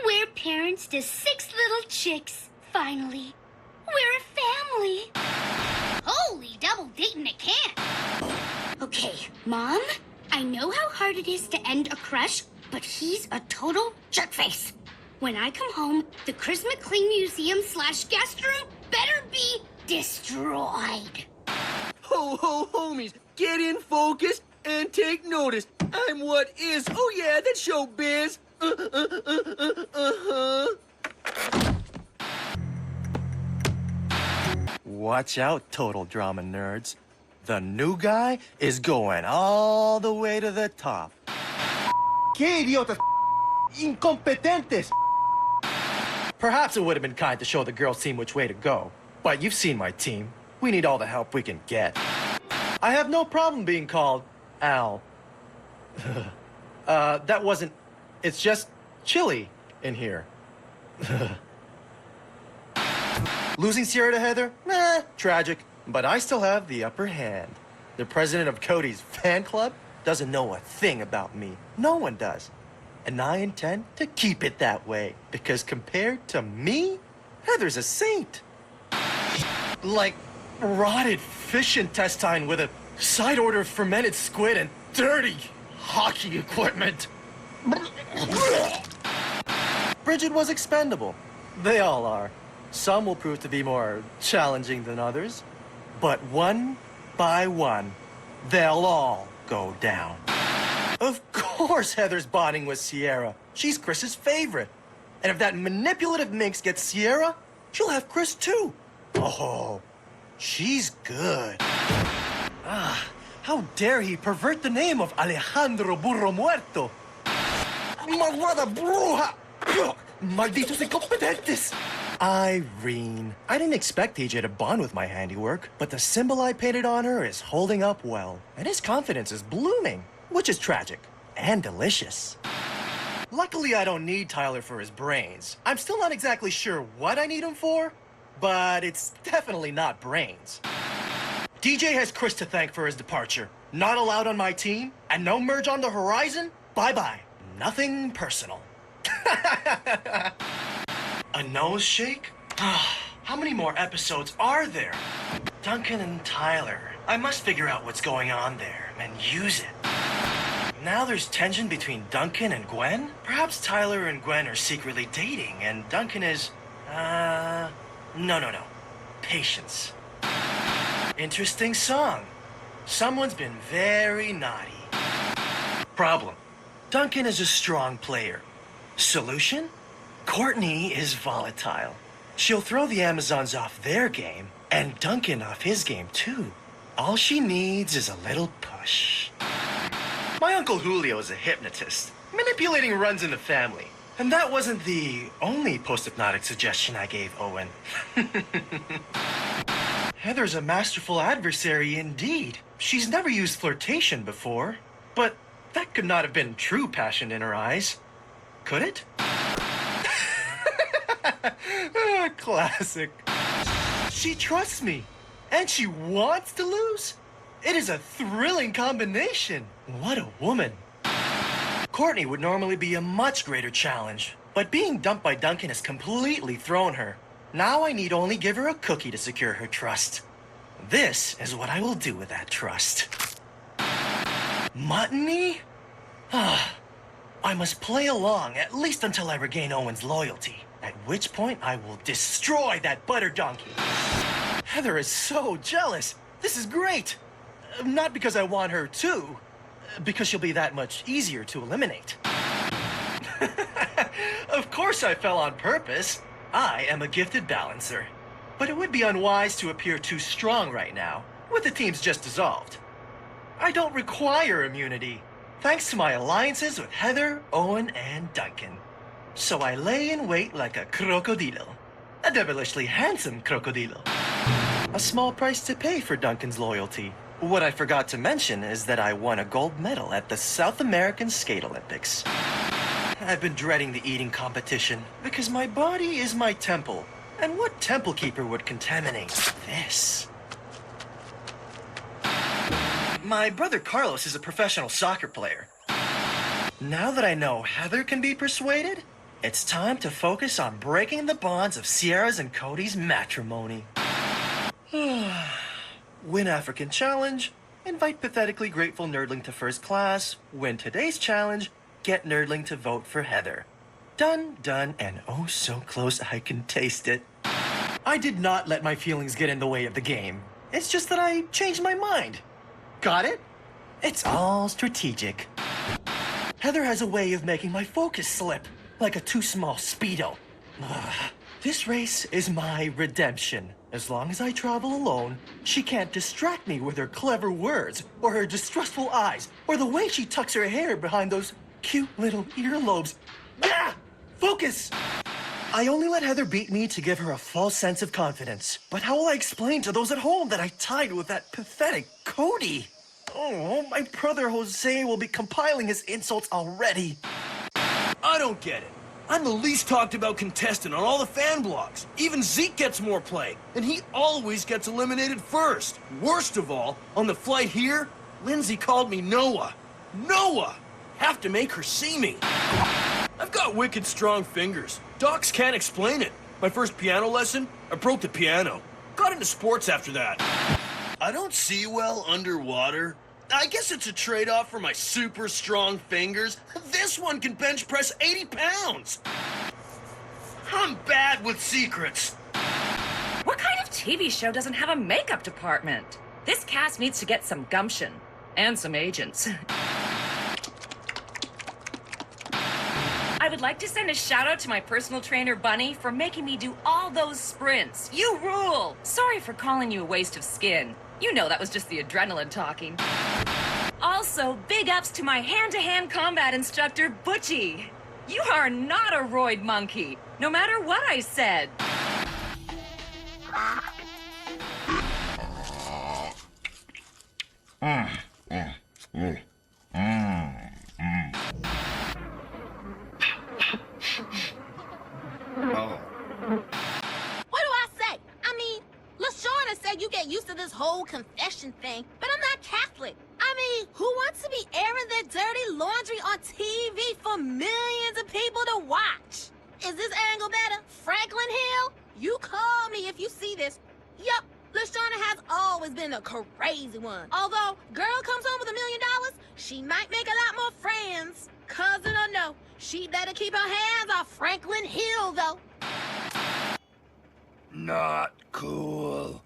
We're parents to 6 little chicks, finally. We're a family. Holy double date in a can. Okay, Mom, I know how hard it is to end a crush, but he's a total jerkface. When I come home, the Chris McLean Museum / guest room better be destroyed. Ho, ho, homies, get in focus and take notice. I'm what is, oh yeah, that's showbiz. Watch out, total drama nerds. The new guy is going all the way to the top. ¡Qué idiotas! ¡Incompetentes! Perhaps it would have been kind to show the girls' team which way to go. But you've seen my team. We need all the help we can get. I have no problem being called Al. That wasn't... It's just chilly in here. Losing Sierra to Heather? Nah, tragic. But I still have the upper hand. The president of Cody's fan club doesn't know a thing about me. No one does. And I intend to keep it that way. Because compared to me, Heather's a saint. Like rotted fish intestine with a side order of fermented squid and dirty hockey equipment. Bridgette was expendable. They all are. Some will prove to be more challenging than others. But one by one, they'll all go down. Of course Heather's bonding with Sierra. She's Chris's favorite. And if that manipulative minx gets Sierra, she'll have Chris too. Oh, she's good. Ah, how dare he pervert the name of Alejandro Burro Muerto? Malvada bruja! Malditos incompetentes! Irene. I didn't expect TJ to bond with my handiwork, but the symbol I painted on her is holding up well, and his confidence is blooming, which is tragic and delicious. Luckily, I don't need Tyler for his brains. I'm still not exactly sure what I need him for, but it's definitely not brains. DJ has Chris to thank for his departure. Not allowed on my team, and no merge on the horizon? Bye-bye. Nothing personal. A nose shake? How many more episodes are there? Duncan and Tyler. I must figure out what's going on there and use it. Now there's tension between Duncan and Gwen? Perhaps Tyler and Gwen are secretly dating and Duncan is... No. Patience. Interesting song. Someone's been very naughty. Problem. Duncan is a strong player. Solution? Courtney is volatile. She'll throw the Amazons off their game, and Duncan off his game too. All she needs is a little push. My Uncle Julio is a hypnotist. Manipulating runs in the family. And that wasn't the only post-hypnotic suggestion I gave Owen. Heather's a masterful adversary indeed. She's never used flirtation before, but that could not have been true passion in her eyes. Could it? Classic. She trusts me, and she wants to lose. It is a thrilling combination. What a woman. Courtney would normally be a much greater challenge, but being dumped by Duncan has completely thrown her. Now I need only give her a cookie to secure her trust. This is what I will do with that trust. Muttony? I must play along, at least until I regain Owen's loyalty, at which point I will destroy that butter donkey. Heather is so jealous. This is great. Not because I want her to, because she'll be that much easier to eliminate. Of course I fell on purpose. I am a gifted balancer. But it would be unwise to appear too strong right now, with the teams just dissolved. I don't require immunity, thanks to my alliances with Heather, Owen, and Duncan. So I lay in wait like a crocodilo. A devilishly handsome crocodilo. A small price to pay for Duncan's loyalty. What I forgot to mention is that I won a gold medal at the South American Skate Olympics. I've been dreading the eating competition because my body is my temple. And what temple keeper would contaminate this? My brother Carlos is a professional soccer player. Now that I know Heather can be persuaded, it's time to focus on breaking the bonds of Sierra's and Cody's matrimony. Win African challenge, invite pathetically grateful nerdling to first class, win today's challenge, get nerdling to vote for Heather. Done, and oh so close I can taste it. I did not let my feelings get in the way of the game. It's just that I changed my mind. Got it? It's all strategic. Heather has a way of making my focus slip, like a too small Speedo. This race is my redemption. As long as I travel alone, she can't distract me with her clever words, or her distrustful eyes, or the way she tucks her hair behind those cute little earlobes. Ah! Focus! I only let Heather beat me to give her a false sense of confidence. But how will I explain to those at home that I tied with that pathetic Cody? Oh, my brother Jose will be compiling his insults already. I don't get it. I'm the least talked about contestant on all the fan blogs. Even Zeke gets more play, and he always gets eliminated first. Worst of all, on the flight here, Lindsay called me Noah. Noah! Have to make her see me. I've got wicked strong fingers. Docs can't explain it. My first piano lesson, I broke the piano. Got into sports after that. I don't see well underwater. I guess it's a trade-off for my super strong fingers. This one can bench press 80 pounds. I'm bad with secrets. What kind of TV show doesn't have a makeup department? This cast needs to get some gumption. And some agents. I would like to send a shout out to my personal trainer, Bunny, for making me do all those sprints. You rule! Sorry for calling you a waste of skin. You know that was just the adrenaline talking. Also, big ups to my hand-to-hand combat instructor, Butchie. You are not a roid monkey, no matter what I said. What do I say? I mean, LeShawna said you get used to this whole confession thing, but I'm not Catholic. I mean, who wants to be airing their dirty laundry on TV for millions of people to watch? Is this angle better? Franklin Hill? You call me if you see this. Yup, LeShawna has always been the crazy one. Although, girl comes home with $1 million, she might make a lot more friends. Cousin or no, she better keep her hands off Franklin Hill, though. Not cool.